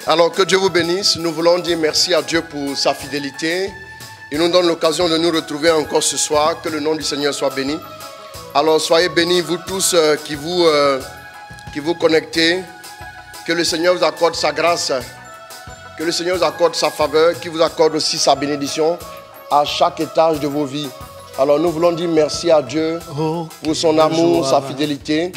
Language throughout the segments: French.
Alors que Dieu vous bénisse. Nous voulons dire merci à Dieu pour sa fidélité. Il nous donne l'occasion de nous retrouver encore ce soir. Que le nom du Seigneur soit béni. Alors soyez bénis vous tous qui vous connectez. Que le Seigneur vous accorde sa grâce. Que le Seigneur vous accorde sa faveur. Qu'il vous accorde aussi sa bénédiction à chaque étage de vos vies. Alors nous voulons dire merci à Dieu pour son amour, sa fidélité.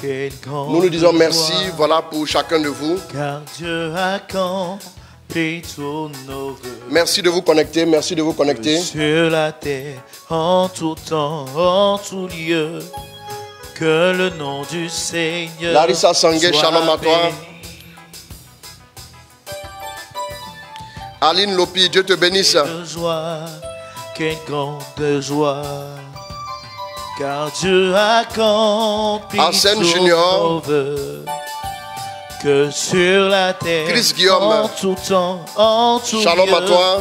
Nous nous disons merci, voilà, pour chacun de vous. Car Dieu accomplit tous nos vœux. Merci de vous connecter, merci de vous connecter. Sur la terre, en tout temps, en tout lieu, que le nom du Seigneur Larissa Sangue, soit shalom à toi. béni. Aline Lopi, Dieu te bénisse. De joie, quelle grande joie, car Dieu accomplit Arsène tous Junior. nos vœux. Que sur la terre, Chris Guillaume. en tout temps, en tout Shalom lieu, à toi.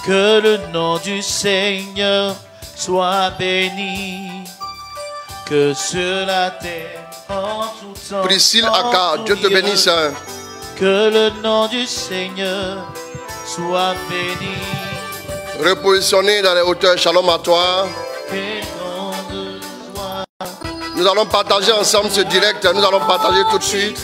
que le nom du Seigneur soit béni. Que sur la terre, en tout temps, Priscille en Aka, tout Dieu te lieu, bénisse. que le nom du Seigneur soit béni. Repositionné dans les hauteurs, shalom à toi. Quelle grande joie. Nous allons partager ensemble ce direct. Nous allons partager tout de suite.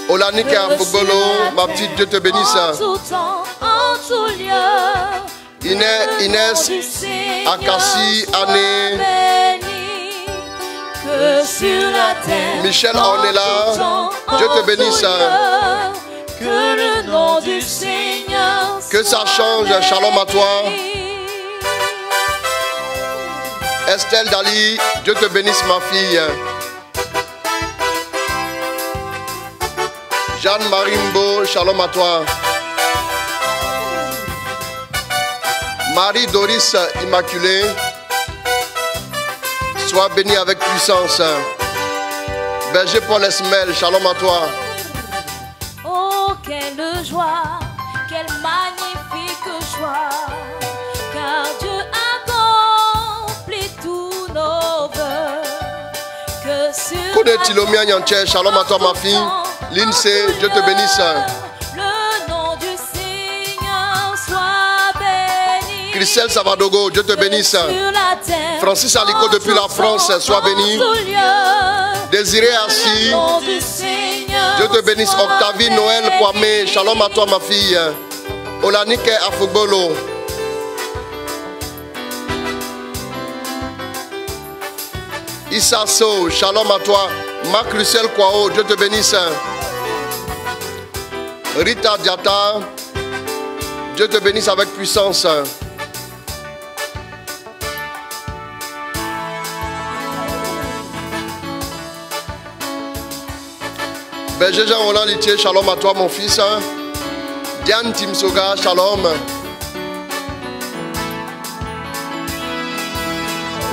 Olanik et Afobolo, ma petite, Dieu te bénisse. En tout temps, en tout lieu, Inès, Akassi, Anne, béni, que sur la terre, Michel Ornella, Dieu te bénisse. que le nom du Seigneur Que ça change, shalom à toi. Estelle Dali, Dieu te bénisse ma fille. Jeanne Marimbo, shalom à toi. Marie Doris Immaculée, sois bénie avec puissance. Berger Paul Esmel, shalom à toi. Oh, quelle joie, quelle magnifique joie, car Dieu accomplit tous nos vœux. Que sur Kone Tilomia Nyanche, shalom à toi ma fille. Lindsay, Dieu te bénisse. le nom du Seigneur soit béni. Christelle Savadogo, Dieu te bénisse. Sur la terre, Francis Alico depuis la France, sois béni. Désiré Assis, le nom du Seigneur Dieu te bénisse. soit Octavie Noël béni. Kwame, shalom à toi ma fille. Olanike Afobolo. Issa So, shalom à toi. Marc Russell Kwao, Dieu te bénisse. Rita Diata, Dieu te bénisse avec puissance. Berger Jean Roland Litier, shalom à toi mon fils. Diane Timsoga, shalom.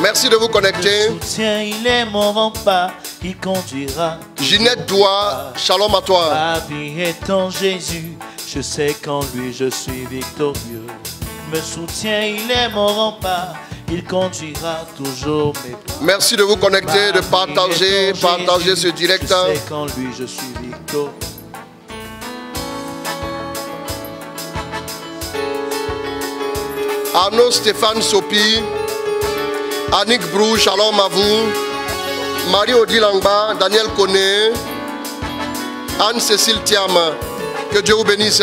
Merci de vous connecter. Soutien, il est mon rempart, il conduira. Ginette Doua, shalom à toi. Ma vie est en Jésus, je sais qu'en lui je suis victorieux. Me soutient, il est mon rempart, il conduira toujours mes pas. Merci de vous connecter, de partager ce direct. Je sais qu'en lui je suis victorieux. Arnaud Stéphane Sopi, Annick Brou, shalom à vous. Marie-Odile Langba, Daniel Koné, Anne-Cécile Thiam, que Dieu vous bénisse.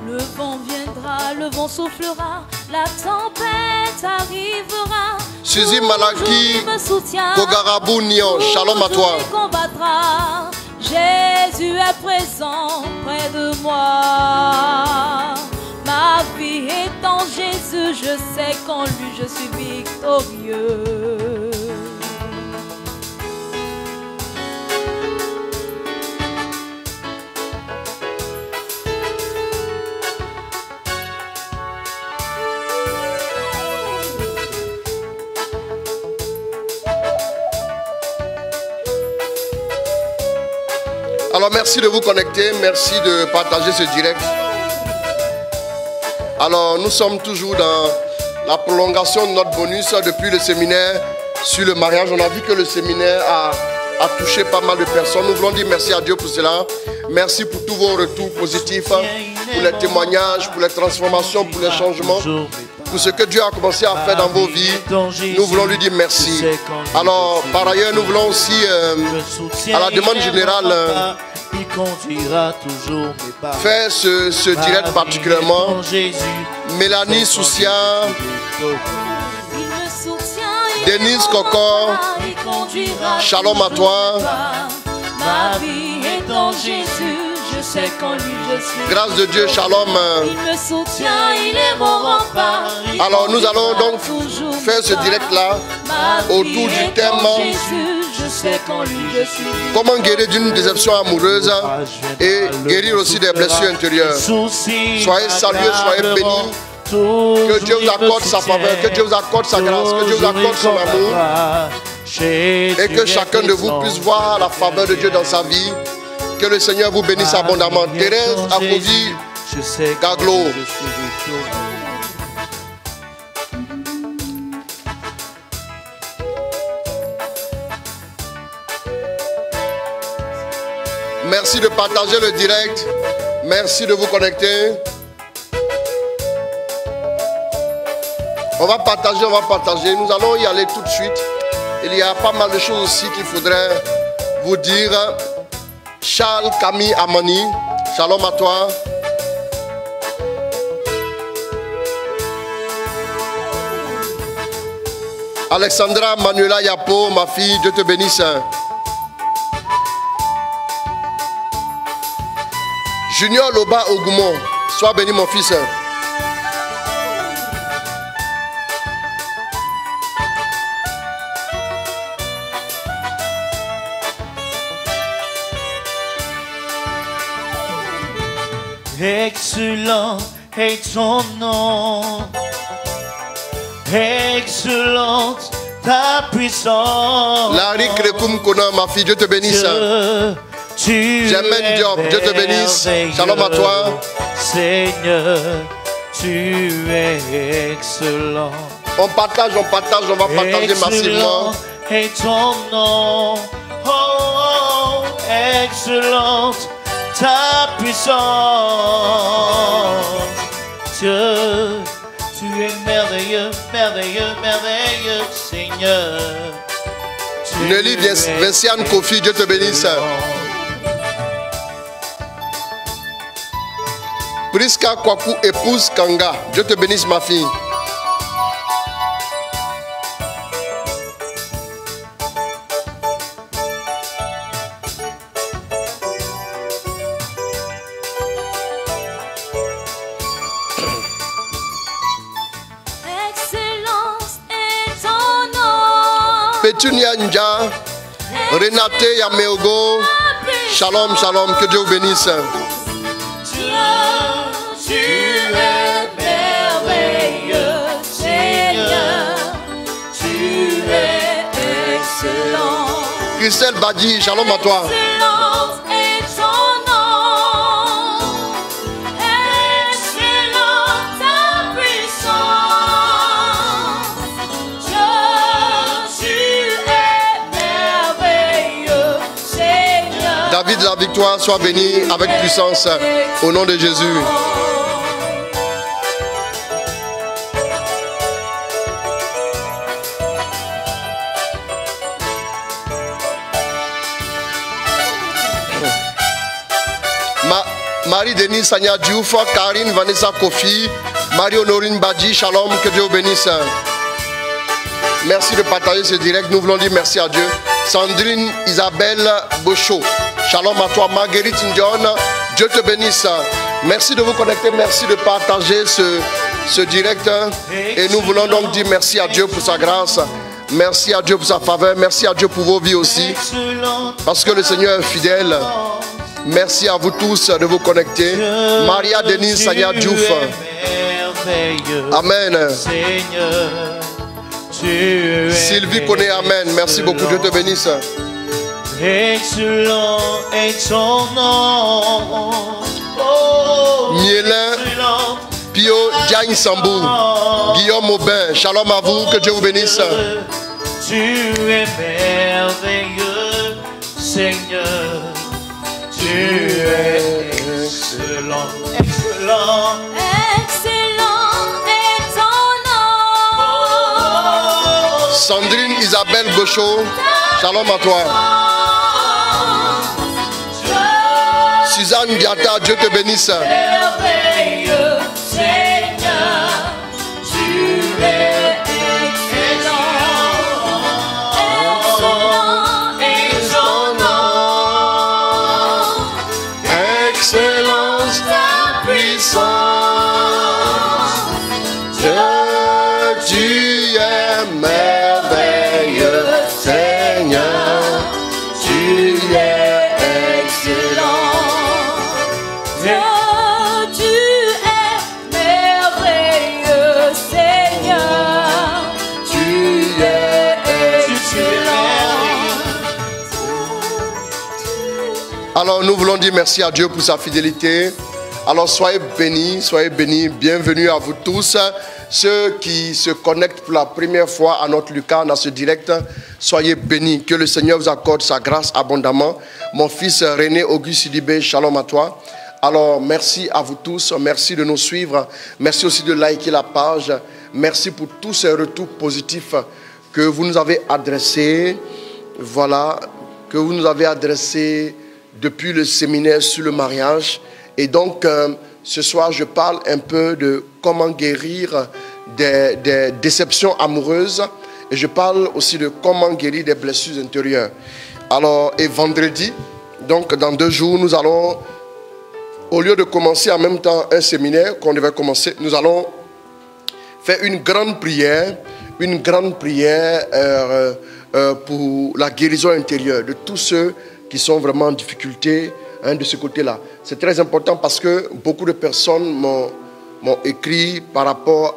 Le vent viendra, le vent soufflera, la tempête arrivera. Suzy Malaki, Me soutient, Kogarabou Nyon, shalom à toi. il combattra. Jésus est présent près de moi. Ma vie est en Jésus, je sais qu'en lui je suis victorieux. Alors merci de vous connecter, merci de partager ce direct. Alors nous sommes toujours dans la prolongation de notre bonus depuis le séminaire sur le mariage. On a vu que le séminaire a touché pas mal de personnes. Nous voulons dire merci à Dieu pour cela. Merci pour tous vos retours positifs, pour les témoignages, pour les transformations, pour les changements, pour ce que Dieu a commencé à faire dans vos vies. Nous voulons lui dire merci. Alors, par ailleurs, nous voulons aussi, à la demande générale, faire ce direct particulièrement. Mélanie Soucia, Denise Cocor, shalom à toi. Ma vie est en Jésus, je sais qu'en lui je suis. Grâce de Dieu, shalom. Il me soutient, il est mon rempart. Alors nous allons donc faire ce direct-là autour du thème comment guérir d'une déception amoureuse et guérir aussi des blessures intérieures. Soyez salués, soyez bénis. Que Dieu vous accorde sa faveur, que Dieu vous accorde sa grâce, que Dieu vous accorde son amour. Et que chacun de vous puisse voir la faveur de Dieu dans sa vie. Que le Seigneur vous bénisse abondamment. Thérèse Akovi Gaglo. Merci de partager le direct. Merci de vous connecter. On va partager, on va partager. Nous allons y aller tout de suite. Il y a pas mal de choses aussi qu'il faudrait vous dire. Charles Camille Amani, shalom à toi. Alexandra Manuela Yapo, ma fille, Dieu te bénisse. Junior Loba Ogoumon, sois béni mon fils. Excellent est ton nom, excellente ta puissance. Larry Krekoum Kona, ma fille, Dieu te bénisse. Germaine Diop, Dieu te bénisse. Shalom à toi. Seigneur, tu es excellent. On partage, on va partager massivement. Et ton nom, oh, oh, excellente ta puissance. Dieu, tu es merveilleux, merveilleux, merveilleux, Seigneur. Nelly Vinciane Kofi, Dieu te bénisse. Priska Kwaku, épouse Kanga, Dieu te bénisse ma fille. Petunia Nja, Renate Yameogo, shalom, shalom, que Dieu vous bénisse. Tu es merveilleux, Seigneur, tu es excellent. Christelle Badi, shalom à toi. Excellent est ton nom, excellent ta puissance. Dieu, tu es merveilleux, Seigneur. David la victoire, soit béni avec puissance au nom de Jésus. Marie-Denise Sanya Diouf, Karine Vanessa Kofi, Marie-Honorine Badji, shalom, que Dieu vous bénisse. Merci de partager ce direct, nous voulons dire merci à Dieu. Sandrine Isabelle Bochot, shalom à toi. Marguerite Ndion, Dieu te bénisse. Merci de vous connecter, merci de partager ce direct. Et nous voulons donc dire merci à Dieu pour sa grâce. Merci à Dieu pour sa faveur, merci à Dieu pour vos vies aussi. Parce que le Seigneur est fidèle. Merci à vous tous de vous connecter. Maria Denise Sanya Diouf. Amen. Sylvie connaît Amen. Merci beaucoup. Dieu te bénisse. Excellent est ton nom. Mielin Pio Diagne Sambou. Guillaume Aubin. Shalom à vous. Que Dieu vous bénisse. Tu es merveilleux, Seigneur. Tu es excellent, excellent. Excellent est ton nom. Sandrine Isabelle Gauchot, shalom à toi. Suzanne Diata, Dieu te bénisse. Merveilleux Seigneur, tu es excellent. Excellent est ton nom. Excellence ta puissance. Dieu, tu es merveilleux, Seigneur. Tu es excellent. Dieu, tu es merveilleux, Seigneur. Tu es excellent. Alors nous voulons dire merci à Dieu pour sa fidélité. Alors soyez bénis, bienvenue à vous tous. Ceux qui se connectent pour la première fois à notre Lucas dans ce direct, soyez bénis. Que le Seigneur vous accorde sa grâce abondamment. Mon fils René Auguste Sidibé, shalom à toi. Alors merci à vous tous, merci de nous suivre. Merci aussi de liker la page. Merci pour tous ces retours positifs que vous nous avez adressés. Voilà, que vous nous avez adressés depuis le séminaire sur le mariage. Et donc, ce soir, je parle un peu de comment guérir des déceptions amoureuses. Et je parle aussi de comment guérir des blessures intérieures. Alors, et vendredi, donc dans 2 jours, nous allons, au lieu de commencer en même temps un séminaire qu'on devait commencer, nous allons faire une grande prière pour la guérison intérieure de tous ceux qui sont vraiment en difficulté de ce côté-là. C'est très important parce que beaucoup de personnes m'ont écrit par rapport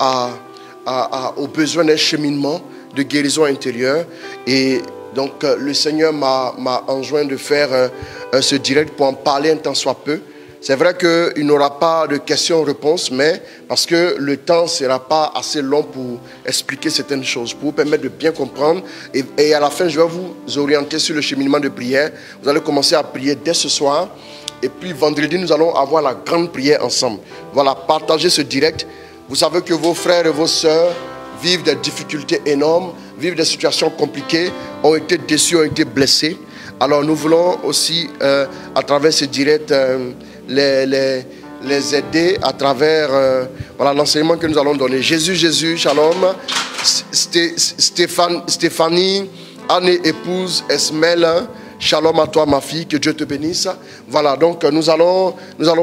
aux besoins d'un cheminement de guérison intérieure. Et donc le Seigneur m'a enjoint de faire ce direct pour en parler un tant soit peu. C'est vrai qu'il n'y aura pas de questions-réponses, mais parce que le temps ne sera pas assez long pour expliquer certaines choses, pour vous permettre de bien comprendre. Et à la fin, je vais vous orienter sur le cheminement de prière. Vous allez commencer à prier dès ce soir. Et puis vendredi, nous allons avoir la grande prière ensemble. Voilà, partagez ce direct. Vous savez que vos frères et vos sœurs vivent des difficultés énormes, vivent des situations compliquées, ont été déçus, ont été blessés. Alors nous voulons aussi, à travers ce direct, les aider à travers voilà, l'enseignement que nous allons donner. Jésus, shalom. Stéphanie, Anne épouse, Esmel, shalom à toi ma fille, que Dieu te bénisse. Voilà, donc nous allons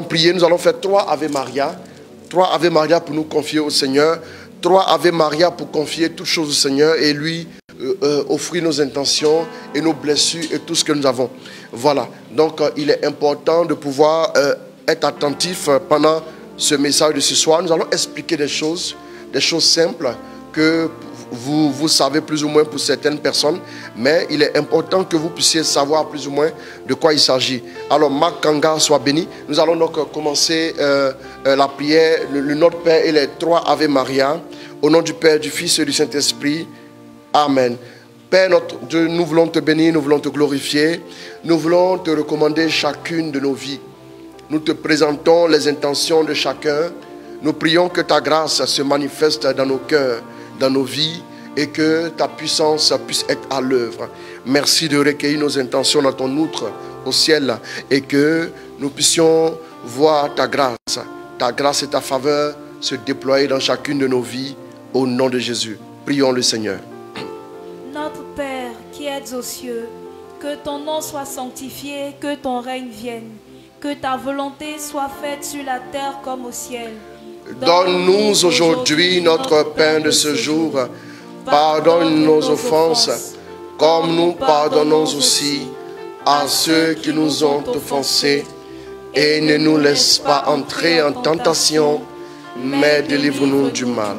prier, nous allons faire 3 Ave Maria. 3 Ave Maria pour nous confier au Seigneur. 3 Ave Maria pour confier toutes choses au Seigneur et lui offrir nos intentions et nos blessures et tout ce que nous avons. Voilà, donc il est important de pouvoir être attentif pendant ce message de ce soir. Nous allons expliquer des choses simples que vous savez plus ou moins pour certaines personnes, mais il est important que vous puissiez savoir plus ou moins de quoi il s'agit. Alors, Marc Kanga, soit béni. Nous allons donc commencer la prière, le Notre Père et les 3 Ave Maria, au nom du Père, du Fils et du Saint-Esprit. Amen. Père notre Dieu, nous voulons te bénir, nous voulons te glorifier, nous voulons te recommander chacune de nos vies. Nous te présentons les intentions de chacun. Nous prions que ta grâce se manifeste dans nos cœurs, dans nos vies, et que ta puissance puisse être à l'œuvre. Merci de recueillir nos intentions dans ton outre au ciel, et que nous puissions voir ta grâce et ta faveur se déployer dans chacune de nos vies, au nom de Jésus. Prions le Seigneur. Notre Père qui es aux cieux, que ton nom soit sanctifié, que ton règne vienne, que ta volonté soit faite sur la terre comme au ciel. Donne-nous aujourd'hui notre pain de ce jour. Pardonne nos offenses, comme nous pardonnons aussi à ceux qui nous ont offensés. Et ne nous laisse pas entrer en tentation, mais délivre-nous du mal.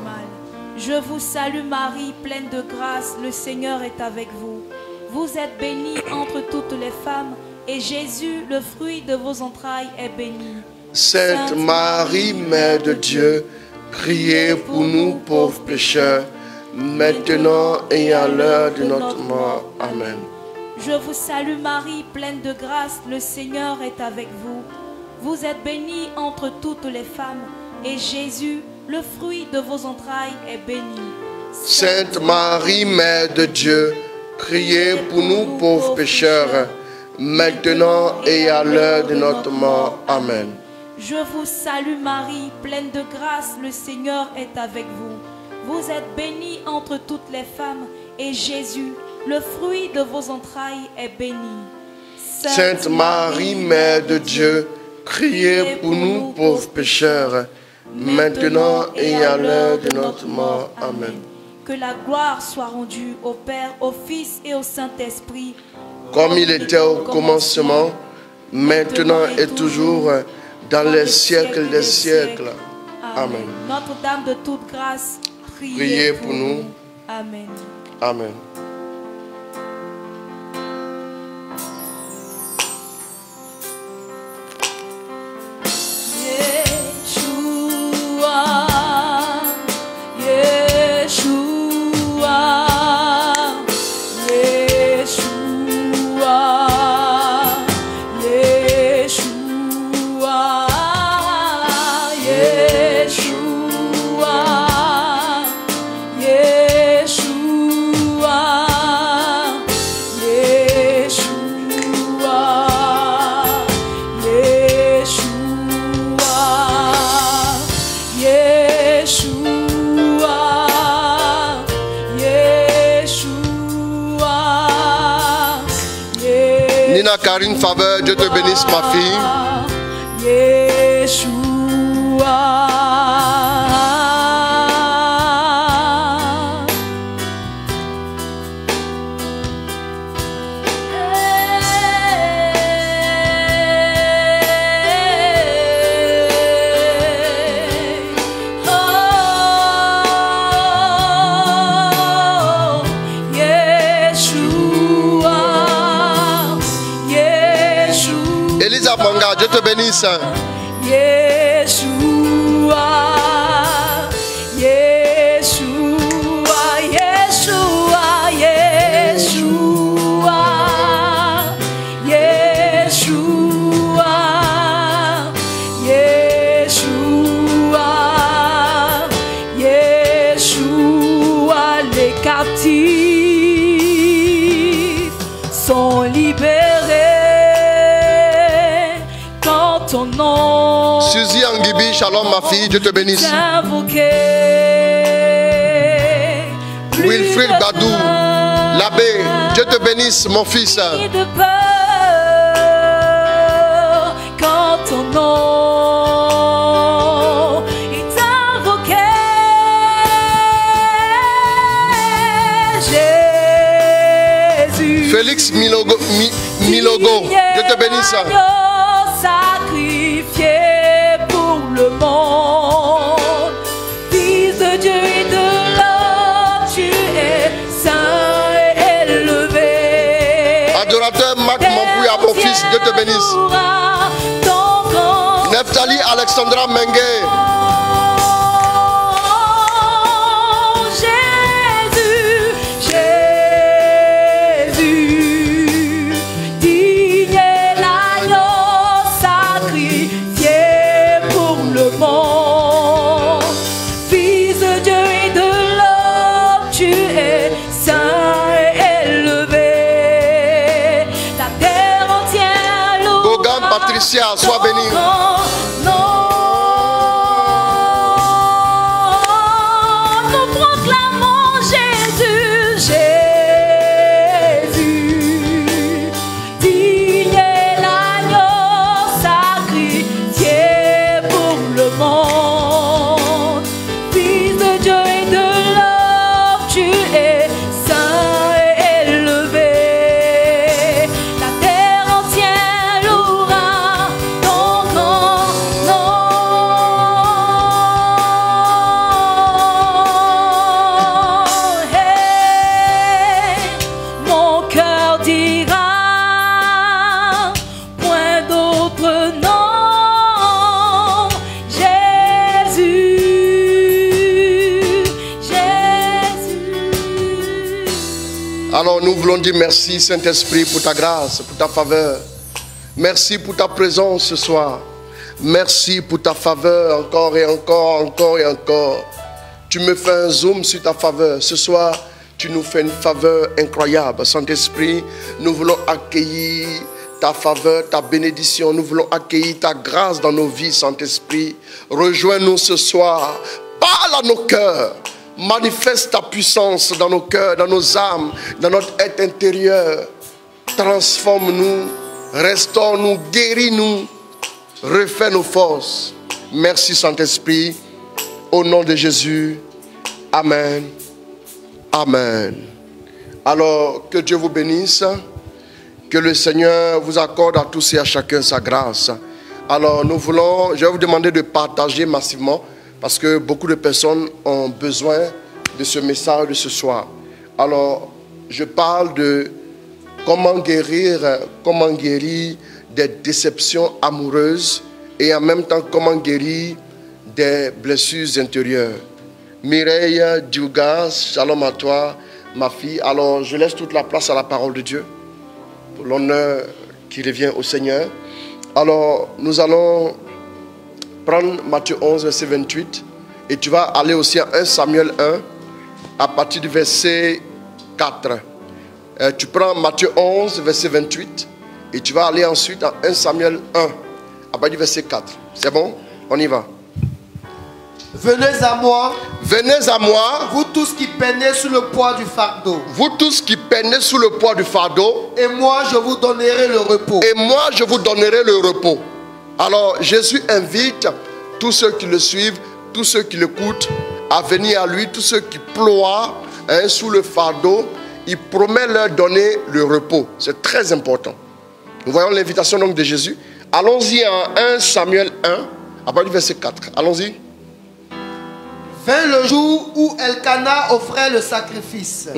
Je vous salue Marie, pleine de grâce, le Seigneur est avec vous. Vous êtes bénie entre toutes les femmes, et Jésus, le fruit de vos entrailles, est béni. Sainte Marie, Mère de Dieu, priez pour nous pauvres pécheurs, maintenant et à l'heure de notre mort. Amen. Je vous salue Marie, pleine de grâce, le Seigneur est avec vous. Vous êtes bénie entre toutes les femmes, et Jésus, le fruit de vos entrailles, est béni. Sainte Marie, Mère de Dieu, priez pour nous pauvres pécheurs, maintenant et à l'heure de notre mort. Amen. Je vous salue Marie, pleine de grâce, le Seigneur est avec vous. Vous êtes bénie entre toutes les femmes, et Jésus, le fruit de vos entrailles, est béni. Sainte Marie, Mère de Dieu, priez pour nous pauvres pécheurs, maintenant et à l'heure de notre mort. Amen. Que la gloire soit rendue au Père, au Fils et au Saint-Esprit, comme il était au commencement, maintenant et toujours, dans les siècles des siècles. Amen. Notre-Dame de toute grâce, priez pour nous. Amen. Amen. Karine Faveur, Dieu te bénisse ma fille. Yeshua. Dieu te bénisse. Yeshua, Yeshua, Yeshua, Yeshua, Yeshua, Yeshua, Yeshua, les captifs sont libérés. Ton nom. Suzy Angibi, shalom ma fille, Dieu te bénisse. Wilfrid Badou, l'abbé, Dieu te bénisse mon fils. De peur, quand ton nom est invoqué, Jésus. Félix Milogo, Dieu te bénisse. Sacrifié pour le monde, Fils de Dieu et de l'homme, tu es saint et élevé. Adorateur Marc Mampouya, mon fils, Dieu te bénisse. Neftali Alexandra Mengue. Sois béni. Nous proclamons Jésus, Jésus, digne est l'agneau sacrifié pour le monde. Fils de Dieu et de l'homme, tu es saint et élevé. La terre entière louera ton nom. nous voulons dire merci, Saint-Esprit, pour ta grâce, pour ta faveur. Merci pour ta présence ce soir. Merci pour ta faveur encore et encore, encore et encore. Tu me fais un zoom sur ta faveur. Ce soir, tu nous fais une faveur incroyable. Saint-Esprit, nous voulons accueillir ta faveur, ta bénédiction. Nous voulons accueillir ta grâce dans nos vies, Saint-Esprit. Rejoins-nous ce soir. Parle à nos cœurs. Manifeste ta puissance dans nos cœurs, dans nos âmes, dans notre être intérieur. Transforme-nous, restaure-nous, guéris-nous, refais nos forces. Merci Saint-Esprit. Au nom de Jésus. Amen. Amen. Alors, que Dieu vous bénisse. Que le Seigneur vous accorde à tous et à chacun sa grâce. Alors, je vais vous demander de partager massivement parce que beaucoup de personnes ont besoin de ce message de ce soir. Alors, je parle de comment guérir des déceptions amoureuses et en même temps comment guérir des blessures intérieures. Mireille Diougas, shalom à toi, ma fille. Alors, je laisse toute la place à la parole de Dieu pour l'honneur qui revient au Seigneur. Alors, nous allons prendre Matthieu 11, verset 28. Et tu vas aller aussi à 1 Samuel 1, à partir du verset 4. Tu prends Matthieu 11, verset 28. Et tu vas aller ensuite à 1 Samuel 1, à partir du verset 4. C'est bon? On y va. Venez à moi. Venez à moi. Vous tous qui peinez sous le poids du fardeau. Vous tous qui peinez sous le poids du fardeau. Et moi je vous donnerai le repos. Et moi je vous donnerai le repos. Alors Jésus invite tous ceux qui le suivent, tous ceux qui l'écoutent, à venir à lui, tous ceux qui ploient sous le fardeau. Il promet leur donner le repos. C'est très important. Nous voyons l'invitation donc de Jésus. Allons-y en 1 Samuel 1, à partir du verset 4. Allons-y. Vint le jour où Elkana offrait le sacrifice.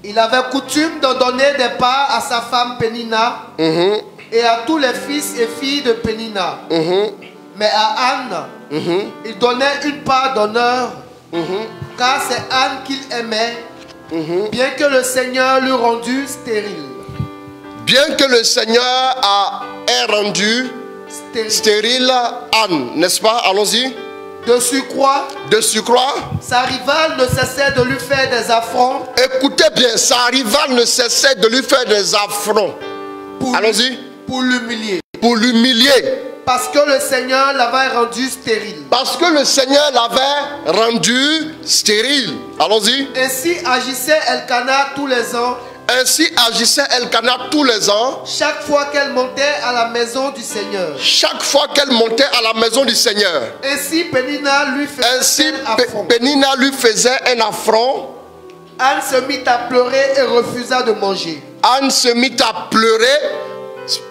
Il avait coutume de donner des parts à sa femme Pénina et à tous les fils et filles de Pénina. Mais à Anne, il donnait une part d'honneur, car c'est Anne qu'il aimait, bien que le Seigneur l'eût rendu stérile. Bien que le Seigneur ait rendu stérile Anne, n'est-ce pas? Allons-y. De surcroît, sa rivale ne cessait de lui faire des affronts. Écoutez bien, sa rivale ne cessait de lui faire des affronts. Allons-y. Pour l'humilier. Pour l'humilier. Parce que le Seigneur l'avait rendu stérile. Parce que le Seigneur l'avait rendu stérile. Allons-y. Ainsi agissait Elkana tous les ans. Ainsi agissait Elkana tous les ans. Chaque fois qu'elle montait à la maison du Seigneur. Chaque fois qu'elle montait à la maison du Seigneur. Ainsi Pénina lui faisait un affront. Pénina lui faisait un affront. Anne se mit à pleurer et refusa de manger. Anne se mit à pleurer.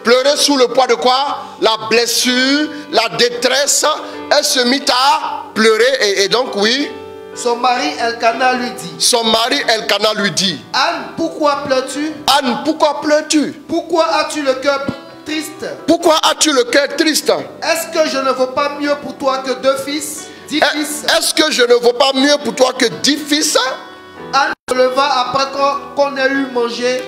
Pleurer sous le poids de quoi? La blessure, la détresse. Elle se mit à pleurer et donc oui. Son mari Elkana lui dit. Son mari Elkana lui dit. Anne, pourquoi pleures-tu? Anne, pourquoi pleures-tu? Pourquoi as-tu le cœur triste? Pourquoi as-tu le cœur triste? Est-ce que je ne vaux pas mieux pour toi que 2 fils? 10 fils? Est-ce que je ne vaux pas mieux pour toi que 10 fils? Anne se leva après qu'on ait eu mangé.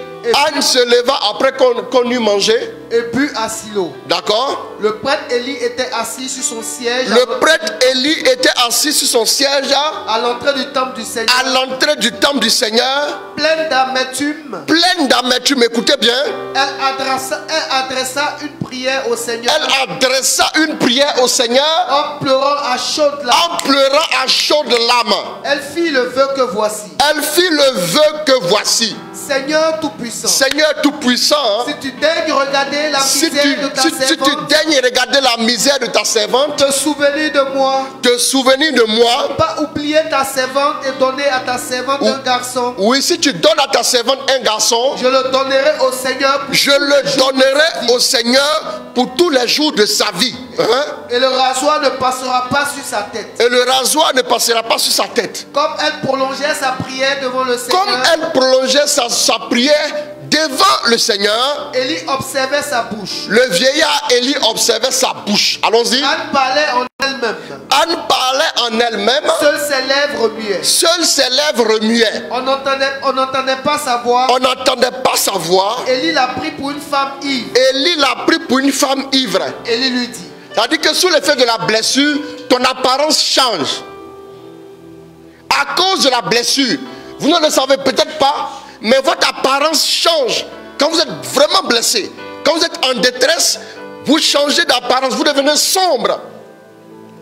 Anne se leva après qu'on eut mangé. Et but à Silo. D'accord. Le prêtre Élie était assis sur son siège. Le prêtre Élie était assis sur son siège. À l'entrée du temple du Seigneur. À l'entrée du temple du Seigneur. Pleine d'amertume. Pleine d'amertume. Écoutez bien. Elle adressa une prière au Seigneur. Elle adressa une prière au Seigneur. En pleurant à chaudes larmes. En pleurant à chaudes larmes. Elle fit le vœu que voici. Elle fit le vœu que voici. Seigneur Tout-Puissant. Seigneur Tout-Puissant. Si tu daignes regarder la misère de ta servante. Si tu daignes regarder la misère de ta servante. Te souvenir de moi. Te souvenir de moi. Ne pas oublier ta servante et donner à ta servante un garçon. Oui, si tu donnes à ta servante un garçon. Je le donnerai au Seigneur. Je le donnerai au Seigneur pour tous les jours de sa vie. Et le rasoir ne passera pas sur sa tête. Et le rasoir ne passera pas sur sa tête. Comme elle prolongeait sa prière devant le Seigneur. Comme elle prolongeait sa prière devant le Seigneur, Élie observait sa bouche. le vieillard Élie observait sa bouche. Allons-y. Anne parlait en elle-même. Anne parlait en elle-même. Seules ses lèvres remuaient. Seules ses lèvres remuaient. On n'entendait pas sa voix. On n'entendait pas sa voix. Élie l'a pris pour une femme ivre. Élie l'a pris pour une femme ivre. Élie lui dit. C'est-à-dire que sous l'effet de la blessure, ton apparence change. À cause de la blessure, vous ne le savez peut-être pas, mais votre apparence change. Quand vous êtes vraiment blessé, quand vous êtes en détresse, vous changez d'apparence, vous devenez sombre.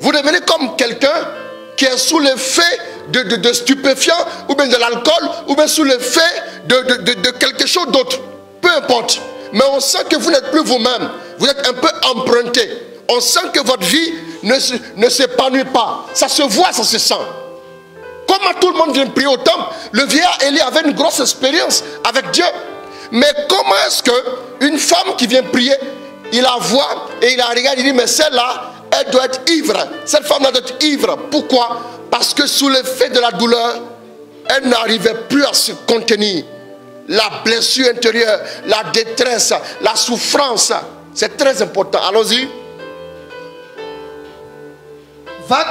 Vous devenez comme quelqu'un qui est sous l'effet de stupéfiants, ou bien de l'alcool, ou bien sous l'effet de quelque chose d'autre. Peu importe. Mais on sent que vous n'êtes plus vous-même. Vous êtes un peu emprunté. On sent que votre vie ne s'épanouit pas. Ça se voit, ça se sent. Comment tout le monde vient prier au temple, le vieillard Élie avait une grosse expérience avec Dieu. Mais comment est-ce qu'une femme qui vient prier, il la voit et il la regarde, il dit, mais celle-là, elle doit être ivre. Cette femme doit être ivre. Pourquoi? Parce que sous l'effet de la douleur, elle n'arrivait plus à se contenir. La blessure intérieure, la détresse, la souffrance, c'est très important. Allons-y. Va,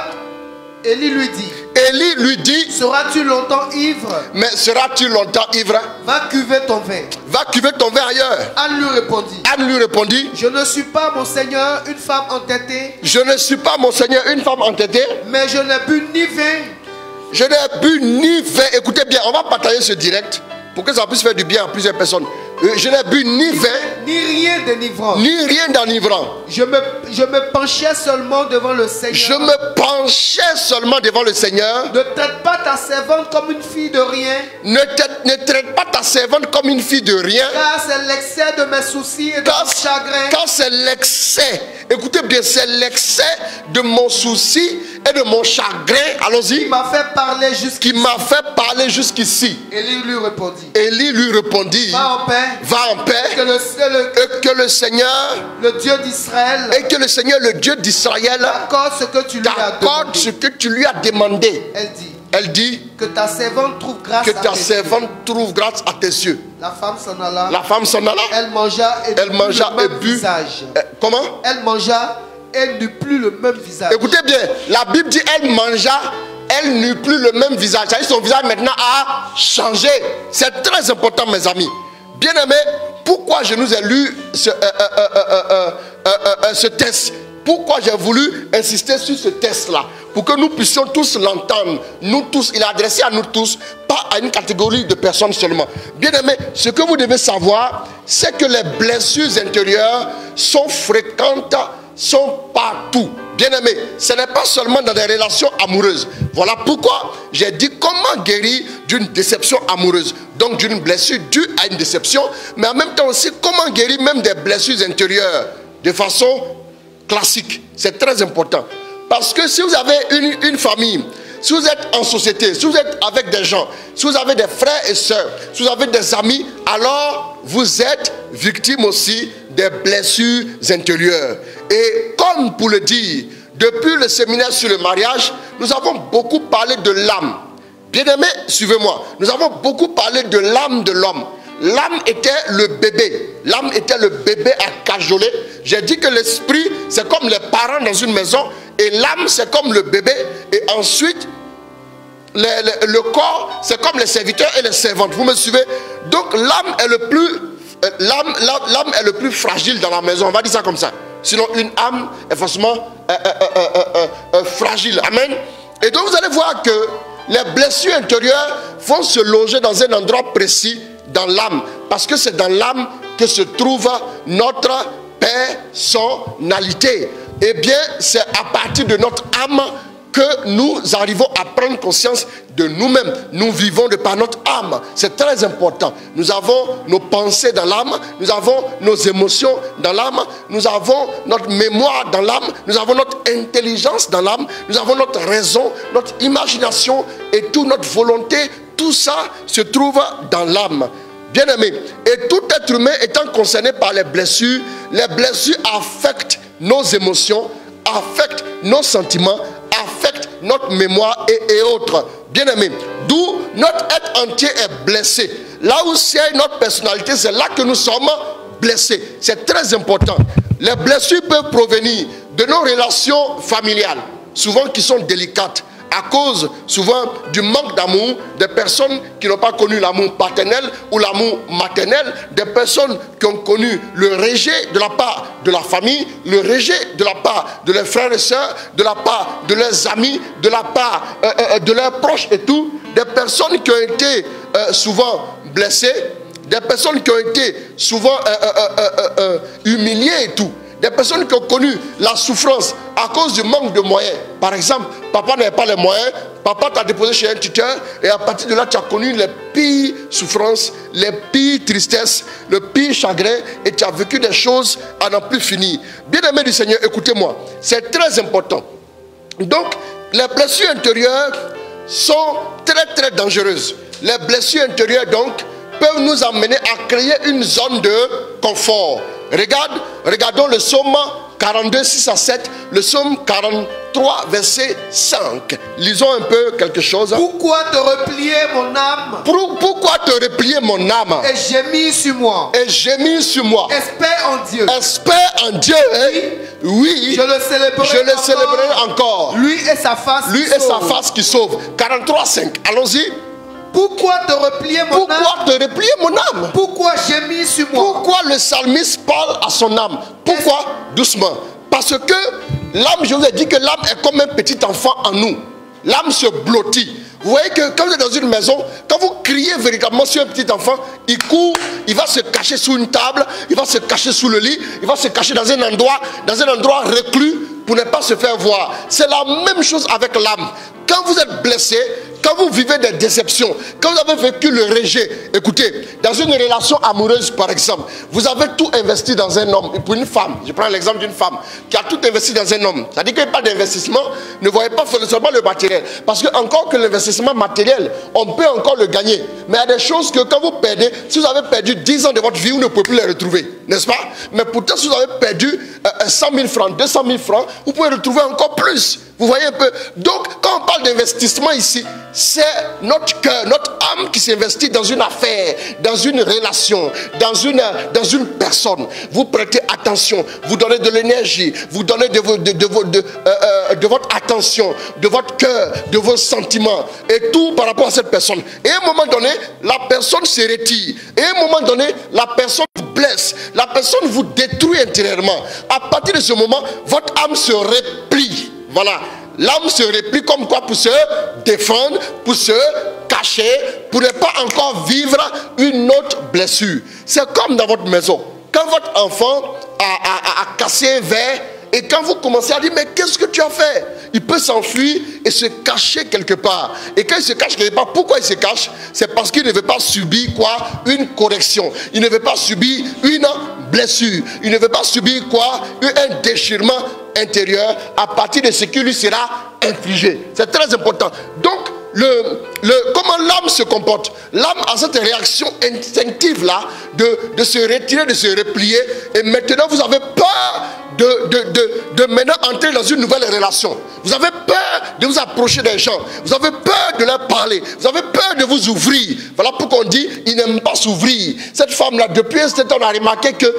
Élie lui dit. Élie lui dit, seras-tu longtemps ivre? mais seras-tu longtemps ivre? Va cuver ton vin. Va cuver ton vin ailleurs. Anne lui répondit. Anne lui répondit, je ne suis pas, mon Seigneur, une femme entêtée. je ne suis pas, mon Seigneur, une femme entêtée. Mais je n'ai bu ni vin. Je n'ai bu ni vin. Écoutez bien, on va partager ce direct pour que ça puisse faire du bien à plusieurs personnes. Je n'ai bu ni vin, ni rien d'enivrant. ni rien d'enivrant. Je me penchais seulement devant le Seigneur. Je me penchais seulement devant le Seigneur. Ne traite pas ta servante comme une fille de rien. Ne traite pas ta servante comme une fille de rien. Car c'est l'excès de mes soucis et de mon chagrin. Car c'est l'excès. Écoutez bien, c'est l'excès de mon souci et de mon chagrin. Allons-y. Qui m'a fait parler jusqu'ici. Qui m'a fait parler jusqu'ici. Élie lui répondit. Élie lui répondit. Va en paix. Va en paix. Et que le Seigneur, le Dieu d'Israël, et que le Seigneur, le Dieu d'Israël, accorde ce que tu lui as demandé. Ce que tu lui as demandé. Elle dit que ta servante trouve grâce que ta servante trouve grâce à tes yeux. La femme s'en alla. La femme s'en alla. Elle mangea et bu. Visage. Comment? Elle mangea et n'eut plus le même visage. Écoutez bien, la Bible dit elle mangea, elle n'eut plus le même visage. C'est-à-dire son visage maintenant a changé. C'est très important, mes amis. Bien aimé, pourquoi je nous ai lu ce test? Pourquoi j'ai voulu insister sur ce test-là? Pour que nous puissions tous l'entendre. Nous tous, il est adressé à nous tous, pas à une catégorie de personnes seulement. Bien aimé, ce que vous devez savoir, c'est que les blessures intérieures sont fréquentes, sont partout. Bien aimé, ce n'est pas seulement dans des relations amoureuses. Voilà pourquoi j'ai dit comment guérir d'une déception amoureuse. Donc d'une blessure due à une déception, mais en même temps aussi comment guérir même des blessures intérieures de façon classique. C'est très important. Parce que si vous avez une famille, si vous êtes en société, si vous êtes avec des gens, si vous avez des frères et sœurs, si vous avez des amis, alors vous êtes victime aussi des blessures intérieures. Et comme pour le dire, depuis le séminaire sur le mariage, nous avons beaucoup parlé de l'âme. Bien-aimés, suivez-moi. Nous avons beaucoup parlé de l'âme de l'homme. L'âme était le bébé. L'âme était le bébé à cajoler. J'ai dit que l'esprit, c'est comme les parents dans une maison. Et l'âme, c'est comme le bébé. Et ensuite, le corps, c'est comme les serviteurs et les servantes. Vous me suivez? Donc l'âme est l'âme est le plus fragile dans la maison. On va dire ça comme ça. Sinon, une âme est forcément fragile. Amen. Et donc, vous allez voir que les blessures intérieures vont se loger dans un endroit précis dans l'âme. Parce que c'est dans l'âme que se trouve notre personnalité. Eh bien, c'est à partir de notre âme que nous arrivons à prendre conscience de nous-mêmes. Nous vivons de par notre âme. C'est très important. Nous avons nos pensées dans l'âme. Nous avons nos émotions dans l'âme. Nous avons notre mémoire dans l'âme. Nous avons notre intelligence dans l'âme. Nous avons notre raison, notre imagination et toute notre volonté. Tout ça se trouve dans l'âme. Bien aimé. Et tout être humain étant concerné par les blessures affectent nos émotions, affectent nos sentiments, affectent notre mémoire et autres. Bien aimé. D'où notre être entier est blessé. là où c'est notre personnalité, c'est là que nous sommes blessés. C'est très important. Les blessures peuvent provenir de nos relations familiales, souvent qui sont délicates, à cause souvent du manque d'amour, des personnes qui n'ont pas connu l'amour paternel ou l'amour maternel, des personnes qui ont connu le rejet de la part de la famille, le rejet de la part de leurs frères et sœurs, de la part de leurs amis, de la part de leurs proches et tout, des personnes qui ont été souvent blessées, des personnes qui ont été souvent humiliées et tout. Des personnes qui ont connu la souffrance à cause du manque de moyens. Par exemple, papa n'avait pas les moyens, papa t'a déposé chez un tuteur et à partir de là, tu as connu les pires souffrances, les pires tristesses, le pire chagrin et tu as vécu des choses à n'en plus finir. Bien-aimés du Seigneur, écoutez-moi, c'est très important. Donc, les blessures intérieures sont très dangereuses. Les blessures intérieures, donc, peuvent nous amener à créer une zone de confort. Regardons le psaume 42, 6 à 7, le psaume 43, verset 5. Lisons un peu quelque chose. Pourquoi te replier mon âme? Pourquoi te replier mon âme? Et gémir sur moi. Et gémir sur moi. Espère en Dieu. Espère en Dieu. Oui. Je le célébrerai encore. Lui et sa face. Lui et sa face qui sauve. 43, 5. Allons-y. Pourquoi te replier mon âme? Pourquoi te replier mon âme? Pourquoi gémir sur moi? Pourquoi le psalmiste parle à son âme? Pourquoi? Doucement. Parce que l'âme, je vous ai dit que l'âme est comme un petit enfant en nous. L'âme se blottit. Vous voyez que quand vous êtes dans une maison, quand vous criez véritablement sur un petit enfant, il court, il va se cacher sous une table, il va se cacher sous le lit, il va se cacher dans un endroit reclus pour ne pas se faire voir. C'est la même chose avec l'âme. Quand vous êtes blessé, quand vous vivez des déceptions, quand vous avez vécu le rejet, écoutez, dans une relation amoureuse par exemple, vous avez tout investi dans un homme. Et pour une femme, je prends l'exemple d'une femme qui a tout investi dans un homme. C'est-à-dire qu'il n'y a pas d'investissement, ne voyez pas seulement le matériel. Parce que encore que l'investissement matériel, on peut encore le gagner. Mais il y a des choses que quand vous perdez, si vous avez perdu 10 ans de votre vie, vous ne pouvez plus les retrouver. N'est-ce pas? Mais pourtant, si vous avez perdu 100 000 francs, 200 000 francs, vous pouvez retrouver encore plus. Vous voyez un peu? Donc, quand on parle d'investissement ici, c'est notre cœur, notre âme qui s'investit dans une affaire, dans une relation, dans une personne. Vous prêtez attention, vous donnez de l'énergie, vous donnez de votre attention, de votre cœur, de vos sentiments et tout par rapport à cette personne. Et à un moment donné, la personne se retire. Et à un moment donné, la personne vous blesse. La personne vous détruit intérieurement. À partir de ce moment, votre âme se replie. Voilà. L'âme se replie comme quoi? Pour se défendre, pour se cacher, pour ne pas encore vivre une autre blessure. C'est comme dans votre maison. Quand votre enfant a cassé un verre, et quand vous commencez à dire, mais qu'est-ce que tu as fait? Il peut s'enfuir et se cacher quelque part. Et quand il se cache quelque part, pourquoi il se cache? C'est parce qu'il ne veut pas subir quoi? Une correction. Il ne veut pas subir une blessure. Il ne veut pas subir quoi? Un déchirement intérieur à partir de ce qui lui sera infligé. C'est très important. Donc, comment l'âme se comporte? L'âme a cette réaction instinctive là de se retirer, de se replier. Et maintenant, vous avez peur de maintenant entrer dans une nouvelle relation. Vous avez peur de vous approcher des gens. Vous avez peur de leur parler. Vous avez peur de vous ouvrir. Voilà pourquoi on dit, il n'aime pas s'ouvrir. Cette femme-là, depuis un certain temps, on a remarqué qu'elle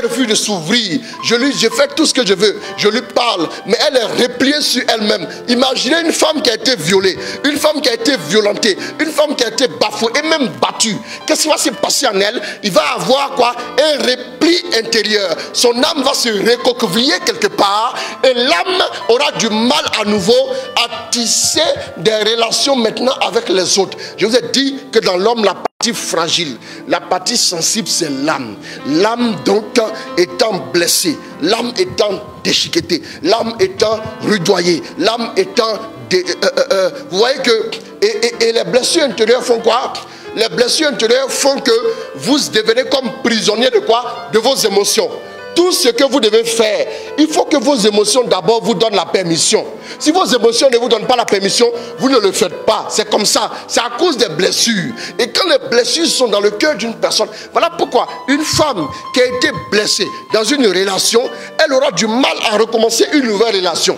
refuse de s'ouvrir. Je fais tout ce que je veux. Je lui parle. Mais elle est repliée sur elle-même. Imaginez une femme qui a été violée. Une femme qui a été violentée. Une femme qui a été bafouée et même battue. Qu'est-ce qui va se passer en elle? Il va avoir quoi? Un repli intérieur. Son âme va se recoqueviller quelque part. Et l'âme aura du mal à nouveau à tisser des relations maintenant avec les autres. Je vous ai dit que dans l'homme, la partie fragile, la partie sensible, c'est l'âme. L'âme donc étant blessée, l'âme étant déchiquetée, l'âme étant rudoyée, l'âme étant... vous voyez que... Et les blessures intérieures font quoi? Les blessures intérieures font que vous devenez comme prisonnier de quoi? De vos émotions. Tout ce que vous devez faire, il faut que vos émotions d'abord vous donnent la permission. Si vos émotions ne vous donnent pas la permission, vous ne le faites pas. C'est comme ça. C'est à cause des blessures. Et quand les blessures sont dans le cœur d'une personne, voilà pourquoi une femme qui a été blessée dans une relation, elle aura du mal à recommencer une nouvelle relation.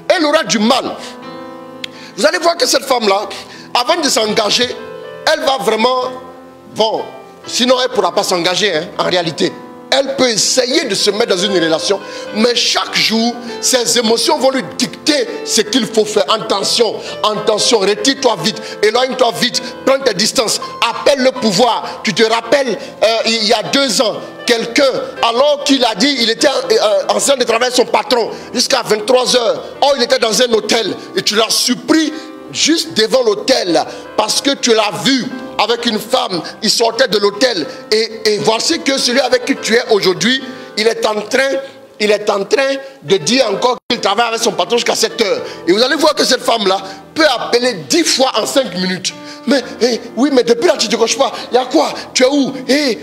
Elle aura du mal. Vous allez voir que cette femme-là, avant de s'engager, elle va vraiment Bon, sinon elle ne pourra pas s'engager, hein, en réalité. Elle peut essayer de se mettre dans une relation, mais chaque jour, ses émotions vont lui dicter ce qu'il faut faire. Attention, retire-toi vite, éloigne-toi vite, prends tes distances, appelle le pouvoir. Tu te rappelles, il y a 2 ans, quelqu'un, alors qu'il a dit, il était en train de travailler son patron jusqu'à 23h. Oh, il était dans un hôtel et tu l'as surpris juste devant l'hôtel parce que tu l'as vu avec une femme, il sortait de l'hôtel et voici que celui avec qui tu es aujourd'hui, il est en train de dire encore qu'il travaille avec son patron jusqu'à 7h. Et vous allez voir que cette femme-là peut appeler 10 fois en 5 minutes. Mais oui, mais depuis là tu ne te coches pas. Il y a quoi? Tu es où?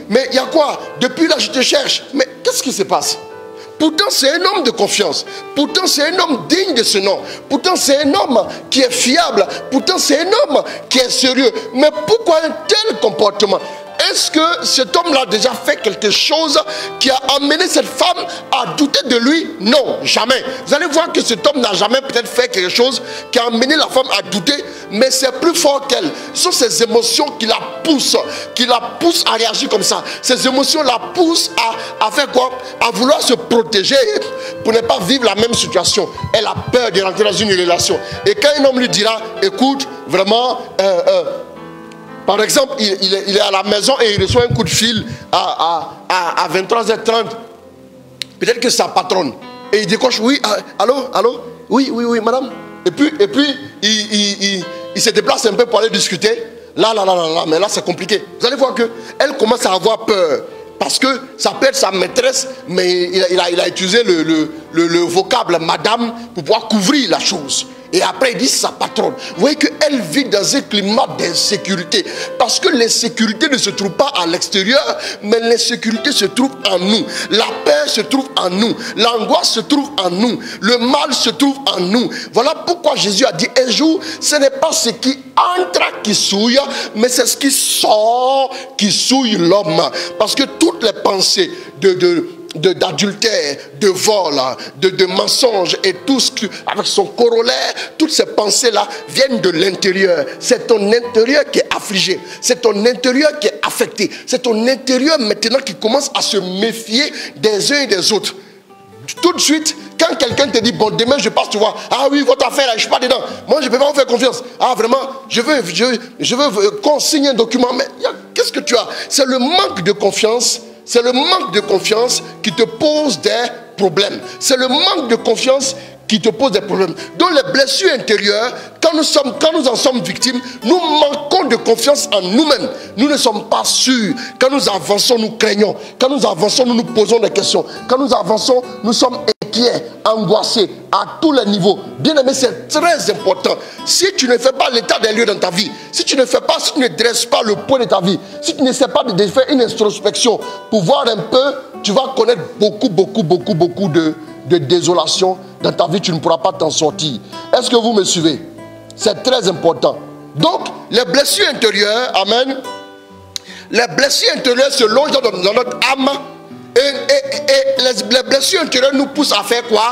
Mais il y a quoi? Depuis là je te cherche. Mais qu'est-ce qui se passe? Pourtant c'est un homme de confiance. Pourtant c'est un homme digne de ce nom. Pourtant c'est un homme qui est fiable. Pourtant c'est un homme qui est sérieux. Mais pourquoi un tel comportement? Est-ce que cet homme-là a déjà fait quelque chose qui a amené cette femme à douter de lui? Non, jamais. Vous allez voir que cet homme n'a jamais peut-être fait quelque chose qui a amené la femme à douter, mais c'est plus fort qu'elle. Ce sont ces émotions qui la poussent à réagir comme ça. Ces émotions la poussent à faire quoi? À vouloir se protéger pour ne pas vivre la même situation. Elle a peur de rentrer dans une relation. Et quand un homme lui dira, écoute, vraiment... par exemple, il est à la maison et il reçoit un coup de fil à 23h30. Peut-être que c'est sa patronne. Et il décoche, oui, allô, oui, madame. Et puis il se déplace un peu pour aller discuter. Là, mais là c'est compliqué. Vous allez voir qu'elle commence à avoir peur. Parce que ça peut être sa maîtresse, mais il a utilisé le vocable madame pour pouvoir couvrir la chose. Et après, il dit sa patronne. Vous voyez qu'elle vit dans un climat d'insécurité. Parce que l'insécurité ne se trouve pas à l'extérieur, mais l'insécurité se trouve en nous. La peur se trouve en nous. L'angoisse se trouve en nous. Le mal se trouve en nous. Voilà pourquoi Jésus a dit un jour, ce n'est pas ce qui entre qui souille, mais c'est ce qui sort qui souille l'homme. Parce que toutes les pensées d'adultère, de vol, de mensonge et tout ce qui, avec son corollaire, toutes ces pensées-là viennent de l'intérieur. C'est ton intérieur qui est affligé, c'est ton intérieur qui est affecté, c'est ton intérieur maintenant qui commence à se méfier des uns et des autres. Tout de suite, quand quelqu'un te dit, bon, demain je passe, tu vois, ah oui, votre affaire, là, je ne suis pas dedans, moi je ne peux pas vous faire confiance, ah vraiment, je veux qu'on signe un document, mais qu'est-ce que tu as? C'est le manque de confiance. C'est le manque de confiance qui te pose des problèmes. C'est le manque de confiance qui te pose des problèmes. Donc les blessures intérieures, quand nous en sommes victimes, nous manquons de confiance en nous-mêmes. Nous ne sommes pas sûrs. Quand nous avançons, nous craignons. Quand nous avançons, nous nous posons des questions. Quand nous avançons, nous sommes inquiets, angoissés à tous les niveaux. Bien aimé, c'est très important. Si tu ne fais pas l'état des lieux dans ta vie, si tu ne dresses pas le point de ta vie, si tu ne sais pas de faire une introspection pour voir un peu, tu vas connaître beaucoup de désolation dans ta vie, tu ne pourras pas t'en sortir. Est-ce que vous me suivez? C'est très important. Donc, les blessures intérieures, amen, les blessures intérieures se logent dans notre âme et les blessures intérieures nous poussent à faire quoi?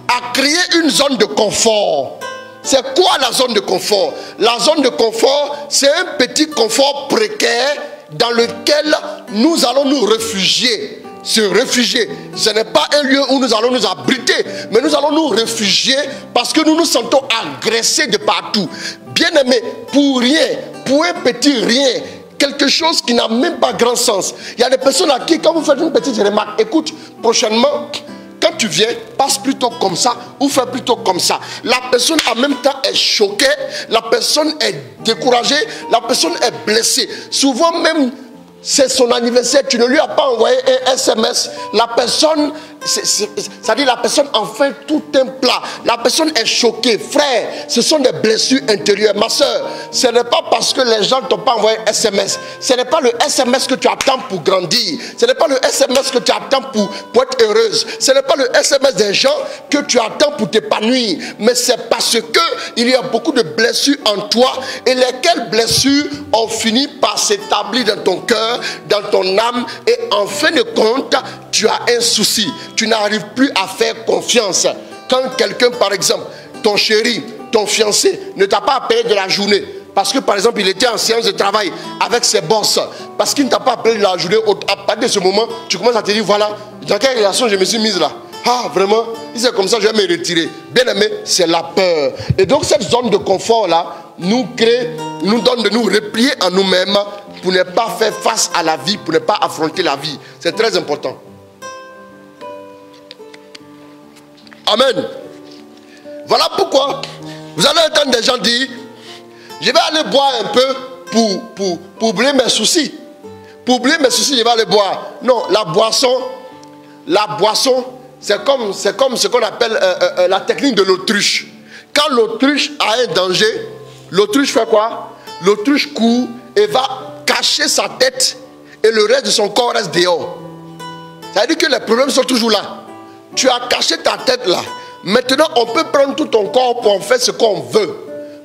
À créer une zone de confort. C'est quoi la zone de confort? La zone de confort, c'est un petit confort précaire dans lequel nous allons nous réfugier. Se réfugier, ce n'est pas un lieu où nous allons nous abriter, mais nous allons nous réfugier parce que nous nous sentons agressés de partout. Bien aimé, pour rien, pour un petit rien, quelque chose qui n'a même pas grand sens. Il y a des personnes à qui, quand vous faites une petite remarque, écoute, prochainement, quand tu viens, passe plutôt comme ça ou fais plutôt comme ça. La personne en même temps est choquée, la personne est découragée, la personne est blessée. Souvent même, c'est son anniversaire, tu ne lui as pas envoyé un SMS. La personne, c'est-à-dire la personne en fait tout un plat. La personne est choquée. Frère, ce sont des blessures intérieures. Ma soeur, ce n'est pas parce que les gens ne t'ont pas envoyé un SMS. Ce n'est pas le SMS que tu attends pour grandir. Ce n'est pas le SMS que tu attends pour être heureuse. Ce n'est pas le SMS des gens que tu attends pour t'épanouir. Mais c'est parce qu'il y a beaucoup de blessures en toi et lesquelles blessures ont fini par s'établir dans ton cœur, dans ton âme, et en fin de compte, tu as un souci. Tu n'arrives plus à faire confiance. Quand quelqu'un, par exemple, ton chéri, ton fiancé, ne t'a pas appelé de la journée, parce que par exemple il était en séance de travail avec ses boss, parce qu'il ne t'a pas appelé la journée, à partir de ce moment, tu commences à te dire voilà, dans quelle relation je me suis mise là. Ah vraiment, si c'est comme ça, je vais me retirer. Bien aimé, c'est la peur. Et donc cette zone de confort là nous donne de nous replier en nous-mêmes pour ne pas faire face à la vie, pour ne pas affronter la vie. C'est très important. Amen. Voilà pourquoi vous allez entendre des gens dire, je vais aller boire un peu pour oublier mes soucis. Pour oublier mes soucis, je vais aller boire. Non, la boisson, c'est comme ce qu'on appelle la technique de l'autruche. Quand l'autruche a un danger, l'autruche fait quoi? L'autruche court et va cacher sa tête et le reste de son corps reste dehors. Ça veut dire que les problèmes sont toujours là. Tu as caché ta tête là. Maintenant, on peut prendre tout ton corps pour en faire ce qu'on veut.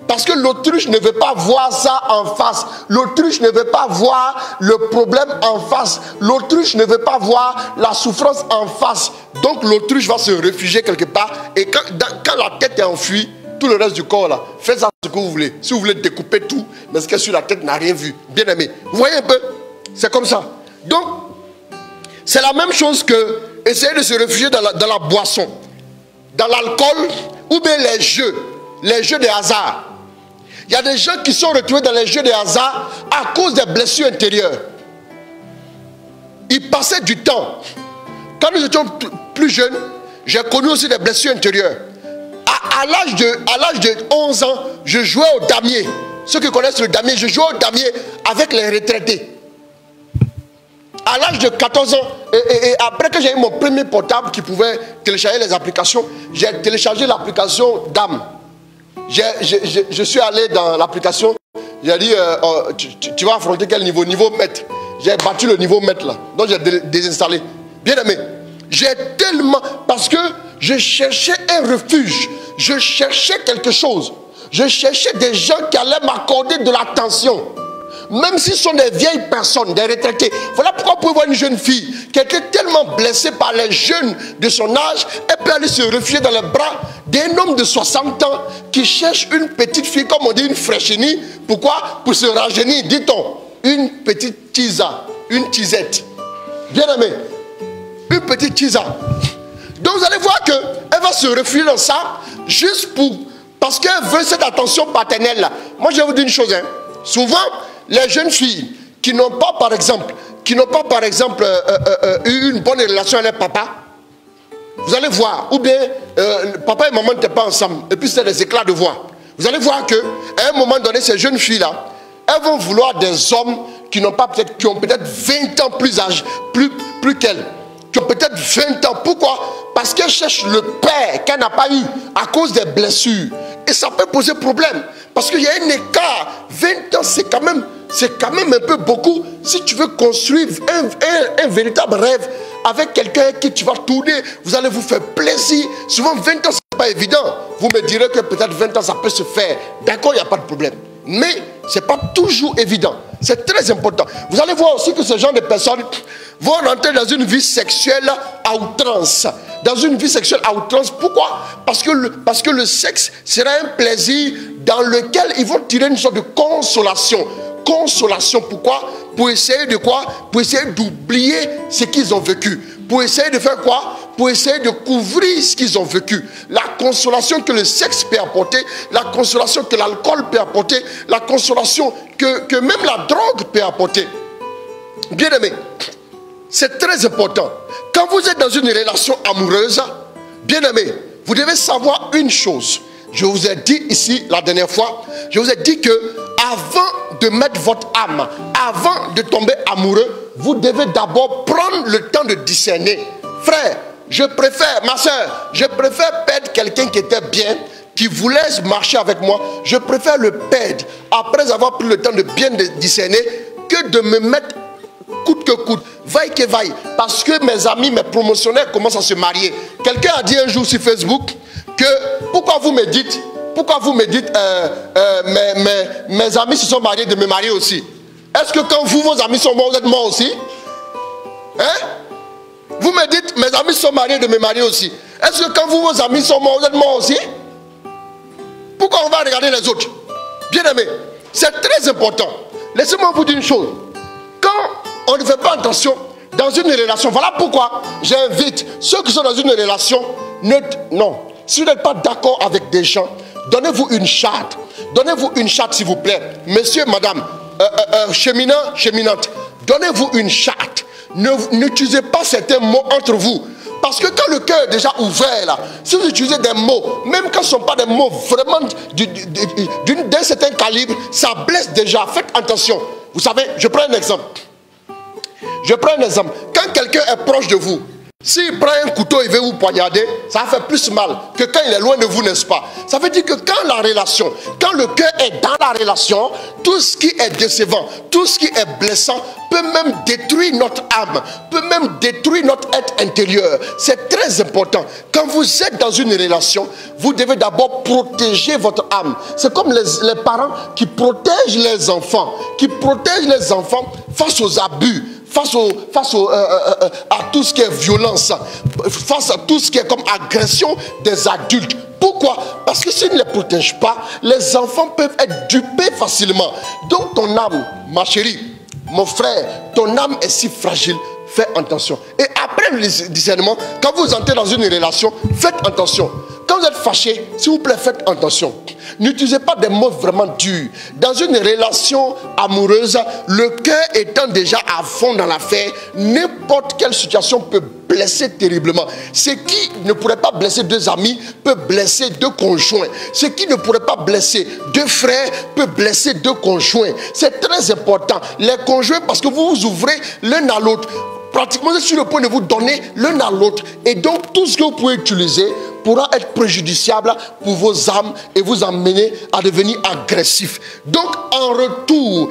Parce que l'autruche ne veut pas voir ça en face. L'autruche ne veut pas voir le problème en face. L'autruche ne veut pas voir la souffrance en face. Donc l'autruche va se réfugier quelque part. Et quand la tête est enfuie, tout le reste du corps là, faites ça ce que vous voulez. Si vous voulez découper tout, mais ce qui est sur la tête n'a rien vu. Bien aimé. Vous voyez un peu? C'est comme ça. Donc, c'est la même chose que essayer de se réfugier dans la boisson, dans l'alcool ou bien les jeux de hasard. Il y a des gens qui sont retrouvés dans les jeux de hasard à cause des blessures intérieures. Ils passaient du temps. Quand nous étions plus jeunes, j'ai connu aussi des blessures intérieures. À l'âge de 11 ans, je jouais au damier. Ceux qui connaissent le damier, je jouais au damier avec les retraités. À l'âge de 14 ans, et après que j'ai eu mon premier portable qui pouvait télécharger les applications, j'ai téléchargé l'application Dame. Je suis allé dans l'application, j'ai dit, tu vas affronter quel niveau? Niveau maître. J'ai battu le niveau maître là, donc j'ai désinstallé. Bien aimé, j'ai tellement, parce que je cherchais un refuge, je cherchais quelque chose, je cherchais des gens qui allaient m'accorder de l'attention. Même si ce sont des vieilles personnes, des retraités. Voilà pourquoi vous pouvez voir une jeune fille qui était tellement blessée par les jeunes de son âge, elle peut aller se réfugier dans les bras d'un homme de 60 ans qui cherche une petite fille, comme on dit, une fraîchenie. Pourquoi? Pour se rajeunir, dit-on. Une petite tisa, une tisette. Bien aimé, une petite tisa. Donc vous allez voir qu'elle va se réfugier dans ça juste parce qu'elle veut cette attention paternelle là. Moi je vais vous dire une chose, hein. Souvent, les jeunes filles qui n'ont pas, par exemple, eu une bonne relation avec leur papa, vous allez voir, ou bien papa et maman n'étaient pas ensemble, et puis c'est des éclats de voix. Vous allez voir qu'à un moment donné, ces jeunes filles-là, elles vont vouloir des hommes qui ont peut-être 20 ans plus âgés, plus qu'elles, qui ont peut-être 20 ans. Pourquoi? Parce qu'elles cherchent le père qu'elle n'a pas eu à cause des blessures. Et ça peut poser problème. Parce qu'il y a un écart. 20 ans, c'est quand même un peu beaucoup. Si tu veux construire un véritable rêve avec quelqu'un avec qui tu vas tourner, vous allez vous faire plaisir. Souvent, 20 ans, ce n'est pas évident. Vous me direz que peut-être 20 ans, ça peut se faire. D'accord, il n'y a pas de problème. Mais ce n'est pas toujours évident. C'est très important. Vous allez voir aussi que ce genre de personnes vont rentrer dans une vie sexuelle à outrance. Dans une vie sexuelle à outrance. Pourquoi? Parce que le sexe sera un plaisir dans lequel ils vont tirer une sorte de consolation. Consolation, pourquoi? Pour essayer de quoi? Pour essayer d'oublier ce qu'ils ont vécu. Pour essayer de faire quoi? Pour essayer de couvrir ce qu'ils ont vécu. La consolation que le sexe peut apporter, la consolation que l'alcool peut apporter, la consolation que même la drogue peut apporter. Bien aimé, c'est très important. Quand vous êtes dans une relation amoureuse, bien aimé, vous devez savoir une chose. Je vous ai dit ici la dernière fois, je vous ai dit que avant de mettre votre âme, avant de tomber amoureux, vous devez d'abord prendre le temps de discerner. Frère, je préfère, ma soeur, je préfère perdre quelqu'un qui était bien, qui voulait marcher avec moi. Je préfère le perdre après avoir pris le temps de bien discerner que de me mettre coûte que coûte, vaille que vaille, parce que mes amis, mes promotionnaires commencent à se marier. Quelqu'un a dit un jour sur Facebook que pourquoi vous me dites mes amis se sont mariés, de me marier aussi. Est-ce que quand vos amis sont morts, vous êtes morts aussi? Hein? Vous me dites mes amis sont mariés, de me marier aussi. Est-ce que quand vos amis sont morts, vous êtes morts aussi? Pourquoi on va regarder les autres? Bien aimé, C'est très important. Laissez-moi vous dire une chose. Quand on ne fait pas attention dans une relation, voilà pourquoi j'invite ceux qui sont dans une relation, non, si vous n'êtes pas d'accord avec des gens, donnez-vous une charte. Donnez-vous une charte s'il vous plaît. Monsieur, madame, cheminant, cheminante, donnez-vous une charte. N'utilisez pas certains mots entre vous. Parce que quand le cœur est déjà ouvert là, si vous utilisez des mots, même quand ce ne sont pas des mots vraiment d'un certain calibre, ça blesse déjà. Faites attention. Vous savez, je prends un exemple. Quand quelqu'un est proche de vous, s'il prend un couteau et veut vous poignarder, ça fait plus mal que quand il est loin de vous, n'est-ce pas? Ça veut dire que quand le cœur est dans la relation, tout ce qui est décevant, tout ce qui est blessant peut même détruire notre âme, peut même détruire notre être intérieur. C'est très important. Quand vous êtes dans une relation, vous devez d'abord protéger votre âme. C'est comme les parents qui protègent les enfants, face aux abus, face à tout ce qui est violence, face à tout ce qui est comme agression des adultes. Pourquoi? Parce que s'ils ne les protègent pas, les enfants peuvent être dupés facilement. Donc ton âme, ma chérie, mon frère, ton âme est si fragile, fais attention. Et après le discernement, quand vous entrez dans une relation, faites attention. Quand vous êtes fâché, s'il vous plaît, faites attention. N'utilisez pas des mots vraiment durs. Dans une relation amoureuse, le cœur étant déjà à fond dans l'affaire, n'importe quelle situation peut blesser terriblement. Ce qui ne pourrait pas blesser deux amis peut blesser deux conjoints. Ce qui ne pourrait pas blesser deux frères peut blesser deux conjoints. C'est très important. Les conjoints, parce que vous vous ouvrez l'un à l'autre. Pratiquement, vous êtes sur le point de vous donner l'un à l'autre. Et donc, tout ce que vous pouvez utiliser pourra être préjudiciable pour vos âmes et vous amener à devenir agressif. Donc, en retour,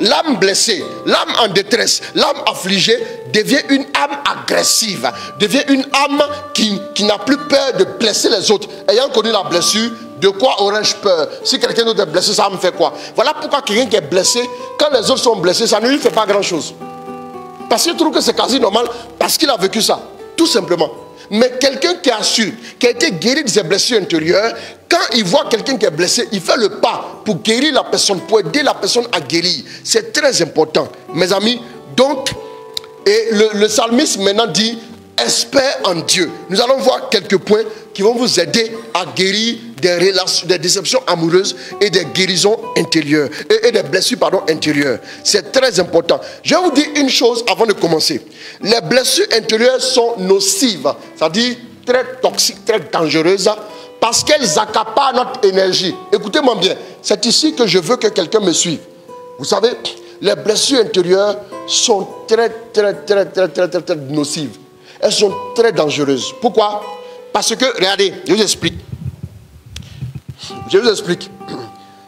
l'âme blessée, l'âme en détresse, l'âme affligée devient une âme agressive, devient une âme qui n'a plus peur de blesser les autres. Ayant connu la blessure, de quoi aurais-je peur? Si quelqu'un d'autre est blessé, ça me fait quoi? Voilà pourquoi quelqu'un qui est blessé, quand les autres sont blessés, ça ne lui fait pas grand-chose. Parce qu'il trouve que c'est quasi normal, parce qu'il a vécu ça, tout simplement. Mais quelqu'un qui a su, qui a été guéri de ses blessures intérieures, quand il voit quelqu'un qui est blessé, il fait le pas pour guérir la personne, pour aider la personne à guérir. C'est très important, mes amis. Donc, et le psalmiste maintenant dit, espère en Dieu. Nous allons voir quelques points qui vont vous aider à guérir des déceptions amoureuses et des guérisons intérieures et des blessures intérieures. C'est très important. Je vais vous dire une chose avant de commencer. Les blessures intérieures sont nocives, c'est-à-dire très toxiques, très dangereuses, parce qu'elles accaparent notre énergie. Écoutez-moi bien, c'est ici que je veux que quelqu'un me suive. Vous savez, les blessures intérieures sont très nocives. Elles sont très dangereuses. Pourquoi? Parce que, regardez, je vous explique.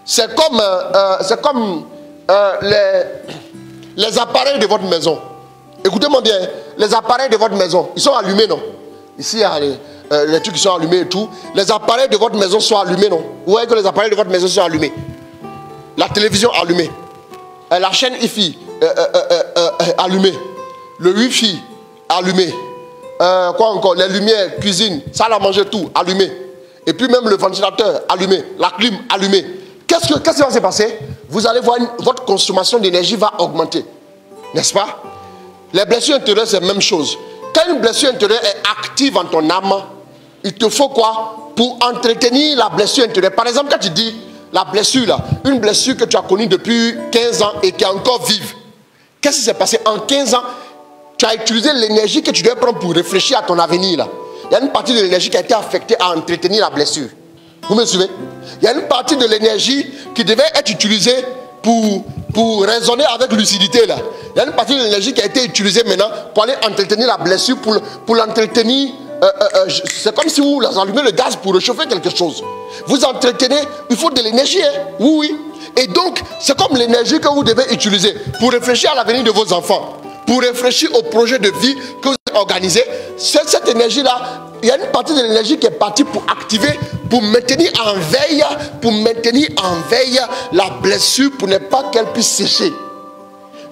C'est comme les appareils de votre maison. Écoutez-moi bien, les appareils de votre maison, ils sont allumés, non? Ici, il y a les trucs qui sont allumés et tout. Les appareils de votre maison sont allumés, non? Vous voyez que les appareils de votre maison sont allumés. La télévision allumée. La chaîne Wi-Fi allumée. Le Wi-Fi allumé. Quoi encore? Les lumières, cuisine, salle à manger, tout allumé. Et puis même le ventilateur allumé, la clim allumée. Qu'est-ce qui va se passer? Vous allez voir, votre consommation d'énergie va augmenter. N'est-ce pas? Les blessures intérieures, c'est la même chose. Quand une blessure intérieure est active en ton âme, il te faut quoi? Pour entretenir la blessure intérieure. Par exemple, quand tu dis la blessure là, une blessure que tu as connue depuis 15 ans et qui est encore vive. Qu'est-ce qui s'est passé? En 15 ans, tu as utilisé l'énergie que tu devais prendre pour réfléchir à ton avenir là. Il y a une partie de l'énergie qui a été affectée à entretenir la blessure. Vous me suivez? Il y a une partie de l'énergie qui devait être utilisée pour raisonner avec lucidité là. Il y a une partie de l'énergie qui a été utilisée maintenant pour aller entretenir la blessure, pour l'entretenir. C'est comme si vous allumez le gaz pour réchauffer quelque chose. Vous entretenez, il faut de l'énergie, hein? Oui. Et donc, c'est comme l'énergie que vous devez utiliser pour réfléchir à l'avenir de vos enfants, pour réfléchir au projet de vie que vous avez organisé. Cette énergie-là, il y a une partie de l'énergie qui est partie pour activer, pour maintenir en veille la blessure, pour ne pas qu'elle puisse sécher.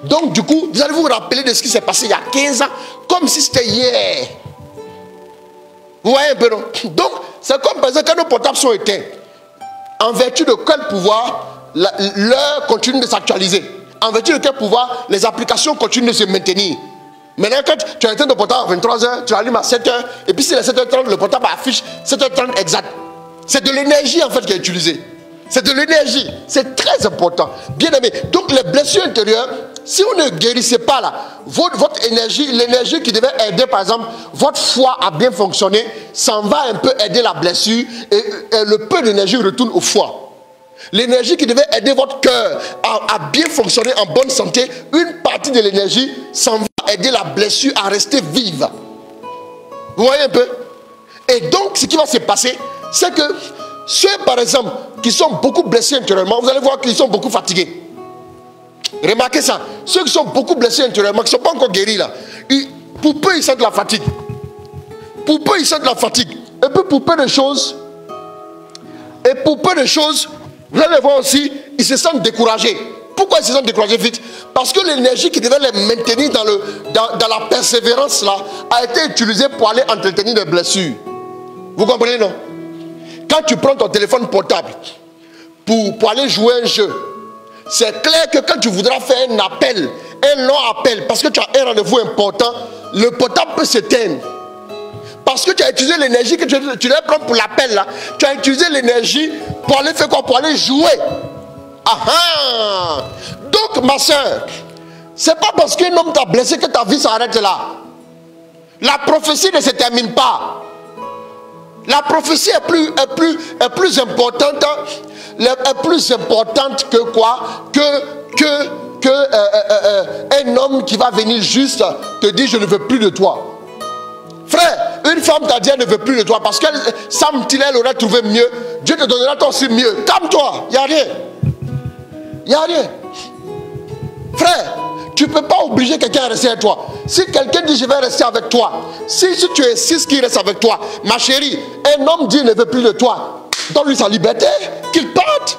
Donc, du coup, vous allez vous rappeler de ce qui s'est passé il y a 15 ans, comme si c'était hier. Vous voyez un peu, non? Donc, c'est comme par exemple quand nos portables sont éteints. En vertu de quel pouvoir l'heure continue de s'actualiser. En vertu de quel pouvoir les applications continuent de se maintenir. Maintenant, quand tu as éteint ton portable à 23h, tu l'allumes à 7h, et puis si c'est 7h30, le portable affiche 7h30 exact. C'est de l'énergie en fait qui est utilisée. C'est de l'énergie. C'est très important. Bien aimé. Donc les blessures intérieures, si on ne guérissait pas là, votre énergie, l'énergie qui devait aider par exemple votre foie à bien fonctionner, s'en va un peu aider la blessure et le peu d'énergie retourne au foie. L'énergie qui devait aider votre cœur à bien fonctionner en bonne santé, une partie de l'énergie s'en va aider la blessure à rester vive. Vous voyez un peu? Et donc ce qui va se passer, c'est que ceux par exemple qui sont beaucoup blessés intérieurement, vous allez voir qu'ils sont beaucoup fatigués. Remarquez ça. Ceux qui sont beaucoup blessés intérieurement, qui ne sont pas encore guéris là, pour peu ils sentent la fatigue. Pour peu ils sentent la fatigue. Et puis pour peu de choses, vous allez voir aussi, ils se sentent découragés. Pourquoi ils se sentent découragés vite? Parce que l'énergie qui devait les maintenir dans la persévérance là, a été utilisée pour aller entretenir des blessures. Vous comprenez, non? Quand tu prends ton téléphone portable pour aller jouer un jeu, c'est clair que quand tu voudras faire un appel, un long appel, parce que tu as un rendez-vous important, le portable peut s'éteindre. Parce que tu as utilisé l'énergie que tu devais prendre pour l'appel là, tu as utilisé l'énergie pour aller faire quoi? Pour aller jouer. Ah! Donc ma soeur, c'est pas parce qu'un homme t'a blessé que ta vie s'arrête là. La prophétie ne se termine pas. La prophétie est plus importante que quoi? Un homme qui va venir juste te dire je ne veux plus de toi. Frère, une femme t'a dit elle ne veut plus de toi parce que Sam Tillel aurait trouvé mieux. Dieu te donnera toi aussi mieux. Calme-toi, il n'y a rien. Il n'y a rien. Frère, tu ne peux pas obliger quelqu'un à rester avec toi. Si quelqu'un dit je vais rester avec toi, si tu insistes qu'il reste avec toi, ma chérie, un homme dit il ne veut plus de toi, donne-lui sa liberté, qu'il parte.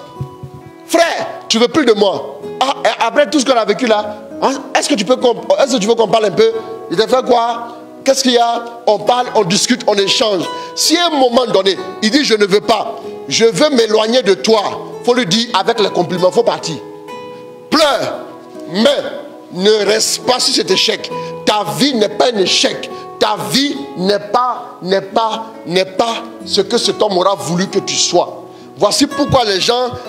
Frère, tu ne veux plus de moi. Ah, après tout ce qu'on a vécu là, est-ce que tu veux qu'on parle un peu? Il te fait quoi? Qu'est-ce qu'il y a? On parle, on discute, on échange. Si à un moment donné, il dit je ne veux pas, je veux m'éloigner de toi, il faut lui dire avec les compliments, il faut partir. Pleure, mais ne reste pas sur cet échec. Ta vie n'est pas un échec. Ta vie n'est pas ce que cet homme aura voulu que tu sois. Voici pourquoi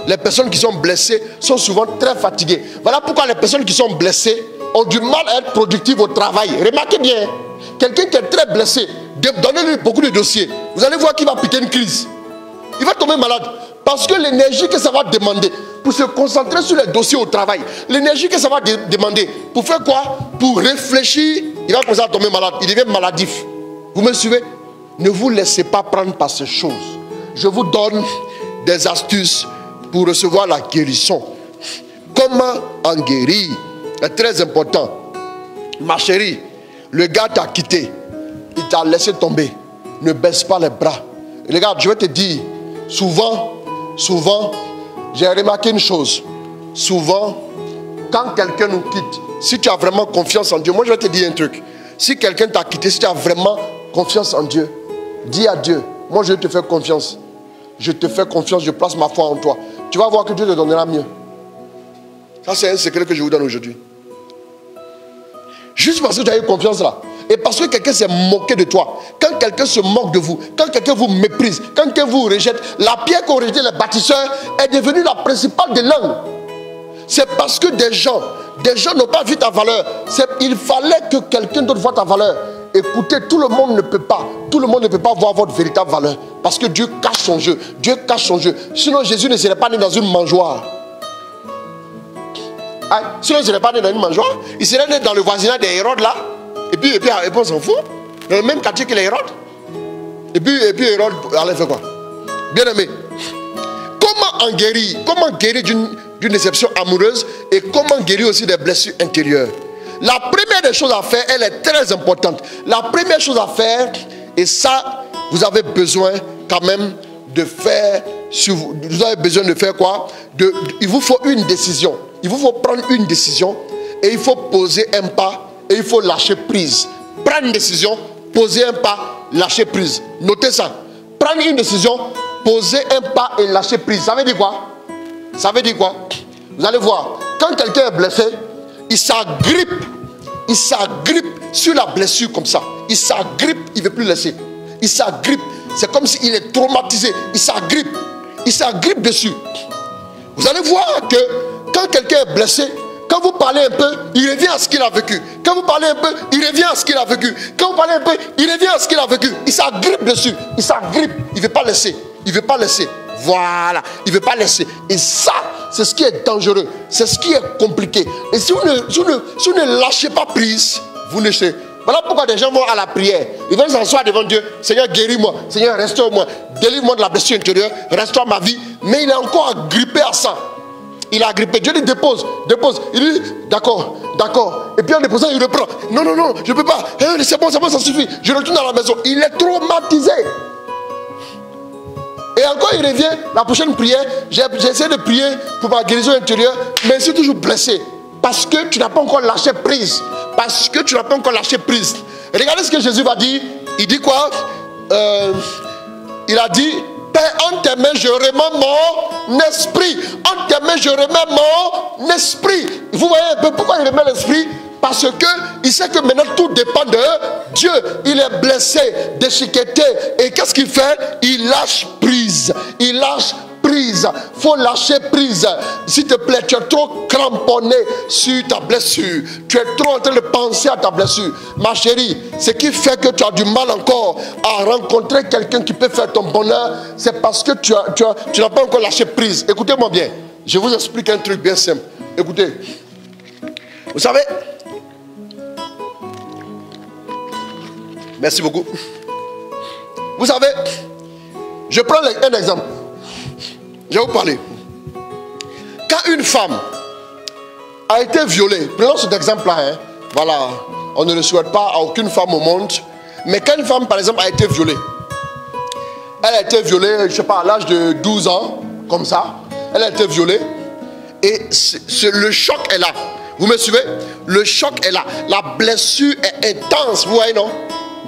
les personnes qui sont blessées sont souvent très fatiguées. Voilà pourquoi les personnes qui sont blessées ont du mal à être productives au travail. Remarquez bien, quelqu'un qui est très blessé, donnez-lui beaucoup de dossiers. Vous allez voir qu'il va piquer une crise. Il va tomber malade. Parce que l'énergie que ça va demander pour se concentrer sur les dossiers au travail, l'énergie que ça va demander pour faire quoi? Pour réfléchir, il va commencer à tomber malade. Il devient maladif. Vous me suivez? Ne vous laissez pas prendre par ces choses. Je vous donne des astuces pour recevoir la guérison. Comment en guérir? C'est très important. Ma chérie, le gars t'a quitté. Il t'a laissé tomber. Ne baisse pas les bras. Regarde, je vais te dire, souvent, j'ai remarqué une chose. Souvent, quand quelqu'un nous quitte, si tu as vraiment confiance en Dieu, moi je vais te dire un truc. Si quelqu'un t'a quitté, si tu as vraiment confiance en Dieu, dis à Dieu, moi je te fais confiance. Je te fais confiance, je place ma foi en toi. Tu vas voir que Dieu te donnera mieux. Ça c'est un secret que je vous donne aujourd'hui. Juste parce que tu as eu confiance là. Et parce que quelqu'un s'est moqué de toi. Quand quelqu'un se moque de vous, quand quelqu'un vous méprise, quand quelqu'un vous rejette, la pierre qu'ont rejeté les bâtisseurs est devenue la principale des langues. C'est parce que des gens n'ont pas vu ta valeur. Il fallait que quelqu'un d'autre voie ta valeur. Écoutez, tout le monde ne peut pas voir votre véritable valeur. Parce que Dieu cache son jeu. Dieu cache son jeu. Sinon Jésus ne serait pas né dans une mangeoire. Sinon il ne serait pas né dans une mangeoire. Il serait né dans le voisinage des Hérodes là. Et puis on s'en fout. Dans le même quartier que les Hérodes. Et puis Hérode allait faire quoi? Bien aimé. Comment en guérir? Comment guérir d'une déception amoureuse? Et comment guérir aussi des blessures intérieures? La première des choses à faire, elle est très importante. La première chose à faire, et ça, vous avez besoin quand même de faire. Vous avez besoin de faire quoi? Il vous faut une décision. Il vous faut prendre une décision. Et il faut poser un pas. Et il faut lâcher prise. Prendre une décision, poser un pas, lâcher prise. Notez ça. Prendre une décision, poser un pas et lâcher prise. Ça veut dire quoi? Ça veut dire quoi? Vous allez voir, quand quelqu'un est blessé, il s'agrippe sur la blessure comme ça. Il s'agrippe, il ne veut plus laisser. Il s'agrippe, c'est comme s'il est traumatisé. Il s'agrippe dessus. Vous allez voir que quand quelqu'un est blessé, quand vous parlez un peu, il revient à ce qu'il a vécu. Quand vous parlez un peu, il revient à ce qu'il a vécu. Quand vous parlez un peu, il revient à ce qu'il a vécu. Il s'agrippe dessus. Il s'agrippe. Il ne veut pas laisser. Il ne veut pas laisser. Voilà. Il ne veut pas laisser. Et ça, c'est ce qui est dangereux. C'est ce qui est compliqué. Et si vous ne lâchez pas prise, vous laissez. Voilà pourquoi des gens vont à la prière. Ils vont s'asseoir devant Dieu. Seigneur, guéris-moi. Seigneur, restaure-moi. Délivre-moi de la blessure intérieure. Restaure ma vie. Mais il est encore agrippé à ça. Il a agrippé. Dieu dit dépose. Il dit d'accord. Et puis en déposant, il reprend. Non, je ne peux pas. C'est bon, ça suffit. Je retourne à la maison. Il est traumatisé. Et encore il revient, la prochaine prière, j'ai essayé de prier pour ma guérison intérieure, mais je suis toujours blessé. Parce que tu n'as pas encore lâché prise. Regardez ce que Jésus va dire. Il dit quoi? Il a dit, Père, en tes mains je remets mon esprit. En tes mains je remets mon esprit. Vous voyez un peu pourquoi il remet l'esprit? Parce qu'il sait que maintenant tout dépend de Dieu. Il est blessé, déchiqueté. Et qu'est-ce qu'il fait? Il lâche prise. Il faut lâcher prise. S'il te plaît, tu es trop cramponné sur ta blessure. Tu es trop en train de penser à ta blessure. Ma chérie, ce qui fait que tu as du mal encore à rencontrer quelqu'un qui peut faire ton bonheur, c'est parce que tu n'as pas encore lâché prise. Écoutez-moi bien. Je vous explique un truc bien simple. Écoutez. Vous savez... Merci beaucoup. Vous savez, je prends un exemple. Je vais vous parler. Quand une femme a été violée, prenons cet exemple-là, hein, voilà, on ne le souhaite pas à aucune femme au monde, mais quand une femme, par exemple, a été violée, elle a été violée, je ne sais pas, à l'âge de 12 ans, comme ça, elle a été violée, et le choc est là. Vous me suivez? Le choc est là. La blessure est intense, vous voyez, non?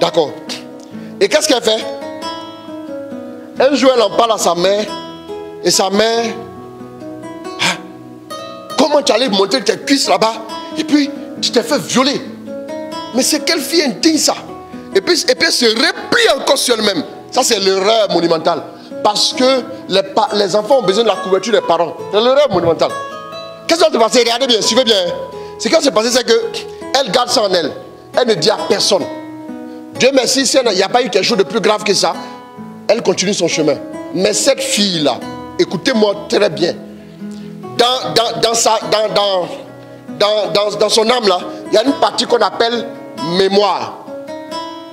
D'accord. Et qu'est-ce qu'elle fait? Un jour, elle en parle à sa mère. Et sa mère... Comment tu allais monter tes cuisses là-bas? Et puis, tu t'es fait violer. Mais c'est quelle fille indigne ça? Et puis elle se replie encore sur elle-même. Ça, c'est l'erreur monumentale. Parce que les enfants ont besoin de la couverture des parents. C'est l'erreur monumentale. Qu'est-ce qui va se passer? Regardez bien, suivez bien. Ce qui va se passer, c'est qu'elle garde ça en elle. Elle ne dit à personne. Dieu merci, s'il n'y a pas eu quelque chose de plus grave que ça, elle continue son chemin. Mais cette fille-là, écoutez-moi très bien, dans son âme là, il y a une partie qu'on appelle mémoire.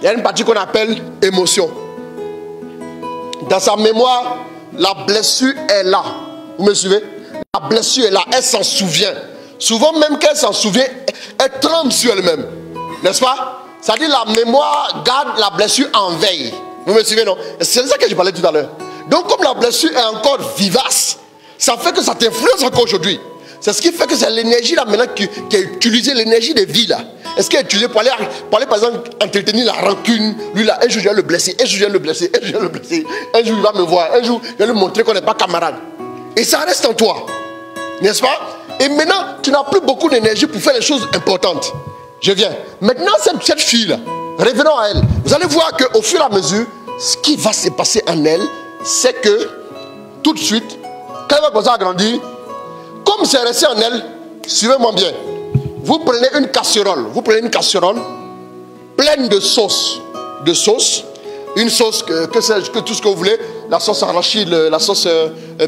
Il y a une partie qu'on appelle émotion. Dans sa mémoire, la blessure est là. Vous me suivez? La blessure est là, elle s'en souvient. Souvent même qu'elle s'en souvient, elle tremble sur elle-même. N'est-ce pas? C'est-à-dire la mémoire garde la blessure en veille. Vous me suivez, non? C'est de ça que je parlais tout à l'heure. Donc comme la blessure est encore vivace, ça fait que ça t'influence encore aujourd'hui. C'est ce qui fait que c'est l'énergie là maintenant qui est utilisée, l'énergie de vie là. Est-ce qu'elle est utilisée pour aller par exemple entretenir la rancune? Lui là, un jour je vais le blesser, un jour je vais le blesser, un jour je vais le blesser, un jour il va me voir, un jour je vais lui montrer qu'on n'est pas camarades. Et ça reste en toi. N'est-ce pas? Et maintenant, tu n'as plus beaucoup d'énergie pour faire les choses importantes. Je viens. Maintenant, cette fille-là, revenons à elle. Vous allez voir qu'au fur et à mesure, ce qui va se passer en elle, c'est que tout de suite, quand elle va commencer à grandir, comme c'est resté en elle, suivez-moi bien. Vous prenez une casserole pleine de sauce. Une sauce que tout ce que vous voulez, la sauce arachide, la sauce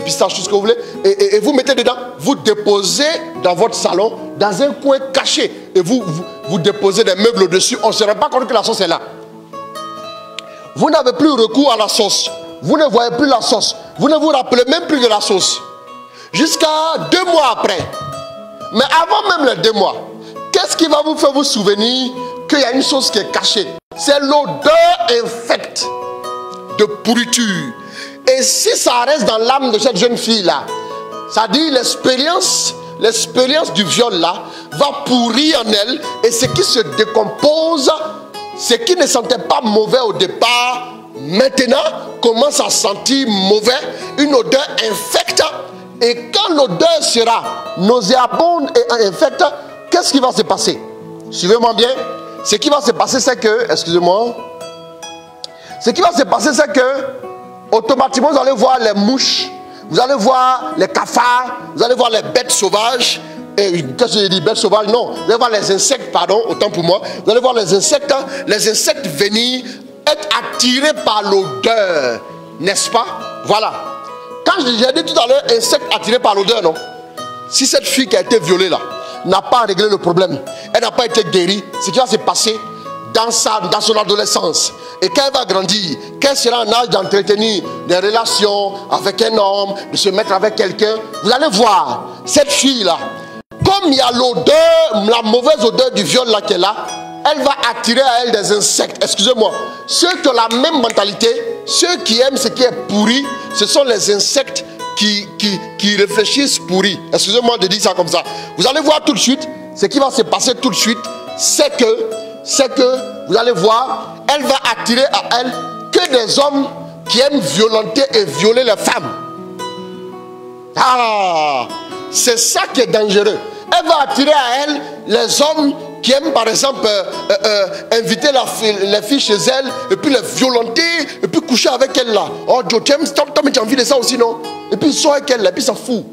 pistache, tout ce que vous voulez, et vous mettez dedans, vous déposez dans votre salon, dans un coin caché, et vous déposez des meubles au-dessus, on ne se rend pas compte que la sauce est là. Vous n'avez plus recours à la sauce, vous ne voyez plus la sauce, vous ne vous rappelez même plus de la sauce. Jusqu'à 2 mois après, mais avant même les 2 mois, qu'est-ce qui va vous faire vous souvenir qu'il y a une chose qui est cachée? C'est l'odeur infecte de pourriture. Et si ça reste dans l'âme de cette jeune fille-là, ça dit l'expérience du viol là va pourrir en elle, et ce qui se décompose, ce qui ne sentait pas mauvais au départ, maintenant commence à sentir mauvais, une odeur infecte Et quand l'odeur sera nauséabonde et infecte, qu'est-ce qui va se passer? Suivez-moi bien. Ce qui va se passer, c'est que, excusez-moi, ce qui va se passer, c'est que, automatiquement, vous allez voir les mouches, vous allez voir les cafards, vous allez voir les bêtes sauvages. Qu'est-ce que je dis, bêtes sauvages? Non, vous allez voir les insectes, pardon, autant pour moi. Vous allez voir les insectes venir être attirés par l'odeur, n'est-ce pas? Voilà. Quand j'ai dit tout à l'heure, insectes attirés par l'odeur, non? Si cette fille qui a été violée là n'a pas réglé le problème, elle n'a pas été guérie, ce qui va se passer dans son adolescence, et quand elle va grandir, qu'elle sera en âge d'entretenir des relations avec un homme, de se mettre avec quelqu'un, vous allez voir, cette fille là, comme il y a l'odeur, la mauvaise odeur du viol là qu'elle a, elle va attirer à elle des insectes. Excusez-moi, ceux qui ont la même mentalité, ceux qui aiment ce qui est pourri, ce sont les insectes qui réfléchissent pourri. Excusez-moi de dire ça comme ça. Vous allez voir tout de suite, ce qui va se passer tout de suite, c'est que vous allez voir, elle va attirer à elle que des hommes qui aiment violenter et violer les femmes. Ah, c'est ça qui est dangereux. Elle va attirer à elle les hommes qui aiment par exemple inviter les filles chez elle et puis les violenter et puis coucher avec elle là. Oh Dieu, tu as envie de ça aussi, non? Et puis il sort avec elle et puis ça fout.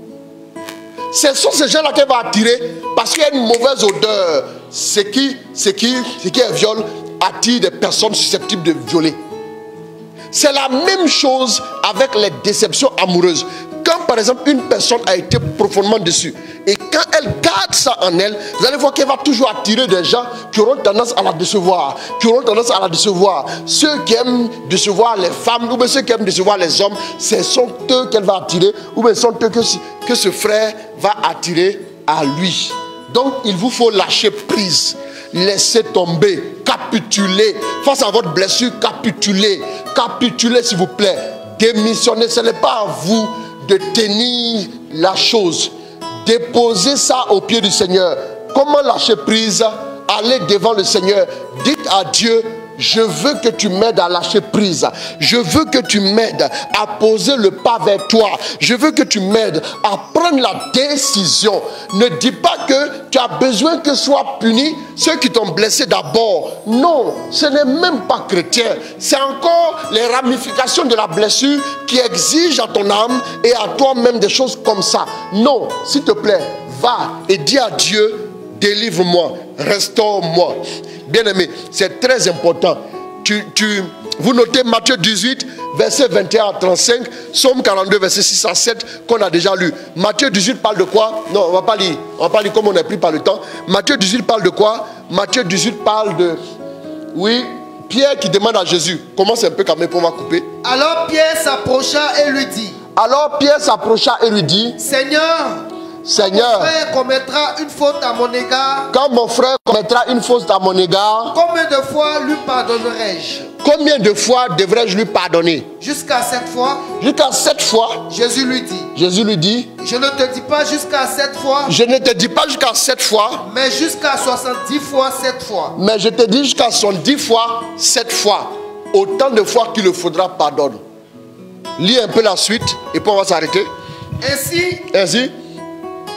Ce sont ces gens là qu'elle va attirer parce qu'il y a une mauvaise odeur. Ce qui est viol attire des personnes susceptibles de violer. C'est la même chose avec les déceptions amoureuses. Quand par exemple une personne a été profondément déçue et quand elle garde ça en elle, vous allez voir qu'elle va toujours attirer des gens qui auront tendance à la décevoir, Ceux qui aiment décevoir les femmes ou bien ceux qui aiment décevoir les hommes, ce sont eux qu'elle va attirer ou bien ce sont eux que ce frère va attirer à lui. Donc il vous faut lâcher prise, laisser tomber, capituler face à votre blessure, capituler s'il vous plaît, démissionnez. Ce n'est pas à vous de tenir la chose. Déposez ça au pied du Seigneur. Comment lâcher prise? Allez devant le Seigneur. Dites à Dieu, je veux que tu m'aides à lâcher prise. Je veux que tu m'aides à poser le pas vers toi. Je veux que tu m'aides à prendre la décision. Ne dis pas que tu as besoin que soient punis ceux qui t'ont blessé d'abord. Non, ce n'est même pas chrétien. C'est encore les ramifications de la blessure qui exigent à ton âme et à toi-même des choses comme ça. Non, s'il te plaît, va et dis à Dieu, délivre-moi, restaure-moi. Bien-aimé, c'est très important. Vous notez Matthieu 18, verset 21 à 35, Psaume 42, verset 6 à 7, qu'on a déjà lu. Matthieu 18 parle de quoi? Non, on ne va pas lire. On va pas lire comme on est pris par le temps. Matthieu 18 parle de quoi? Matthieu 18 parle de... Oui, Pierre qui demande à Jésus. Commence un peu quand même pour m'en couper. Alors Pierre s'approcha et lui dit, Seigneur, quand mon frère commettra une faute à mon égard, combien de fois lui pardonnerai-je? Combien de fois devrais-je lui pardonner? Jusqu'à 7 fois. Jusqu'à 7 fois. Jésus lui dit, je ne te dis pas jusqu'à 7 fois. Mais jusqu'à 70 fois 7 fois. Mais je te dis jusqu'à 70 fois 7 fois. Autant de fois qu'il le faudra pardonner. Lis un peu la suite et puis on va s'arrêter. Ainsi.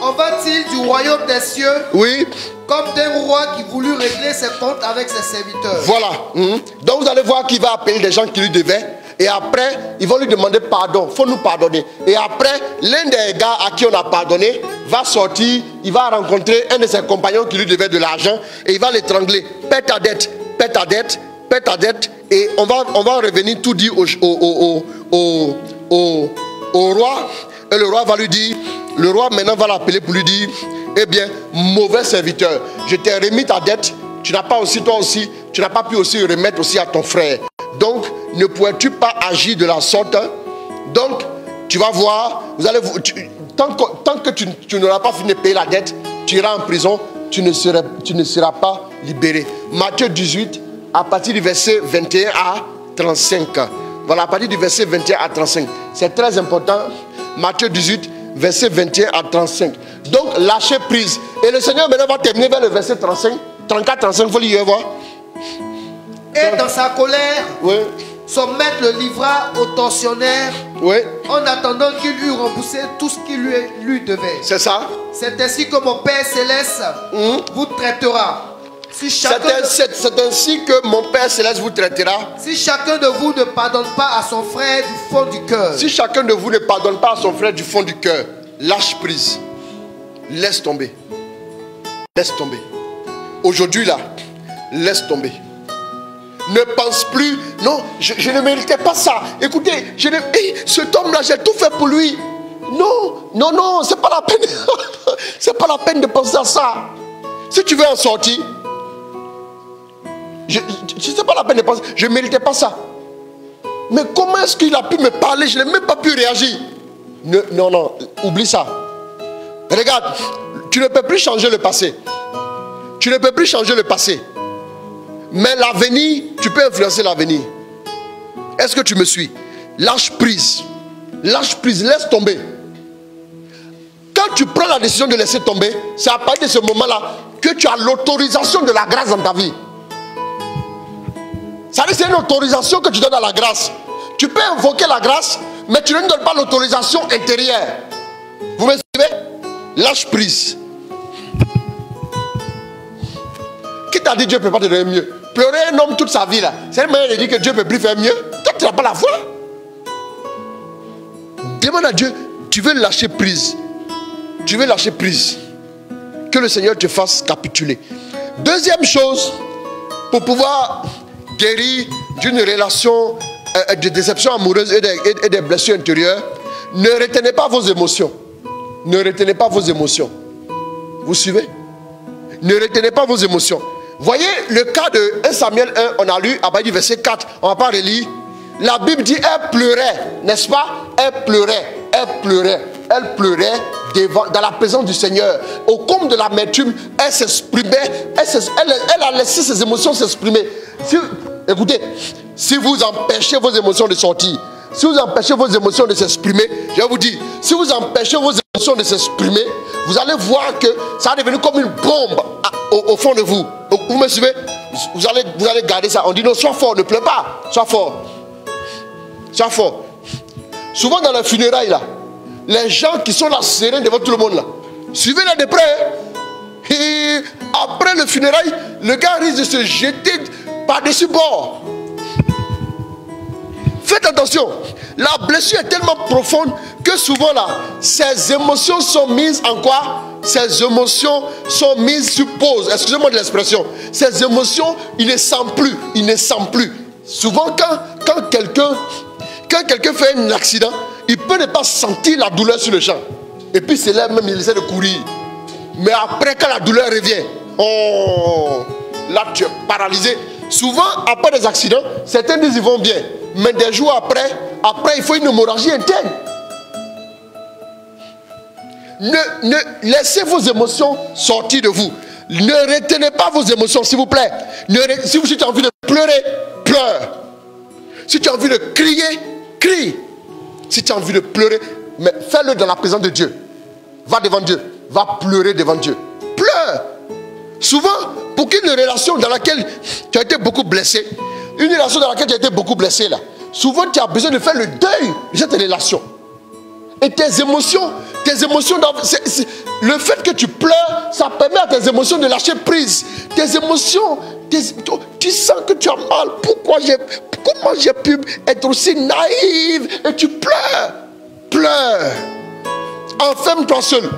En va-t-il du royaume des cieux, oui, comme d'un roi qui voulut régler ses comptes avec ses serviteurs. Voilà. Donc vous allez voir qu'il va appeler des gens qui lui devaient. Et après, ils vont lui demander pardon. Il faut nous pardonner. Et après, l'un des gars à qui on a pardonné va sortir. Il va rencontrer un de ses compagnons qui lui devait de l'argent. Et il va l'étrangler. Paie ta dette. Et on va revenir tout dire au roi. Et le roi va lui dire... Le roi maintenant va l'appeler pour lui dire, eh bien, mauvais serviteur, je t'ai remis ta dette, tu n'as pas aussi, toi aussi, tu n'as pas pu aussi remettre aussi à ton frère. Donc, ne pourrais-tu pas agir de la sorte? Donc, tu vas voir, tant que tu n'auras pas fini de payer la dette, tu iras en prison, tu ne seras pas libéré. Matthieu 18, à partir du verset 21 à 35. Voilà, à partir du verset 21 à 35. C'est très important. Matthieu 18, verset 21 à 35. Donc, lâchez prise. Et le Seigneur maintenant va terminer vers le verset 35. 34, 35, il faut lire, voir. Et dans sa colère, oui, son maître le livra au tortionnaire, Oui. en attendant qu'il eût remboursé tout ce qu'il lui devait. C'est ça. C'est ainsi que mon Père Céleste vous traitera. Si chacun, C'est ainsi que mon Père Céleste vous traitera. si chacun de vous ne pardonne pas à son frère du fond du cœur. Si chacun de vous ne pardonne pas à son frère du fond du cœur, lâche prise. Laisse tomber. Laisse tomber. Aujourd'hui là, laisse tomber. Ne pense plus, non, je ne méritais pas ça. Écoutez, cet homme-là, j'ai tout fait pour lui. Non, non, non, c'est pas la peine. C'est pas la peine de penser à ça. Si tu veux en sortir, c'est pas la peine de penser. Je ne méritais pas ça. Mais comment est-ce qu'il a pu me parler? Je n'ai même pas pu réagir. Non, non, oublie ça. Regarde, tu ne peux plus changer le passé. Tu ne peux plus changer le passé. Mais l'avenir, tu peux influencer l'avenir. Est-ce que tu me suis? Lâche prise. Lâche prise, laisse tomber. Quand tu prends la décision de laisser tomber, c'est à partir de ce moment-là que tu as l'autorisation de la grâce dans ta vie. Ça veut dire que c'est une autorisation que tu donnes à la grâce. Tu peux invoquer la grâce, mais tu ne donnes pas l'autorisation intérieure. Vous me suivez? Lâche prise. Qui t'a dit Dieu ne peut pas te donner mieux? Pleurer un homme toute sa vie là, c'est une manière de dire que Dieu ne peut plus faire mieux. Toi tu n'as pas la foi. Demande à Dieu, tu veux lâcher prise. Tu veux lâcher prise. Que le Seigneur te fasse capituler. Deuxième chose, pour pouvoir guérir d'une relation de déception amoureuse et des blessures intérieures, ne retenez pas vos émotions. Ne retenez pas vos émotions. Vous suivez? Ne retenez pas vos émotions. Voyez le cas de 1 Samuel 1, on a lu à partir du verset 4, on ne va pas relire. La Bible dit elle pleurait, n'est-ce pas? Elle pleurait, elle pleurait, elle pleurait dans la présence du Seigneur. Au comble de l'amertume, elle s'exprimait, elle a laissé ses émotions s'exprimer. Écoutez, si vous empêchez vos émotions de sortir, si vous empêchez vos émotions de s'exprimer, je vais vous dire, si vous empêchez vos émotions de s'exprimer, vous allez voir que ça va devenir comme une bombe au fond de vous. Vous me suivez? Vous allez garder ça. On dit non, sois fort, ne pleure pas. Sois fort. Sois fort. Souvent dans les funérailles là, les gens qui sont là sereins devant tout le monde là, suivez-les de près. Et après le funérail, le gars risque de se jeter par-dessus bord. Faites attention, la blessure est tellement profonde que souvent là, ces émotions sont mises en quoi? Ces émotions sont mises sur pause. Excusez-moi de l'expression. Ces émotions, il ne sent plus. Il ne sent plus. Souvent quand quelqu'un fait un accident, il peut ne pas sentir la douleur sur le champ. Et puis c'est là même, il essaie de courir. Mais après, quand la douleur revient, oh, là tu es paralysé. Souvent, après des accidents, certains disent ils vont bien. Mais des jours après, il faut une hémorragie interne. Ne laissez vos émotions sortir de vous. Ne retenez pas vos émotions, s'il vous plaît. Si tu as envie de pleurer, pleure. Si tu as envie de crier, crie. Si tu as envie de pleurer, mais fais-le dans la présence de Dieu. Va devant Dieu. Va pleurer devant Dieu. Pleure. Souvent, pour qu'une relation dans laquelle tu as été beaucoup blessé, une relation dans laquelle tu as été beaucoup blessé, là, souvent tu as besoin de faire le deuil de cette relation. Et tes émotions le fait que tu pleures, ça permet à tes émotions de lâcher prise. Tes émotions, tu sens que tu as mal. Comment j'ai pu être aussi naïve? Et tu pleures. Pleure. Enferme-toi seul.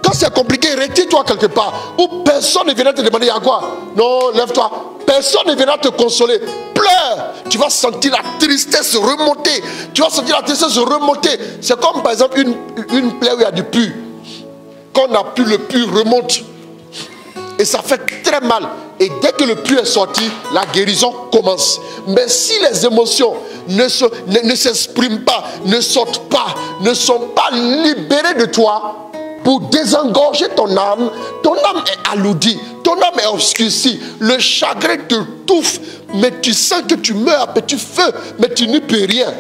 Quand c'est compliqué, retire-toi quelque part. Où personne ne viendra te demander à quoi. Non, lève-toi. Personne ne viendra te consoler. Pleure. Tu vas sentir la tristesse remonter. Tu vas sentir la tristesse remonter. C'est comme par exemple une plaie où il y a du pus. Quand on a pu, le pus remonte. Et ça fait très mal. Et dès que le pus est sorti, la guérison commence. Mais si les émotions ne s'expriment pas, ne sortent pas, ne sont pas libérées de toi, pour désengorger ton âme est alourdie, ton âme est obscurcie, le chagrin te touffe, mais tu sens que tu meurs à petit feu, mais tu n'y peux rien.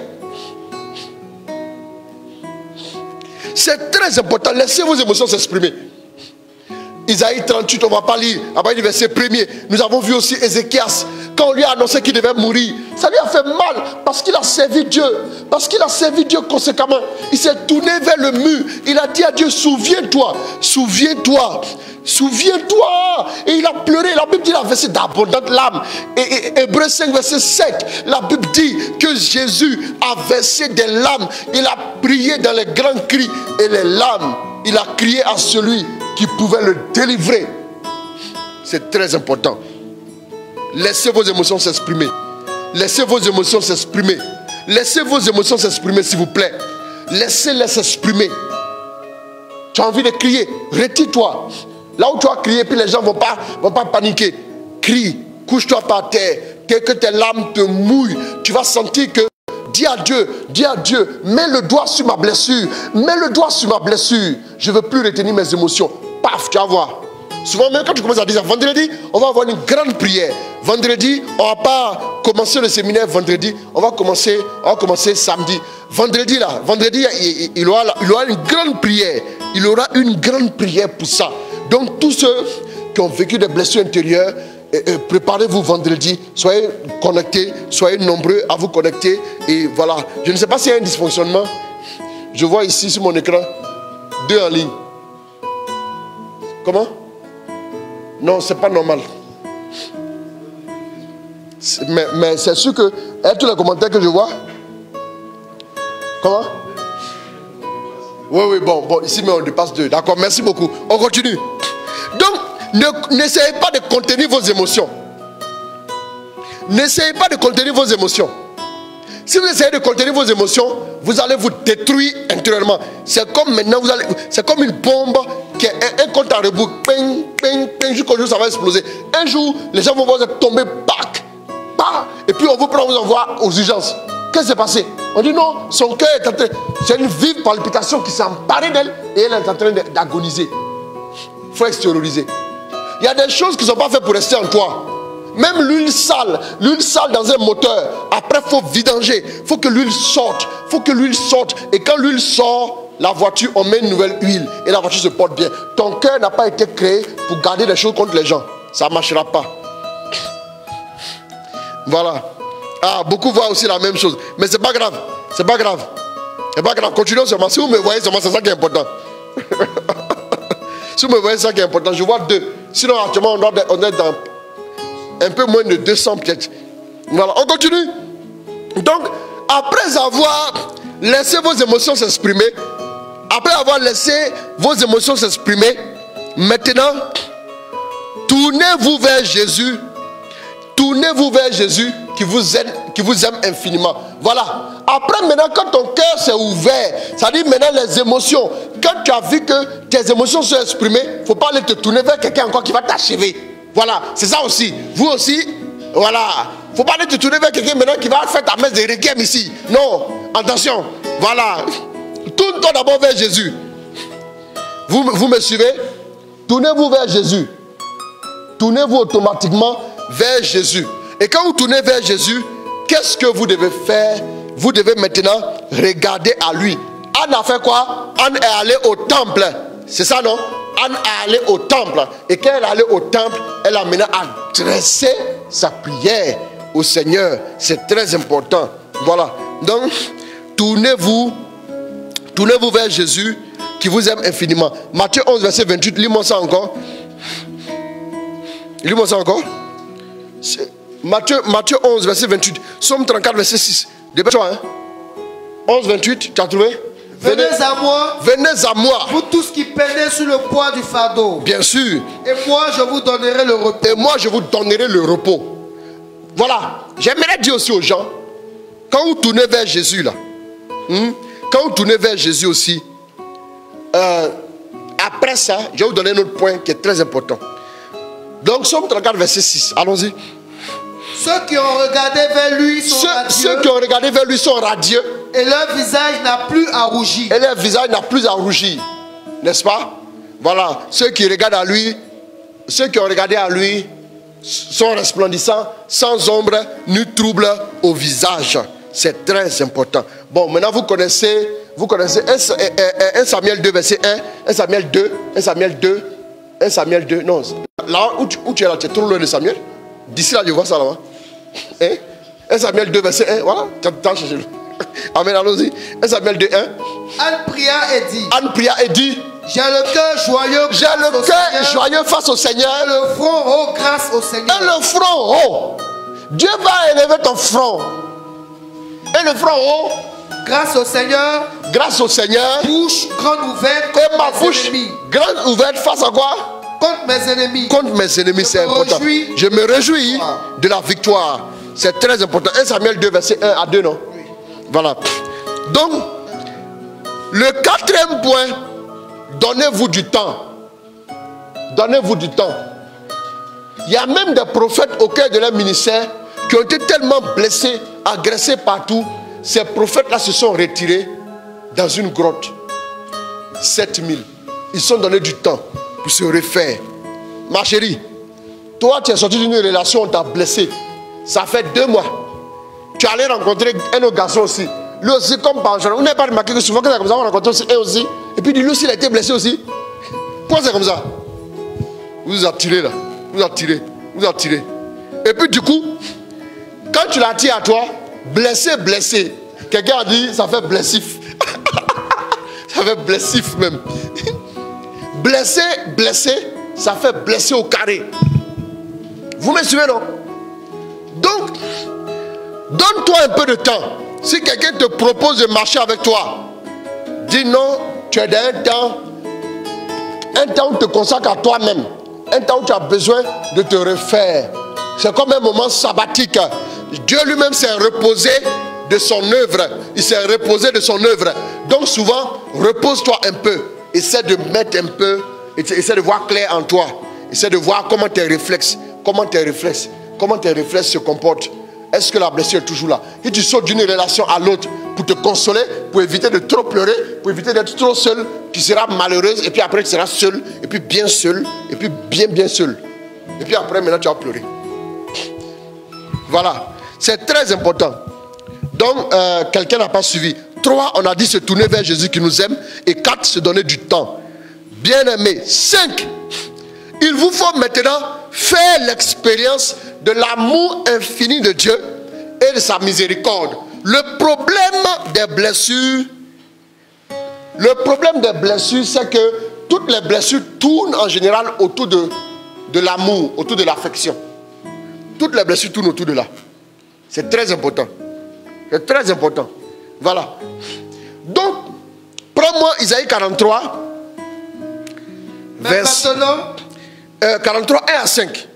C'est très important, laissez vos émotions s'exprimer. Isaïe 38, on ne va pas lire, à partir du verset 1er. Nous avons vu aussi Ézéchias, quand on lui a annoncé qu'il devait mourir. Ça lui a fait mal parce qu'il a servi Dieu. Parce qu'il a servi Dieu conséquemment. Il s'est tourné vers le mur. Il a dit à Dieu, souviens-toi, souviens-toi. Souviens-toi. Et il a pleuré. La Bible dit, il a versé d'abondantes larmes. Et Hébreux 5, verset 7, la Bible dit que Jésus a versé des larmes. Il a prié dans les grands cris. Et les larmes, il a crié à celui qui pouvait le délivrer. C'est très important. Laissez vos émotions s'exprimer. Laissez vos émotions s'exprimer. Laissez vos émotions s'exprimer, s'il vous plaît. Laissez-les s'exprimer. Tu as envie de crier, retire-toi. Là où tu as crié, puis les gens ne vont pas paniquer. Crie, couche-toi par terre. Dès que tes larmes te mouillent, tu vas sentir que, dis à Dieu, mets le doigt sur ma blessure. Mets le doigt sur ma blessure. Je ne veux plus retenir mes émotions. Paf, tu vas voir. Souvent, même quand tu commences à dire ça, vendredi, on va avoir une grande prière. Vendredi, on ne va pas commencer le séminaire vendredi. On va commencer samedi. Vendredi, il y aura une grande prière. Il y aura une grande prière pour ça. Donc, tous ceux qui ont vécu des blessures intérieures, préparez-vous vendredi. Soyez connectés, soyez nombreux à vous connecter. Et voilà. Je ne sais pas s'il y a un dysfonctionnement. Je vois ici sur mon écran 2 en ligne. Comment? Non, c'est pas normal. Mais c'est sûr que tous les commentaires que je vois. Comment? Oui, bon, ici, mais on dépasse 2. D'accord, merci beaucoup. On continue. Donc, n'essayez pas de contenir vos émotions. N'essayez pas de contenir vos émotions. Si vous essayez de contenir vos émotions, vous allez vous détruire intérieurement. C'est comme maintenant, c'est comme une bombe qui est un compte à rebours. Ping, ping, ping, jusqu'au jour où ça va exploser. Un jour, les gens vont voir tomber, bac, bah, et puis on vous prend, on vous envoie aux urgences. Qu'est-ce qui s'est passé? On dit non, son cœur est en train. C'est une vive palpitation qui s'est emparée d'elle et elle est en train d'agoniser. Il faut extérioriser. Il y a des choses qui ne sont pas faites pour rester en toi. Même l'huile sale dans un moteur, après il faut vidanger, il faut que l'huile sorte, et quand l'huile sort, la voiture, on met une nouvelle huile et la voiture se porte bien. Ton cœur n'a pas été créé pour garder des choses contre les gens, ça ne marchera pas. Voilà. Beaucoup voient aussi la même chose, mais c'est pas grave, continuons seulement. Si vous me voyez seulement, c'est ça qui est important. Si vous me voyez, c'est ça qui est important. Je vois 2, sinon actuellement on est dans un peu moins de 200 peut-être. Voilà, on continue. Donc, après avoir laissé vos émotions s'exprimer, maintenant, tournez-vous vers Jésus. Tournez-vous vers Jésus qui vous aime infiniment. Voilà. Après, maintenant, quand ton cœur s'est ouvert, ça dit maintenant les émotions. Quand tu as vu que tes émotions sont exprimées, il ne faut pas aller te tourner vers quelqu'un encore qui va t'achever. Voilà, c'est ça aussi. Vous aussi, voilà. Il ne faut pas aller te tourner vers quelqu'un maintenant qui va faire ta messe de requiem ici. Non, attention. Voilà. Tourne-toi d'abord vers Jésus. Vous me suivez? Tournez-vous vers Jésus. Tournez-vous automatiquement vers Jésus. Et quand vous tournez vers Jésus, qu'est-ce que vous devez faire? Vous devez maintenant regarder à lui. Anne a fait quoi? Anne est allée au temple. C'est ça, non? Anne est allée au temple. Et quand elle est allée au temple, elle a maintenant adressé sa prière au Seigneur. C'est très important. Voilà. Donc, tournez-vous vers Jésus qui vous aime infiniment. Matthieu 11, verset 28. Lis-moi ça encore. Lis-moi ça encore. Matthieu 11, verset 28. Somme 34, verset 6. Dépêche-toi, hein. 11, 28. Tu as trouvé? Venez à moi. Venez à moi. Vous tous qui peinez sur le poids du fardeau. Bien sûr. Et moi, je vous donnerai le repos. Et moi, je vous donnerai le repos. Voilà. J'aimerais dire aussi aux gens, quand vous tournez vers Jésus, là, quand vous tournez vers Jésus aussi, après ça, je vais vous donner un autre point qui est très important. Donc, Somme 34, verset 6. Allons-y. Ceux qui ont regardé vers lui sont radieux. Ceux qui ont regardé vers lui sont radieux. Et leur visage n'a plus à rougir. Et leur visage n'a plus à rougir. N'est-ce pas? Voilà. Ceux qui regardent à lui, ceux qui ont regardé à lui sont resplendissants, sans ombre ni trouble au visage. C'est très important. Bon, maintenant vous connaissez 1 Samuel 2, verset 1, 1 Samuel 2, 1 Samuel 2, 1 Samuel 2. Non, là où tu es là, tu es trop loin de Samuel. D'ici là, je vois ça là-bas. Hein? 1 Samuel 2, verset 1. Voilà, tu as cherché. Amen, allons-y. 1 Samuel 2, 1. Anne pria et dit. Anne pria et dit. J'ai le cœur joyeux. J'ai le cœur joyeux face au Seigneur. Et le front haut grâce au Seigneur. Et le front haut. Dieu va élever ton front. Et le front haut. Grâce au Seigneur. Grâce au Seigneur. Bouche grande ouverte. Et ma bouche grande ouverte face à quoi? Contre mes ennemis. Contre mes ennemis, c'est important. Je me réjouis de la victoire. C'est très important. 1 Samuel 2, verset 1 à 2, non? Oui. Voilà. Donc, le quatrième point, donnez-vous du temps. Donnez-vous du temps. Il y a même des prophètes au cœur de leur ministère qui ont été tellement blessés, agressés partout. Ces prophètes-là se sont retirés dans une grotte. 7000. Ils se sont donné du temps pour se refaire. Ma chérie, toi tu es sorti d'une relation, on t'a blessé. Ça fait 2 mois. Tu allais rencontrer un autre garçon aussi. Lui aussi, comme par exemple, vous n'avez pas remarqué que souvent quand c'est comme ça, on rencontre aussi un aussi. Et puis lui aussi, il a été blessé aussi. Pourquoi c'est comme ça? Vous vous attirez là. Vous attirez. Vous attirez. Et puis du coup, quand tu l'attires à toi, blessé, blessé. Quelqu'un a dit, ça fait blessif. Ça fait blessif même. Blessé, blessé, ça fait blessé au carré. Vous me suivez, non? Donc, donne-toi un peu de temps. Si quelqu'un te propose de marcher avec toi, dis non, tu es dans un temps où tu te consacres à toi-même. Un temps où tu as besoin de te refaire. C'est comme un moment sabbatique. Dieu lui-même s'est reposé de son œuvre. Il s'est reposé de son œuvre. Donc souvent, repose-toi un peu. Essaie de mettre un peu, essaie de voir clair en toi. Essaie de voir comment tes réflexes se comportent. Est-ce que la blessure est toujours là? Si tu sautes d'une relation à l'autre pour te consoler, pour éviter de trop pleurer, pour éviter d'être trop seul, tu seras malheureuse et puis après tu seras seul, et puis bien seul, et puis bien seul. Et puis après maintenant tu vas pleurer. Voilà, c'est très important. Donc quelqu'un n'a pas suivi. 3, on a dit se tourner vers Jésus qui nous aime. Et 4, se donner du temps. Bien aimé. 5, il vous faut maintenant faire l'expérience de l'amour infini de Dieu et de sa miséricorde. Le problème des blessures, c'est que toutes les blessures tournent en général autour de l'amour, autour de l'affection. Toutes les blessures tournent autour de là. C'est très important. C'est très important. Voilà. Donc, prends-moi Isaïe 43. Mais maintenant, 43, 1 à 5.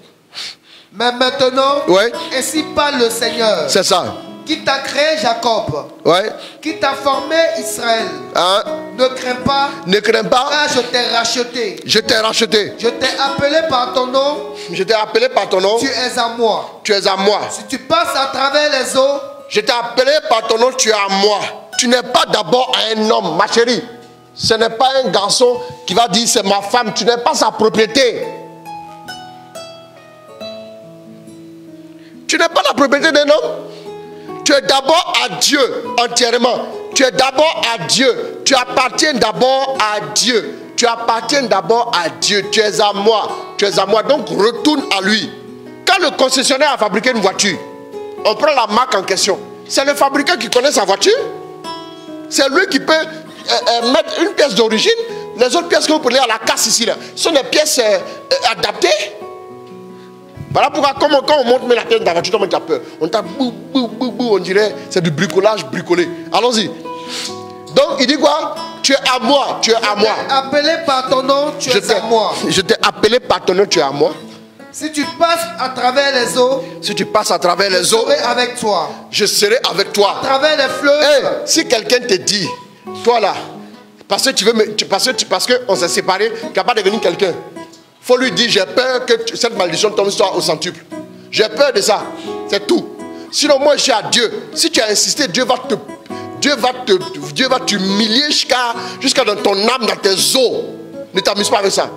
Mais maintenant, ouais. Ainsi parle le Seigneur. C'est ça. Qui t'a créé Jacob. Ouais. Qui t'a formé Israël. Hein? Ne crains pas. Ne crains pas. Car je t'ai racheté. Je t'ai racheté. Je t'ai appelé par ton nom. Je t'ai appelé par ton nom. Tu es à moi. Tu es à moi. Si tu passes à travers les eaux. Je t'ai appelé par ton nom, tu es à moi. Tu n'es pas d'abord un homme, ma chérie. Ce n'est pas un garçon qui va dire c'est ma femme. Tu n'es pas sa propriété. Tu n'es pas la propriété d'un homme. Tu es d'abord à Dieu entièrement. Tu es d'abord à Dieu. Tu appartiens d'abord à Dieu. Tu appartiens d'abord à Dieu. Tu es à moi. Tu es à moi. Donc retourne à lui. Quand le concessionnaire a fabriqué une voiture, on prend la marque en question. C'est le fabricant qui connaît sa voiture. C'est lui qui peut mettre une pièce d'origine. Les autres pièces que vous prenez à la casse ici, là, sont des pièces adaptées. Voilà pourquoi quand on monte la pièce de la voiture, on a peur. On tape on dirait c'est du bricolage bricolé. Allons-y. Donc il dit quoi? Tu es à moi, tu es à moi. Je t'ai appelé par ton nom, tu es à moi. Je t'ai appelé par ton nom, tu es à moi. Si tu passes à travers les eaux, si tu passes à travers les eaux, je serai avec toi. Je serai avec toi. À travers les fleuves. Hey, si quelqu'un te dit, toi là, parce que tu veux parce qu'on s'est séparés, tu n'as pas devenu quelqu'un. Il faut lui dire, j'ai peur que cette malédiction tombe sur toi au centuple. J'ai peur de ça. C'est tout. Sinon, moi, je suis à Dieu. Si tu as insisté, Dieu va t'humilier jusqu'à dans ton âme, dans tes os. Ne t'amuse pas avec ça.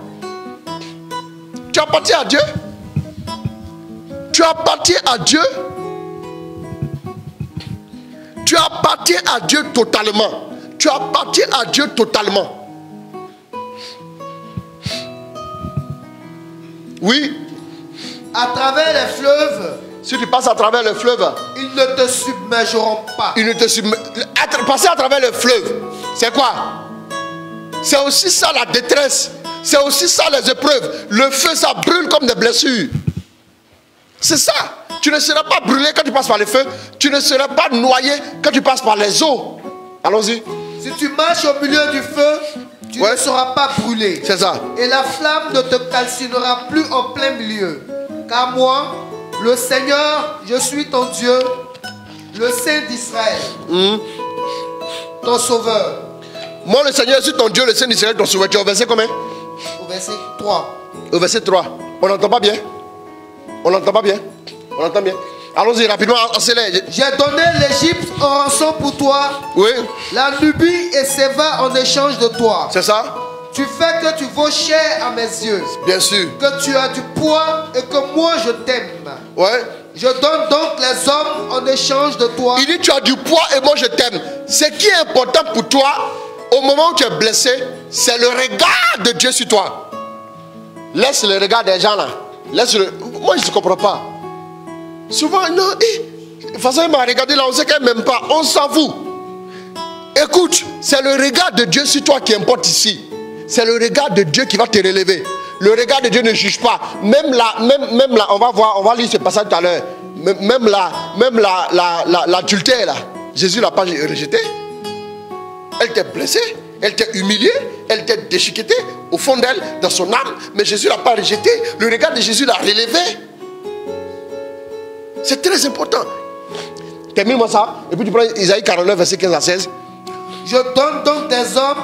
Tu appartiens à Dieu. Tu appartiens à Dieu. Tu appartiens à Dieu totalement. Tu appartiens à Dieu totalement. Oui. À travers les fleuves, Si tu passes à travers le fleuve, ils ne te submergeront pas. ils ne te passer à travers le fleuve, c'est quoi? C'est aussi ça la détresse. C'est aussi ça les épreuves. Le feu, ça brûle comme des blessures. C'est ça. Tu ne seras pas brûlé quand tu passes par le feu. Tu ne seras pas noyé quand tu passes par les eaux. Allons-y. Si tu marches au milieu du feu, tu ne seras pas brûlé. C'est ça. Et la flamme ne te calcinera plus en plein milieu. Car moi, le Seigneur, je suis ton Dieu, le Saint d'Israël, ton sauveur. Moi, le Seigneur, je suis ton Dieu, le Saint d'Israël, ton sauveur. Tu es au verset combien? Au verset 3. Au verset 3. On n'entend pas bien? On n'entend pas bien? On entend bien? Allons-y rapidement, accélère. J'ai donné l'Égypte en rançon pour toi. Oui. La Nubie et Séva en échange de toi. C'est ça? Tu fais que tu vaux cher à mes yeux. Bien sûr. Que tu as du poids et que moi je t'aime. Ouais. Je donne donc les hommes en échange de toi. Il dit tu as du poids et moi je t'aime. Ce qui est important pour toi, au moment où tu es blessé, c'est le regard de Dieu sur toi. Laisse le regard des gens là. Laisse-le. Moi je ne comprends pas. Souvent, non, de toute façon, il m'a regardé là, on sait qu'elle ne m'aime pas. On s'en fout. Écoute, c'est le regard de Dieu sur toi qui importe ici. C'est le regard de Dieu qui va te relever. Le regard de Dieu ne juge pas. Même là, on va voir, on va lire ce passage tout à l'heure. Même l'adultère là, Jésus l'a pas rejeté. Elle t'est blessée, elle t'est humiliée, elle t'est déchiquetée au fond d'elle, dans son âme. Mais Jésus l'a pas rejeté. Le regard de Jésus l'a relevé. C'est très important. Termine-moi ça. Et puis tu prends Isaïe 49, verset 15 à 16. Je donne donc des hommes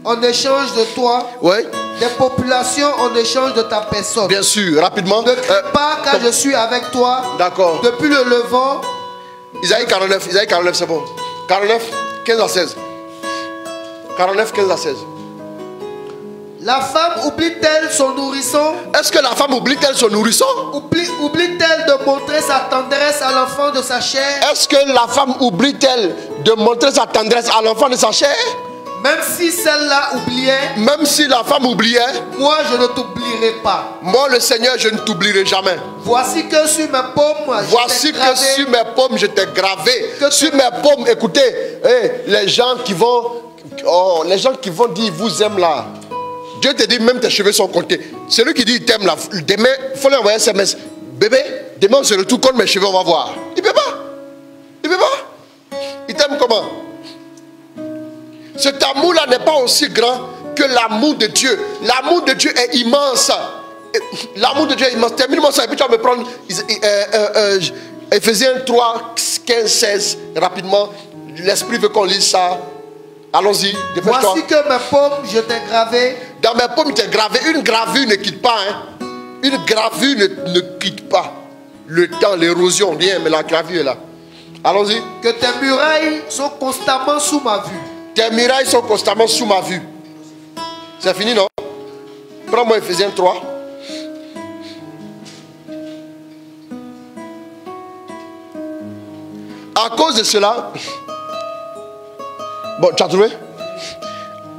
en échange de toi. Oui. Des populations en échange de ta personne. Bien sûr, rapidement. Ne crains pas car je suis avec toi. D'accord. Depuis le levant. Isaïe 49, c'est bon. 49, 15 à 16. 49, 15 à 16. La femme oublie-t-elle son nourrisson? Est-ce que la femme oublie-t-elle son nourrisson? Oublie-t-elle de montrer sa tendresse à l'enfant de sa chair? Est-ce que la femme oublie-t-elle de montrer sa tendresse à l'enfant de sa chair? Même si celle-là oubliait, même si la femme oubliait, moi je ne t'oublierai pas. Moi le Seigneur, je ne t'oublierai jamais. Voici que sur mes paumes, sur mes paumes, je t'ai gravé. Sur mes paumes, écoutez, les gens qui vont dire, vous aiment là. Dieu te dit, même tes cheveux sont comptés. Celui qui dit, il t'aime là, demain, il faut lui envoyer un SMS. Bébé, demain on se retrouve, compte mes cheveux, on va voir. Il ne peut pas. Il ne peut pas. Il t'aime comment? Cet amour-là n'est pas aussi grand que l'amour de Dieu. L'amour de Dieu est immense. L'amour de Dieu est immense. Termine-moi ça et puis tu vas me prendre Ephésiens 3, 15, 16 rapidement. L'Esprit veut qu'on lise ça. Allons-y, dépêche-toi. Voici que mes paumes, je t'ai gravé. Dans mes paumes, je t'ai gravé. Une gravure ne quitte pas. Hein. Une gravure ne quitte pas. Le temps, l'érosion, rien, mais la gravure est là. Allons-y. Que tes murailles sont constamment sous ma vue. Tes murailles sont constamment sous ma vue. C'est fini, non? Prends-moi Ephésiens 3. À cause de cela... Bon, tu as trouvé?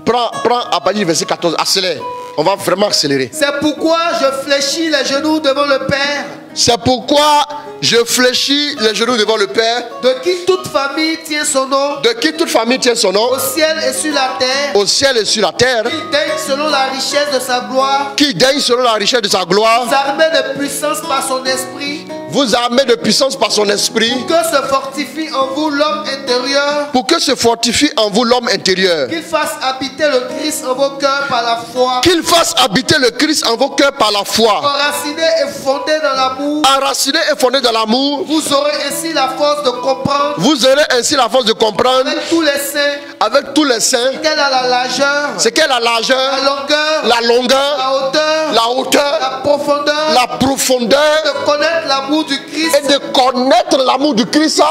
Prends à partir du verset 14, accélère. On va vraiment accélérer. C'est pourquoi je fléchis les genoux devant le Père. C'est pourquoi je fléchis les genoux devant le Père. De qui toute famille tient son nom. De qui toute famille tient son nom. Au ciel et sur la terre. Au ciel et sur la terre. Qui daigne selon la richesse de sa gloire. Qui daigne selon la richesse de sa gloire. Vous armez de puissance par son esprit. Vous armez de puissance par son esprit. Pour que se fortifie en vous l'homme intérieur. Pour que se fortifie en vous l'homme intérieur. Qu'il fasse habiter le Christ en vos cœurs par la foi. Qu'il fasse habiter le Christ en vos cœurs par la foi. Enraciné et fondé dans l'amour. Enraciné et fondé dans l'amour. Vous aurez ainsi la force de comprendre. Vous aurez ainsi la force de comprendre. Avec tous les saints. Avec tous les saints. Quelle est la largeur. C'est quelle la largeur. La longueur. La longueur. La hauteur. La hauteur. La profondeur. La profondeur. De connaître l'amour du Christ. Et de connaître l'amour du Christ.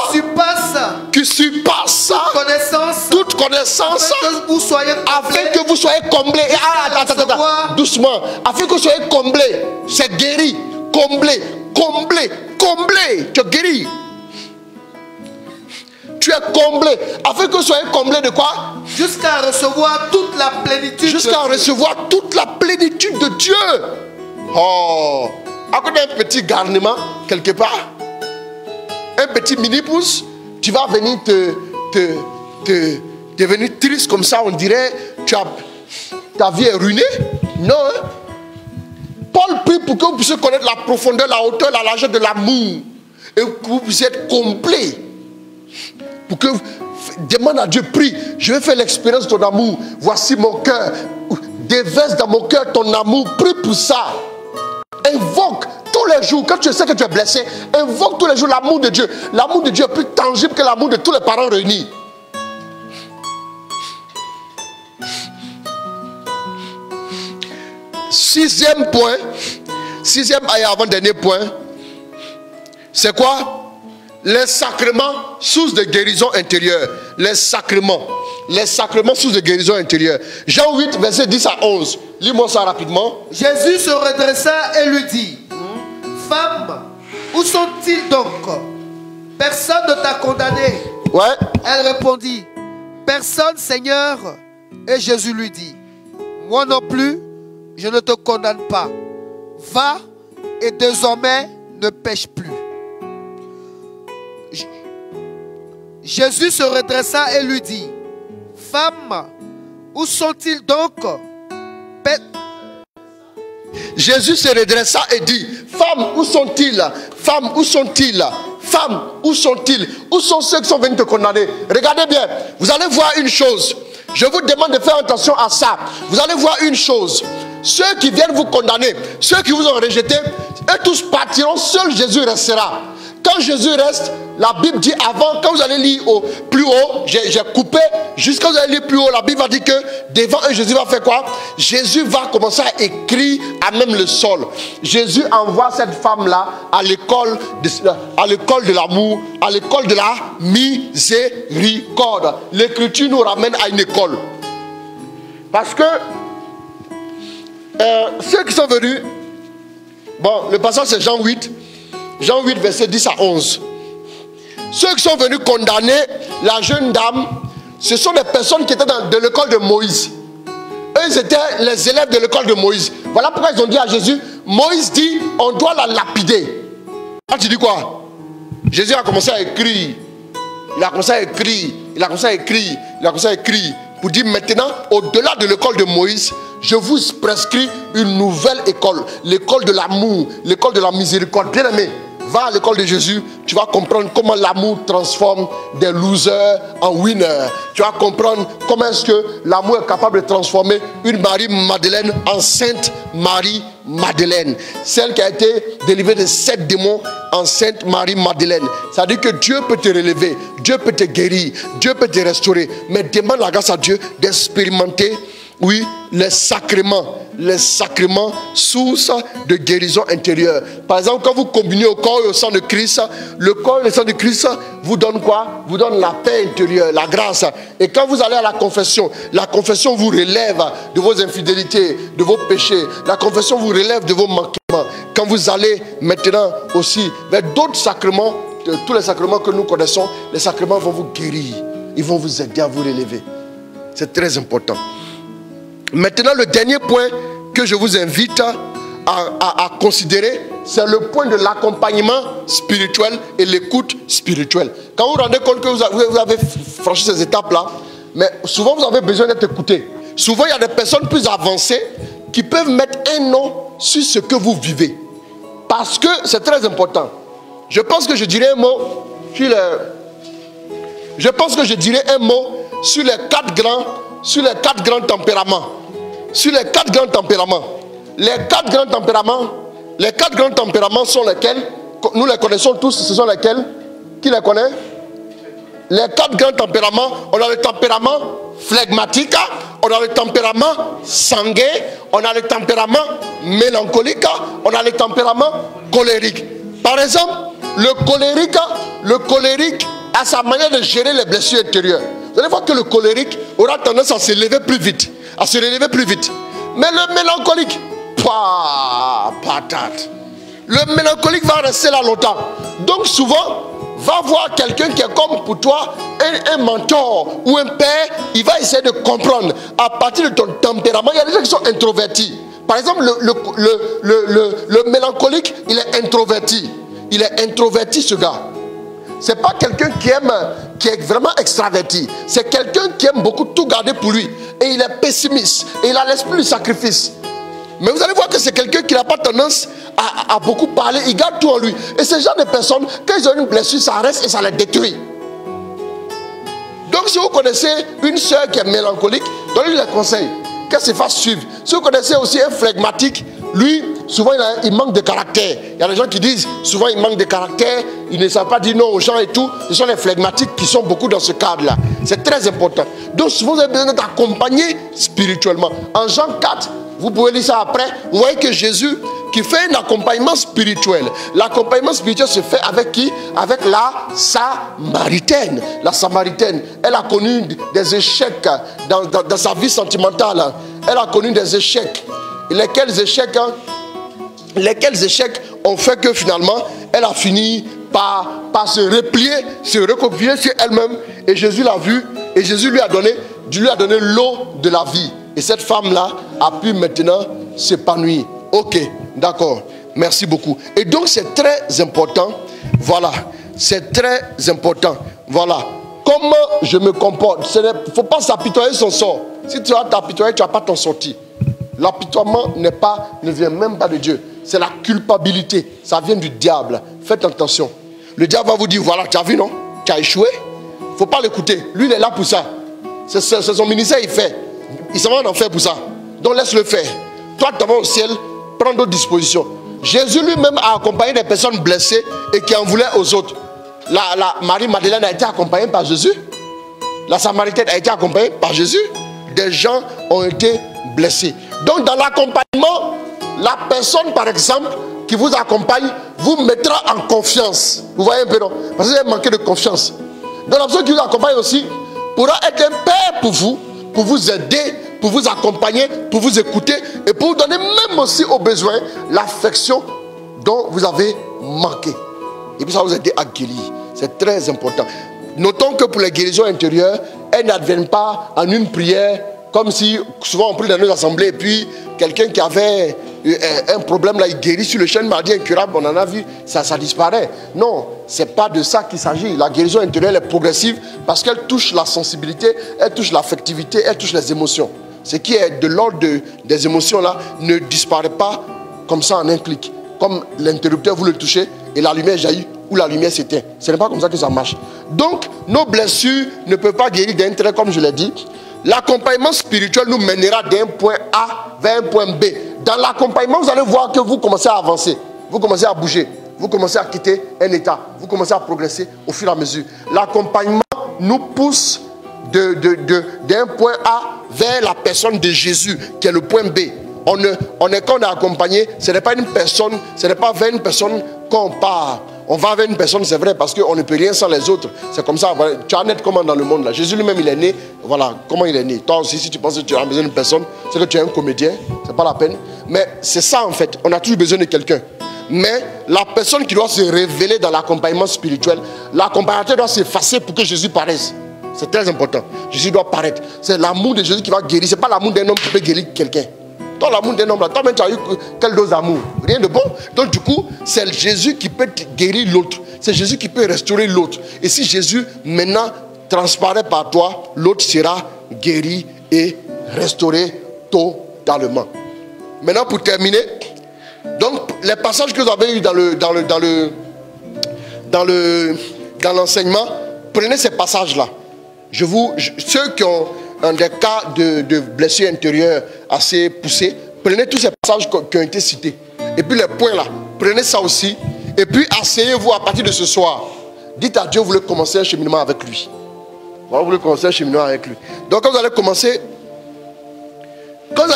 Qui surpasse toute connaissance. Afin que vous soyez comblés. Attends. Doucement. Afin que vous soyez comblés. C'est guéri. Comblé. Tu es guéri. Tu es comblé. Afin que vous soyez comblé de quoi? Jusqu'à recevoir toute la plénitude. Jusqu'à recevoir toute la plénitude de Dieu. Oh. À côté d'un petit garnement, quelque part. petit mini-pouce, tu vas venir devenir triste comme ça, on dirait ta vie est ruinée. Non. Hein? Paul prie pour que vous puissiez connaître la profondeur, la hauteur, la largeur de l'amour. Et que vous puissiez être complet. Pour que demande à Dieu, prie, je vais faire l'expérience de ton amour. Voici mon cœur. Déverse dans mon cœur ton amour. Prie pour ça. Invoque tous les jours, quand tu sais que tu es blessé, invoque tous les jours l'amour de Dieu. L'amour de Dieu est plus tangible que l'amour de tous les parents réunis. Sixième point, sixième et avant-dernier point, c'est quoi? Les sacrements, source de guérison intérieure. Les sacrements, source de guérison intérieure. Jean 8, verset 10 à 11. Lis-moi ça rapidement. Jésus se redressa et lui dit, femme, où sont-ils donc? Personne ne t'a condamné. Ouais. Elle répondit, personne, Seigneur. Et Jésus lui dit, moi non plus, je ne te condamne pas. Va et désormais ne pêche plus. Jésus se redressa et lui dit, femme, où sont-ils donc? Jésus se redressa et dit, femme, où sont-ils? Femme, où sont-ils? Femme, où sont-ils? Où sont ceux qui sont venus te condamner? Regardez bien, vous allez voir une chose. Je vous demande de faire attention à ça. Vous allez voir une chose. Ceux qui viennent vous condamner, ceux qui vous ont rejeté, eux tous partiront, seul Jésus restera. Quand Jésus reste, la Bible dit avant, quand vous allez lire plus haut, j'ai coupé, jusqu'à vous allez lire plus haut, la Bible va dire que devant eux, Jésus va faire quoi? Jésus va commencer à écrire à même le sol. Jésus envoie cette femme-là à l'école de l'amour, à l'école de la miséricorde. L'écriture nous ramène à une école. Parce que ceux qui sont venus, bon, le passage c'est Jean 8, verset 10 à 11. Ceux qui sont venus condamner la jeune dame, ce sont des personnes qui étaient de l'école de Moïse. Eux, ils étaient les élèves de l'école de Moïse. Voilà pourquoi ils ont dit à Jésus, Moïse dit, on doit la lapider. Là, tu dis quoi? Jésus a commencé à écrire. Il a commencé à écrire. Pour dire maintenant, au-delà de l'école de Moïse, je vous prescris une nouvelle école. L'école de l'amour, l'école de la miséricorde. Bien aimé, va à l'école de Jésus, tu vas comprendre comment l'amour transforme des losers en winners. Tu vas comprendre comment est-ce que l'amour est capable de transformer une Marie-Madeleine en Sainte Marie-Madeleine. Celle qui a été délivrée de 7 démons en Sainte Marie-Madeleine. Ça veut dire que Dieu peut te relever, Dieu peut te guérir, Dieu peut te restaurer. Mais demande la grâce à Dieu d'expérimenter, oui, les sacrements, source de guérison intérieure. Par exemple, quand vous combinez au corps et au sang de Christ, le corps et le sang de Christ vous donne quoi? Vous donne la paix intérieure, la grâce. Et quand vous allez à la confession vous relève de vos infidélités, de vos péchés. La confession vous relève de vos manquements. Quand vous allez maintenant aussi vers d'autres sacrements, tous les sacrements que nous connaissons, les sacrements vont vous guérir. Ils vont vous aider à vous relever. C'est très important. Maintenant, le dernier point que je vous invite à considérer, c'est le point de l'accompagnement spirituel et l'écoute spirituelle. Quand vous vous rendez compte que vous avez franchi ces étapes-là, mais souvent vous avez besoin d'être écouté. Souvent, il y a des personnes plus avancées qui peuvent mettre un nom sur ce que vous vivez. Parce que c'est très important. Je pense que je dirais un mot sur les 4 grands tempéraments. Sur les 4 grands tempéraments. Les 4 grands tempéraments sont lesquels? Nous les connaissons tous, ce sont lesquels? Qui les connaît? Les 4 grands tempéraments, on a le tempérament flegmatique, on a le tempérament sanguin, on a le tempérament mélancolique, on a le tempérament colérique. Par exemple, le colérique a sa manière de gérer les blessures intérieures. Vous allez voir que le colérique aura tendance à se relever plus vite. Mais le mélancolique, patate. Le mélancolique va rester là longtemps. Donc souvent, va voir quelqu'un qui est comme pour toi un mentor ou un père. Il va essayer de comprendre à partir de ton tempérament. Il y a des gens qui sont introvertis. Par exemple, le mélancolique, il est introverti. Il est introverti, ce gars. c'est pas quelqu'un qui aime, qui est vraiment extraverti. C'est quelqu'un qui aime beaucoup tout garder pour lui. Et il est pessimiste. Et il a l'esprit du sacrifice. Mais vous allez voir que c'est quelqu'un qui n'a pas tendance à beaucoup parler. Il garde tout en lui. Et ce genre de personnes, quand ils ont une blessure, ça reste et ça les détruit. Donc si vous connaissez une soeur qui est mélancolique, donnez-lui les conseils. Qu'elle se fasse suivre. Si vous connaissez aussi un flegmatique, lui, souvent il manque de caractère. Il y a des gens qui disent, souvent il manque de caractère, il ne savent pas dire non aux gens et tout. Ce sont les flegmatiques qui sont beaucoup dans ce cadre-là. C'est très important. Donc souvent vous avez besoin d'être accompagné spirituellement. En Jean 4, vous pouvez lire ça après, vous voyez que Jésus qui fait un accompagnement spirituel. L'accompagnement spirituel se fait avec qui? Avec la Samaritaine. La Samaritaine, elle a connu des échecs dans sa vie sentimentale. Elle a connu des échecs. Et lesquels échecs ont fait que finalement, elle a fini par se replier, se recopier sur elle-même. Et Jésus l'a vu. Et Jésus lui a donné l'eau de la vie. Et cette femme-là a pu maintenant s'épanouir. Ok, d'accord. Merci beaucoup. Et donc c'est très important. Voilà. C'est très important. Voilà. Comment je me comporte. Il ne faut pas s'apitoyer son sort. Si tu vas t'apitoyer, tu ne vas pas t'en sortir. L'apitoiement ne vient même pas de Dieu. C'est la culpabilité. Ça vient du diable. Faites attention. Le diable va vous dire, voilà, tu as vu, non? Tu as échoué. Il ne faut pas l'écouter. Lui, il est là pour ça. C'est son ministère, il fait. Il s'en va en faire pour ça. Donc laisse-le faire. Toi, tu vas au ciel, prends d'autres dispositions. Jésus lui-même a accompagné des personnes blessées et qui en voulaient aux autres. La Marie-Madeleine a été accompagnée par Jésus. La Samaritaine a été accompagnée par Jésus. Des gens ont été blessés. Donc dans l'accompagnement, la personne par exemple qui vous accompagne vous mettra en confiance. Vous voyez un peu, non? Parce que vous avez manqué de confiance. Donc la personne qui vous accompagne aussi pourra être un père pour vous aider, pour vous accompagner, pour vous écouter et pour vous donner même aussi au besoin l'affection dont vous avez manqué. Et puis ça va vous aider à guérir. C'est très important. Notons que pour les guérisons intérieures, elles n'adviennent pas en une prière comme si souvent on prie dans nos assemblées et puis quelqu'un qui avait un problème là, il guérit sur le champ de maladie incurable, on en a vu, ça disparaît. Non, ce n'est pas de ça qu'il s'agit. La guérison intérieure est progressive parce qu'elle touche la sensibilité, elle touche l'affectivité, elle touche les émotions. Ce qui est de l'ordre des émotions là ne disparaît pas comme ça en un clic. Comme l'interrupteur, vous le touchez et la lumière jaillit ou la lumière s'éteint. Ce n'est pas comme ça que ça marche. Donc, nos blessures ne peuvent pas guérir d'un trait, comme je l'ai dit. L'accompagnement spirituel nous mènera d'un point A vers un point B. Dans l'accompagnement, vous allez voir que vous commencez à avancer. Vous commencez à bouger. Vous commencez à quitter un état. Vous commencez à progresser au fur et à mesure. L'accompagnement nous pousse d'un point A vers la personne de Jésus, qui est le point B. Quand on est accompagné, ce n'est pas une personne, ce n'est pas vers une personne qu'on part. On va vers une personne, c'est vrai, parce qu'on ne peut rien sans les autres. C'est comme ça. Voilà. Tu as naître comment dans le monde là. Jésus lui-même, il est né. Voilà, comment il est né. Toi aussi, si tu penses que tu as besoin d'une personne, c'est que tu es un comédien. C'est pas la peine. Mais c'est ça en fait. On a toujours besoin de quelqu'un. Mais la personne qui doit se révéler dans l'accompagnement spirituel, l'accompagnateur doit s'effacer pour que Jésus paraisse. C'est très important. Jésus doit paraître. C'est l'amour de Jésus qui va guérir. Ce n'est pas l'amour d'un homme qui peut guérir quelqu'un. Toi, l'amour d'un homme là, toi-même tu as eu quelle dose d'amour? Rien de bon. Donc du coup, c'est Jésus qui peut guérir l'autre. C'est Jésus qui peut restaurer l'autre. Et si Jésus maintenant transparaît par toi, l'autre sera guéri et restauré totalement. Maintenant pour terminer, donc les passages que vous avez eu dans l'enseignement, prenez ces passages-là. Ceux qui ont des cas de blessures intérieures assez poussées, prenez tous ces passages qui ont été cités. Et puis les points là, prenez ça aussi. Et puis asseyez-vous à partir de ce soir. Dites à Dieu, vous voulez commencer un cheminement avec lui. Voilà, vous voulez commencer un cheminement avec lui. Donc quand vous allez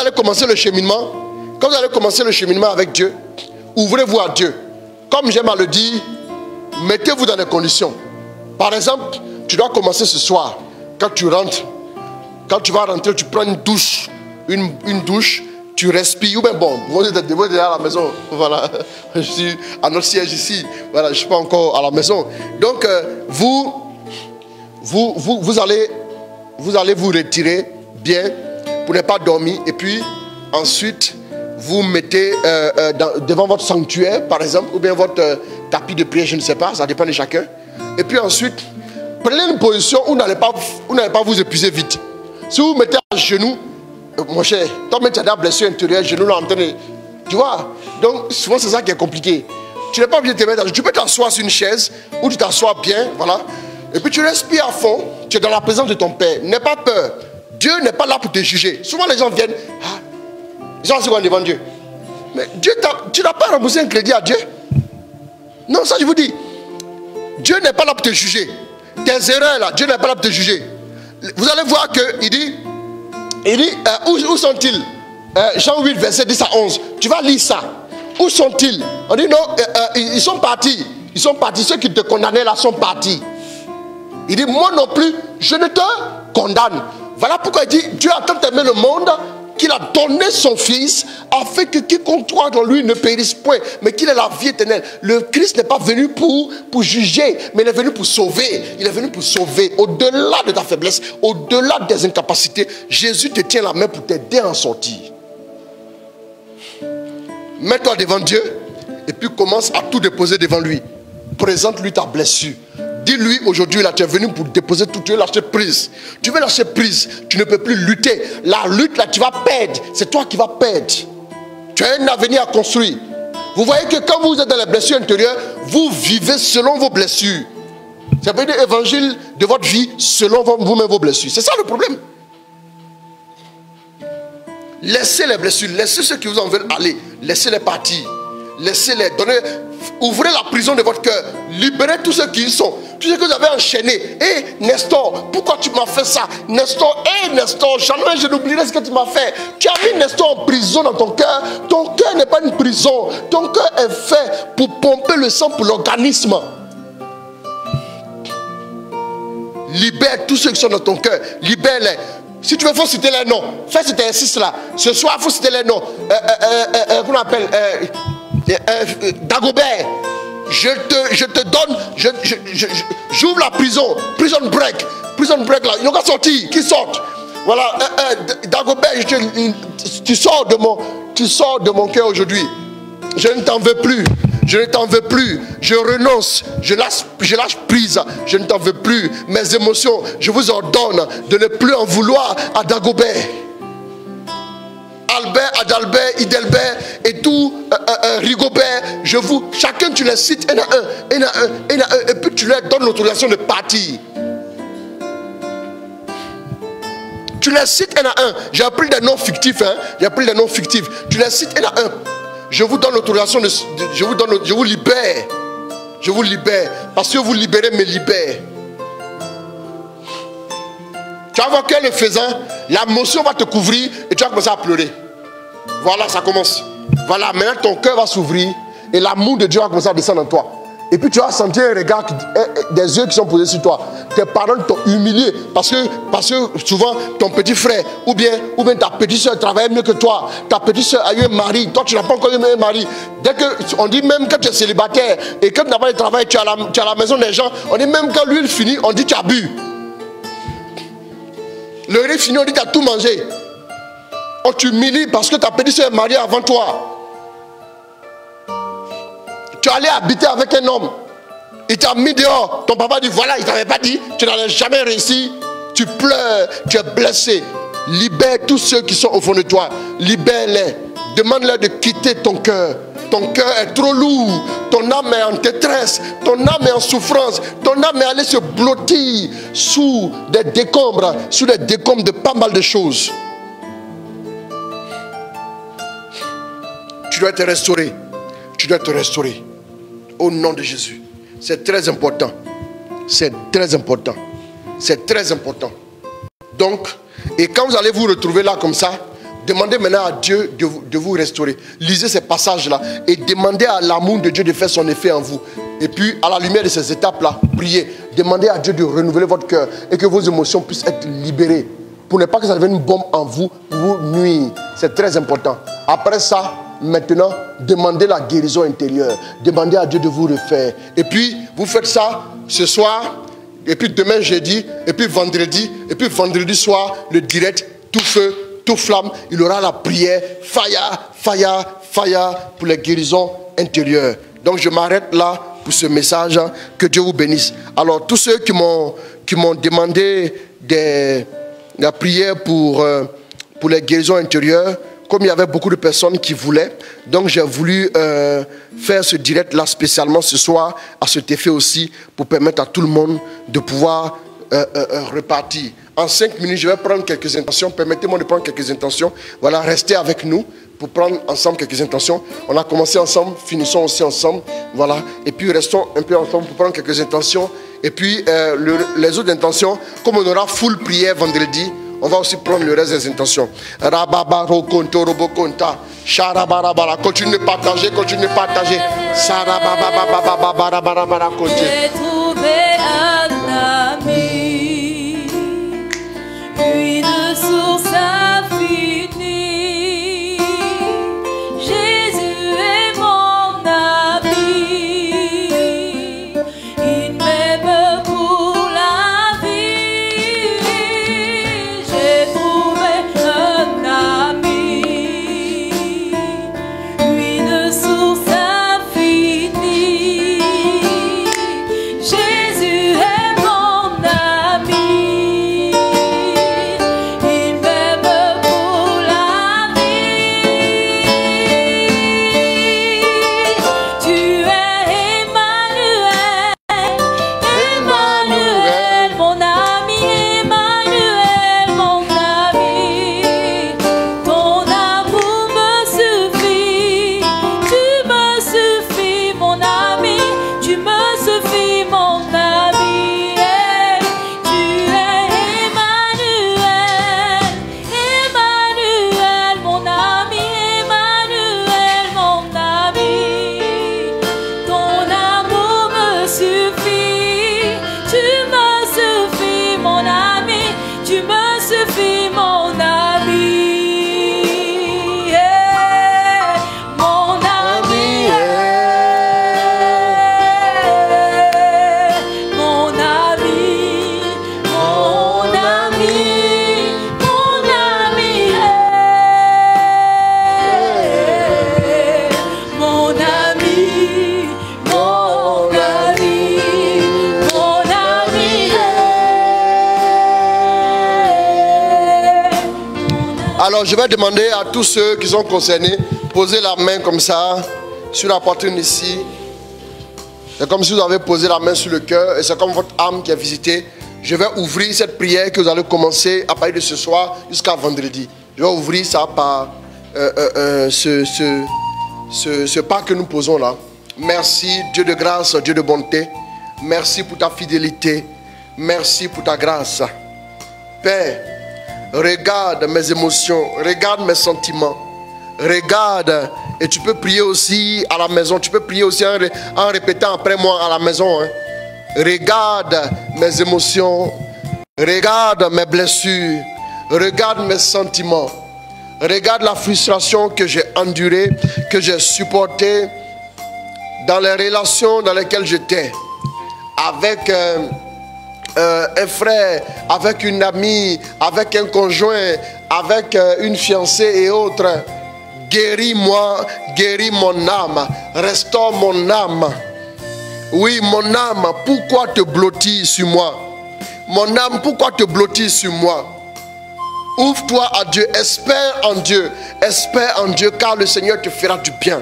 commencer le cheminement avec Dieu, ouvrez-vous à Dieu. Comme j'aime à le dire, mettez-vous dans des conditions. Par exemple, tu dois commencer ce soir. Quand tu vas rentrer, tu prends une douche. Une douche, tu respires. Ou bien bon, vous êtes déjà à la maison. Voilà, je suis à notre siège ici. Voilà, je ne suis pas encore à la maison. Donc, vous allez vous retirer bien pour ne pas dormir. Et puis, ensuite, vous mettez devant votre sanctuaire, par exemple, ou bien votre tapis de prière, je ne sais pas, ça dépend de chacun. Et puis ensuite, prenez une position où vous n'allez pas vous épuiser vite. Si vous mettez à genoux, mon cher, toi-même tu as des blessures intérieures, genoux là en train de... Tu vois? Donc souvent c'est ça qui est compliqué. Tu n'es pas obligé de te mettre à genoux. Tu peux t'asseoir sur une chaise où tu t'assois bien, voilà. Et puis tu respires à fond, tu es dans la présence de ton Père. N'aie pas peur. Dieu n'est pas là pour te juger. Souvent les gens viennent, ils sont assis devant Dieu. Mais Dieu, tu n'as pas remboursé un crédit à Dieu. Non, ça je vous dis. Dieu n'est pas là pour te juger. Tes erreurs là, Dieu n'est pas là pour te juger. Vous allez voir qu'il dit, où sont-ils? Jean 8, verset 10 à 11. Tu vas lire ça. Où sont-ils? On dit non, ils sont partis. Ils sont partis. Ceux qui te condamnaient là sont partis. Il dit, moi non plus, je ne te condamne. Voilà pourquoi il dit, Dieu a tant aimé le monde qu'il a donné son Fils afin que quiconque croit dans lui ne périsse point, mais qu'il ait la vie éternelle. Le Christ n'est pas venu pour juger, mais il est venu pour sauver. Il est venu pour sauver. Au-delà de ta faiblesse, au-delà des incapacités, Jésus te tient la main pour t'aider à en sortir. Mets-toi devant Dieu et puis commence à tout déposer devant lui. Présente-lui ta blessure. Dis-lui aujourd'hui, là, tu es venu pour déposer tout, tu veux lâcher prise. Tu veux lâcher prise, tu ne peux plus lutter. La lutte, là, tu vas perdre. C'est toi qui vas perdre. Tu as un avenir à construire. Vous voyez que quand vous êtes dans les blessures intérieures, vous vivez selon vos blessures. Ça veut dire l'évangile de votre vie selon vous-même vos blessures. C'est ça le problème. Laissez les blessures, laissez ceux qui vous en veulent aller. Laissez-les partir. Laissez-les donner. Ouvrez la prison de votre cœur. Libérez tous ceux qui y sont. Tous ceux que vous avez enchaînés. Hé, Nestor, pourquoi tu m'as fait ça? Nestor, Nestor, jamais je n'oublierai ce que tu m'as fait. Tu as mis Nestor en prison dans ton cœur. Ton cœur n'est pas une prison. Ton cœur est fait pour pomper le sang pour l'organisme. Libère tous ceux qui sont dans ton cœur. Libère-les. Si tu veux, il faut citer les noms. Fais cet exercice-là. Ce soir, il faut citer les noms. Qu'on appelle Dagobert. Je te donne. J'ouvre la prison. Prison break. Prison break là. Ils n'ont qu'à sortir. Qu'ils sortent. Voilà. Dagobert, tu sors de mon cœur aujourd'hui. Je ne t'en veux plus. Je ne t'en veux plus. Je renonce. Je lâche prise. Je ne t'en veux plus. Mes émotions, je vous ordonne de ne plus en vouloir à Dagobert. Albert, Adalbert, Idelbert et tout, Rigobert, chacun tu les cites, un à un, et puis tu leur donnes l'autorisation de partir. Tu les cites un à un. J'ai appris des noms fictifs, j'ai appris des noms fictifs. Tu les cites un à un. Je vous donne l'autorisation je vous libère. Je vous libère. Parce que vous libérez me libère. Tu vas voir qu'elle le faisant, la motion va te couvrir et tu vas commencer à pleurer. Voilà, ça commence. Voilà, maintenant ton cœur va s'ouvrir et l'amour de Dieu va commencer à descendre en toi. Et puis tu vas sentir un regard, des yeux qui sont posés sur toi. Tes parents t'ont humilié parce que souvent ton petit frère ou bien ta petite soeur travaillait mieux que toi. Ta petite soeur a eu un mari, toi tu n'as pas encore eu un mari. Dès qu'on dit même que tu es célibataire et que tu n'as pas de travail, tu es à la maison des gens, on dit même quand l'huile finit, on dit tu as bu. Le riz fini, on dit tu as tout mangé. On t'humilie parce que ta petite soeur est mariée avant toi. Tu es allé habiter avec un homme. Il t'a mis dehors. Ton papa dit voilà, il ne t'avait pas dit. Tu n'allais jamais réussi. Tu pleures. Tu es blessé. Libère tous ceux qui sont au fond de toi. Libère-les. Demande-leur de quitter ton cœur. Ton cœur est trop lourd. Ton âme est en détresse. Ton âme est en souffrance. Ton âme est allée se blottir sous des décombres. Sous des décombres de pas mal de choses. Tu dois te restaurer. Tu dois te restaurer. Au nom de Jésus. C'est très important. C'est très important. C'est très important. Donc, et quand vous allez vous retrouver là comme ça, demandez maintenant à Dieu de vous restaurer. Lisez ces passages-là et demandez à l'amour de Dieu de faire son effet en vous. Et puis, à la lumière de ces étapes-là, priez. Demandez à Dieu de renouveler votre cœur et que vos émotions puissent être libérées. Pour ne pas que ça devienne une bombe en vous, pour vous nuire. C'est très important. Après ça, maintenant, demandez la guérison intérieure. Demandez à Dieu de vous refaire. Et puis, vous faites ça ce soir, et puis demain jeudi, et puis vendredi soir, le direct, tout feu, tout flamme. Il y aura la prière, fire, pour les guérisons intérieures. Donc je m'arrête là pour ce message. Que Dieu vous bénisse. Alors, tous ceux qui m'ont demandé la prière pour les guérisons intérieures, comme il y avait beaucoup de personnes qui voulaient, donc j'ai voulu faire ce direct-là spécialement ce soir, à cet effet aussi, pour permettre à tout le monde de pouvoir repartir. En 5 minutes, je vais prendre quelques intentions. Permettez-moi de prendre quelques intentions. Voilà, restez avec nous pour prendre ensemble quelques intentions. On a commencé ensemble, finissons aussi ensemble. Voilà, et puis restons un peu ensemble pour prendre quelques intentions. Et puis les autres intentions, comme on aura full prière vendredi, on va aussi prendre le reste des intentions. Continue de partager, continue de partager. J'ai trouvé un ami, une source infinie. Jésus est mon ami, il m'aime pour la vie. J'ai trouvé un ami, une source infinie. Jésus est mon ami, il m'aime pour la vie. Tu es Emmanuel, Emmanuel, mon ami, Emmanuel, mon ami. Ton amour me suffit, tu me suffis, mon ami, tu me suffis, mon ami. Tu es Emmanuel, Emmanuel, mon ami, Emmanuel, mon ami. Ton amour me suffit, tu me suffis, mon ami, tu me suffis, mon ami. Mon ami, mon ami, mon ami, mon ami, mon ami, mon ami, mon ami. Alors je vais demander à tous ceux qui sont concernés, posez la main comme ça, sur la poitrine ici. C'est comme si vous avez posé la main sur le cœur et c'est comme votre âme qui est visitée. Je vais ouvrir cette prière que vous allez commencer à partir de ce soir jusqu'à vendredi. Je vais ouvrir ça par ce pas que nous posons là. Merci Dieu de grâce, Dieu de bonté. Merci pour ta fidélité. Merci pour ta grâce. Père, regarde mes émotions, regarde mes sentiments. Regarde, et tu peux prier aussi à la maison. Tu peux prier aussi en répétant après moi à la maison. Hein. Regarde mes émotions. Regarde mes blessures. Regarde mes sentiments. Regarde la frustration que j'ai endurée, que j'ai supportée dans les relations dans lesquelles j'étais. Avec un frère, avec une amie, avec un conjoint, avec une fiancée et autres. Guéris-moi, guéris mon âme, restaure mon âme. Oui, mon âme, pourquoi te blottis sur moi? Mon âme, pourquoi te blottis sur moi? Ouvre-toi à Dieu, espère en Dieu, car le Seigneur te fera du bien.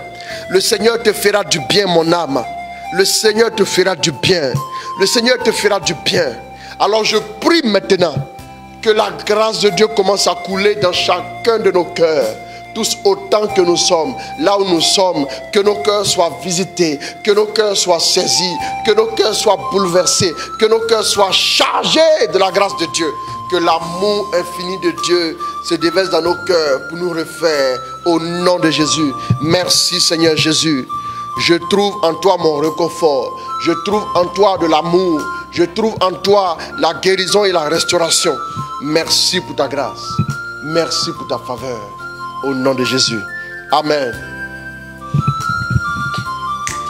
Le Seigneur te fera du bien, mon âme. Le Seigneur te fera du bien. Le Seigneur te fera du bien. Alors je prie maintenant que la grâce de Dieu commence à couler dans chacun de nos cœurs. Tous autant que nous sommes, là où nous sommes, que nos cœurs soient visités, que nos cœurs soient saisis, que nos cœurs soient bouleversés, que nos cœurs soient chargés de la grâce de Dieu. Que l'amour infini de Dieu se déverse dans nos cœurs pour nous refaire au nom de Jésus. Merci Seigneur Jésus. Je trouve en toi mon réconfort. Je trouve en toi de l'amour. Je trouve en toi la guérison et la restauration. Merci pour ta grâce. Merci pour ta faveur. Au nom de Jésus. Amen.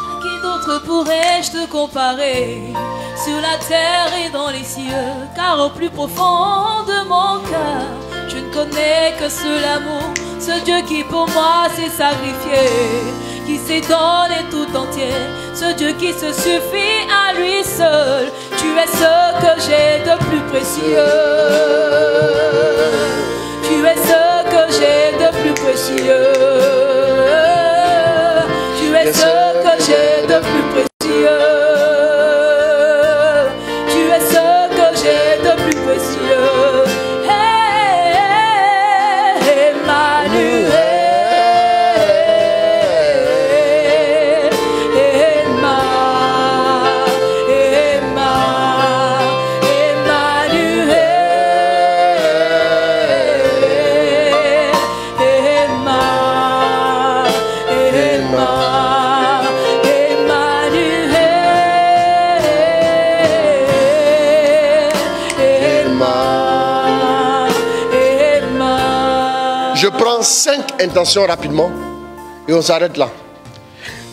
À qui d'autre pourrais-je te comparer sur la terre et dans les cieux? Car au plus profond de mon cœur, je ne connais que seul amour. Ce Dieu qui pour moi s'est sacrifié, qui s'est donné tout entier. ce Dieu qui se suffit à lui seul. Tu es ce que j'ai de plus précieux. Tu es ce que j'ai de plus précieux. Tu es ce que j'ai de plus précieux. Tu es ce que j'ai de plus précieux. Emmanuel. Je prends 5 intentions rapidement et on s'arrête là.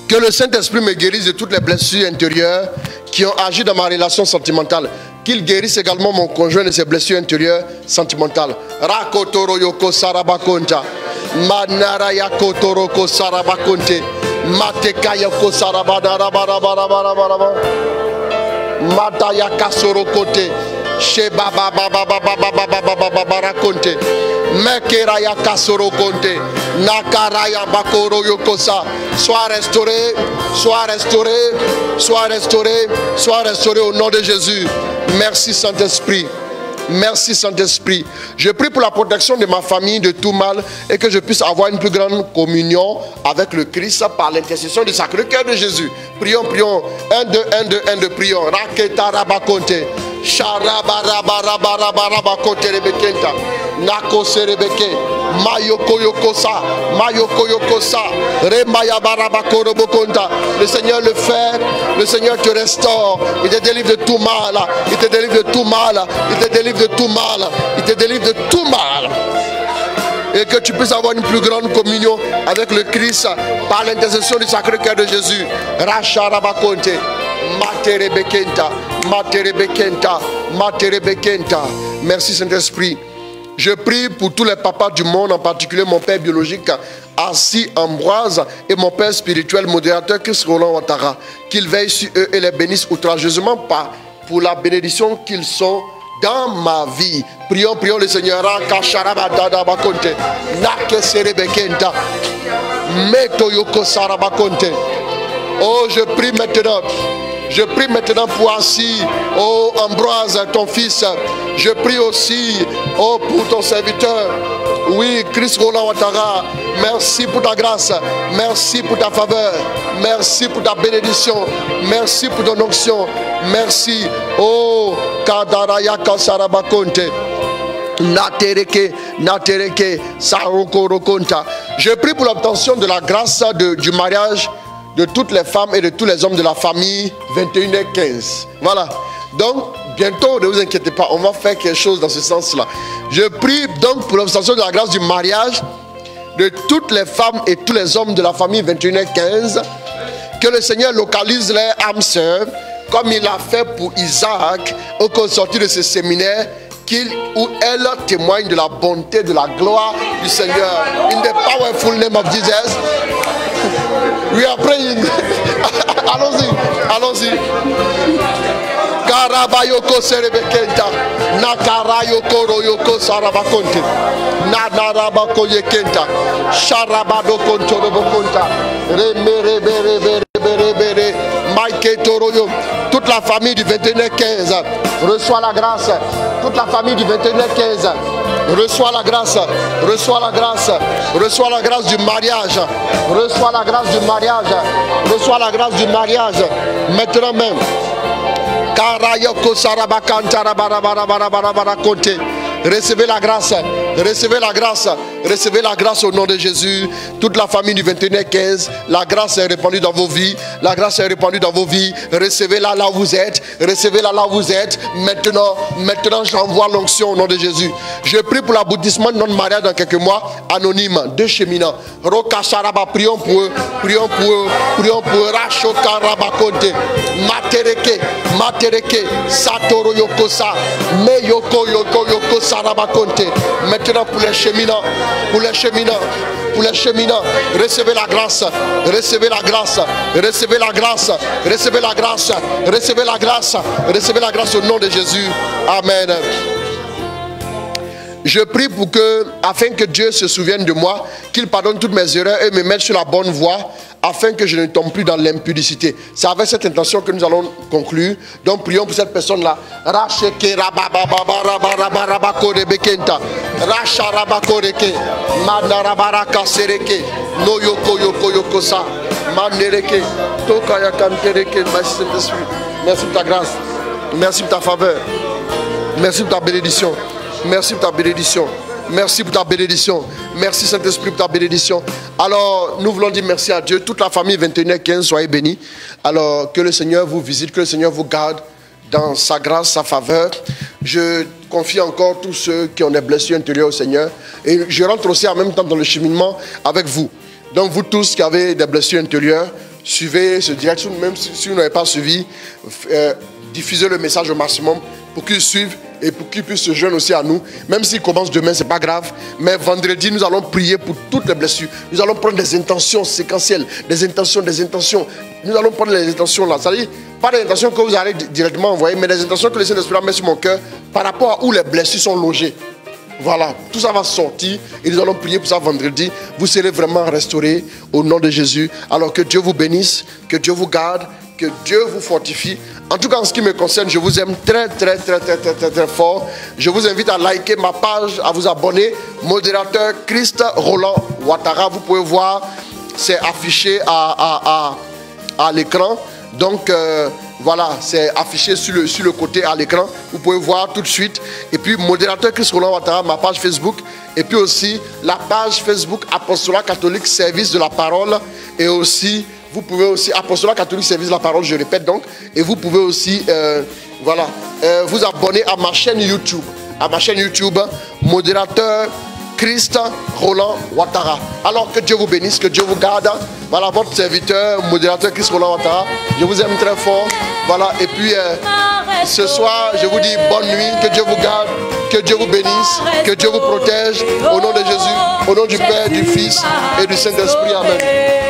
Que le Saint-Esprit me guérisse de toutes les blessures intérieures qui ont agi dans ma relation sentimentale. Qu'il guérisse également mon conjoint de ses blessures intérieures sentimentales. Rakotoro yoko sarabakonta. Manara yakotoro ko sarabakonte. Mateka yoko sarabadarabarabarabarabara. Mata yakasoro kote. Sheba baba baba baba baba baba rakonte. Mekeraya kasoro konte. Nakaraya bakoro yokosa. Sois restauré, sois restauré, sois restauré, sois restauré au nom de Jésus. Merci Saint-Esprit. Merci Saint-Esprit. Je prie pour la protection de ma famille de tout mal et que je puisse avoir une plus grande communion avec le Christ par l'intercession du Sacré-Cœur de Jésus. Prions, prions. 1, 2, 1, 2, 1, 2, prions. Raketa rabakonte. Sharabarabarabarabakote rebekenta. Nakose rebeke. Mayoko yokosa. Mayoko yokosa. Remaya barabakoro bokonta. Le Seigneur le fait. Le Seigneur te restaure. Il te délivre de tout mal. Il te délivre de tout mal. Il te délivre de tout mal. Il te délivre de tout mal. Et que tu puisses avoir une plus grande communion avec le Christ par l'intercession du Sacré-Cœur de Jésus. Racharabakonte. Materebekenta. Materebekenta. Materebekenta. Merci Saint-Esprit. Je prie pour tous les papas du monde, en particulier mon père biologique, Assis Ambroise, et mon père spirituel modérateur, Christ Roland Ouattara, qu'ils veillent sur eux et les bénissent outrageusement pas pour la bénédiction qu'ils sont dans ma vie. Prions, prions le Seigneur. Oh, je prie maintenant. Je prie maintenant pour Assis, oh Ambroise, ton fils. Je prie aussi, oh pour ton serviteur. Oui, Christ Roland Ouattara, merci pour ta grâce, merci pour ta faveur, merci pour ta bénédiction, merci pour ton onction, merci, oh Kadaraya Kasarabakonte. Natereke, Natereke, Sarokorokonta. Je prie pour l'obtention de la grâce du mariage de toutes les femmes et de tous les hommes de la famille 21h15. Voilà. Donc, bientôt, ne vous inquiétez pas, on va faire quelque chose dans ce sens-là. Je prie donc pour l'obtention de la grâce du mariage de toutes les femmes et tous les hommes de la famille 21h15. Que le Seigneur localise les âmes sœurs, comme il a fait pour Isaac, au sorti de ce séminaire, qu'il ou elle témoigne de la bonté, de la gloire du Seigneur. In the powerful name of Jesus. We are praying. Allons-y, allons-y. Karabayoko serebekenta. Nakarayoko royoko sarabakonte. Nadarabako yekenta. Sharabado kontorobokonta. Remerebereberebere. Maike toroyo. Toute la famille du 21h15 reçoit la grâce. Toute la famille du 21h15 reçoit la grâce. Reçoit la grâce. Reçoit la grâce du mariage. Reçoit la grâce du mariage. Reçoit la grâce du mariage. Maintenant même. Karayoko sarabakanta rabarabarabarabara konte. Recevez la grâce, recevez la grâce, recevez la grâce au nom de Jésus. Toute la famille du 21h15, la grâce est répandue dans vos vies. La grâce est répandue dans vos vies. Recevez-la là où vous êtes. Recevez-la là où vous êtes. Maintenant j'envoie l'onction au nom de Jésus. Je prie pour l'aboutissement de notre mariage dans quelques mois. Anonyme, 2 cheminants. Roka Saraba, prions pour eux. Prions pour eux. Prions pour eux. Rachoka Rabakonte. Matereke, Matereke, Satoro Yokosa, Meyoko Yoko Yoko Sarabakonte. Maintenant pour les cheminants, pour les cheminants. Recevez la grâce, recevez la grâce, recevez la grâce, recevez la grâce, recevez la grâce, recevez la grâce au nom de Jésus. Amen. Je prie pour que, afin que Dieu se souvienne de moi, qu'il pardonne toutes mes erreurs et me mette sur la bonne voie, afin que je ne tombe plus dans l'impudicité. C'est avec cette intention que nous allons conclure. Donc prions pour cette personne-là. Merci pour ta grâce. Merci pour ta faveur. Merci pour ta bénédiction. Merci pour ta bénédiction. Merci pour ta bénédiction. Merci Saint-Esprit pour ta bénédiction. Alors, nous voulons dire merci à Dieu. Toute la famille 21h15, soyez bénis. Alors, que le Seigneur vous visite, que le Seigneur vous garde dans sa grâce, sa faveur. Je confie encore tous ceux qui ont des blessures intérieures au Seigneur. Et je rentre aussi en même temps dans le cheminement avec vous. Donc, vous tous qui avez des blessures intérieures, suivez ce direct. Même si vous n'avez pas suivi, diffusez le message au maximum pour qu'ils suivent et pour qu'ils puissent se joindre aussi à nous. Même s'ils commencent demain, ce n'est pas grave. Mais vendredi, nous allons prier pour toutes les blessures. Nous allons prendre des intentions séquentielles. Des intentions. Nous allons prendre les intentions là. C'est-à-dire, pas des intentions que vous allez directement envoyer, mais des intentions que le Saint-Esprit a mis sur mon cœur par rapport à où les blessures sont logées. Voilà, tout ça va sortir et nous allons prier pour ça vendredi. Vous serez vraiment restaurés au nom de Jésus. Alors que Dieu vous bénisse, que Dieu vous garde, que Dieu vous fortifie. En tout cas, en ce qui me concerne, je vous aime très fort. Je vous invite à liker ma page, à vous abonner. Modérateur Christ Roland Ouattara, vous pouvez voir, c'est affiché à l'écran. Donc, voilà, c'est affiché sur le côté à l'écran. Vous pouvez voir tout de suite. Et puis, modérateur Christ Roland Ouattara, ma page Facebook. Et puis aussi, la page Facebook Apostolat Catholique Service de la Parole. Et aussi, vous pouvez aussi, Apostolat Catholique Service de la Parole, je répète donc. Et vous pouvez aussi, vous abonner à ma chaîne YouTube. À ma chaîne YouTube, modérateur Christ Roland Ouattara. Alors que Dieu vous bénisse, que Dieu vous garde. Voilà votre serviteur, modérateur Christ Roland Ouattara. Je vous aime très fort. Voilà, et puis ce soir, je vous dis bonne nuit, que Dieu vous garde, que Dieu vous bénisse, que Dieu vous protège. Au nom de Jésus, au nom du Père, du Fils et du Saint-Esprit. Amen.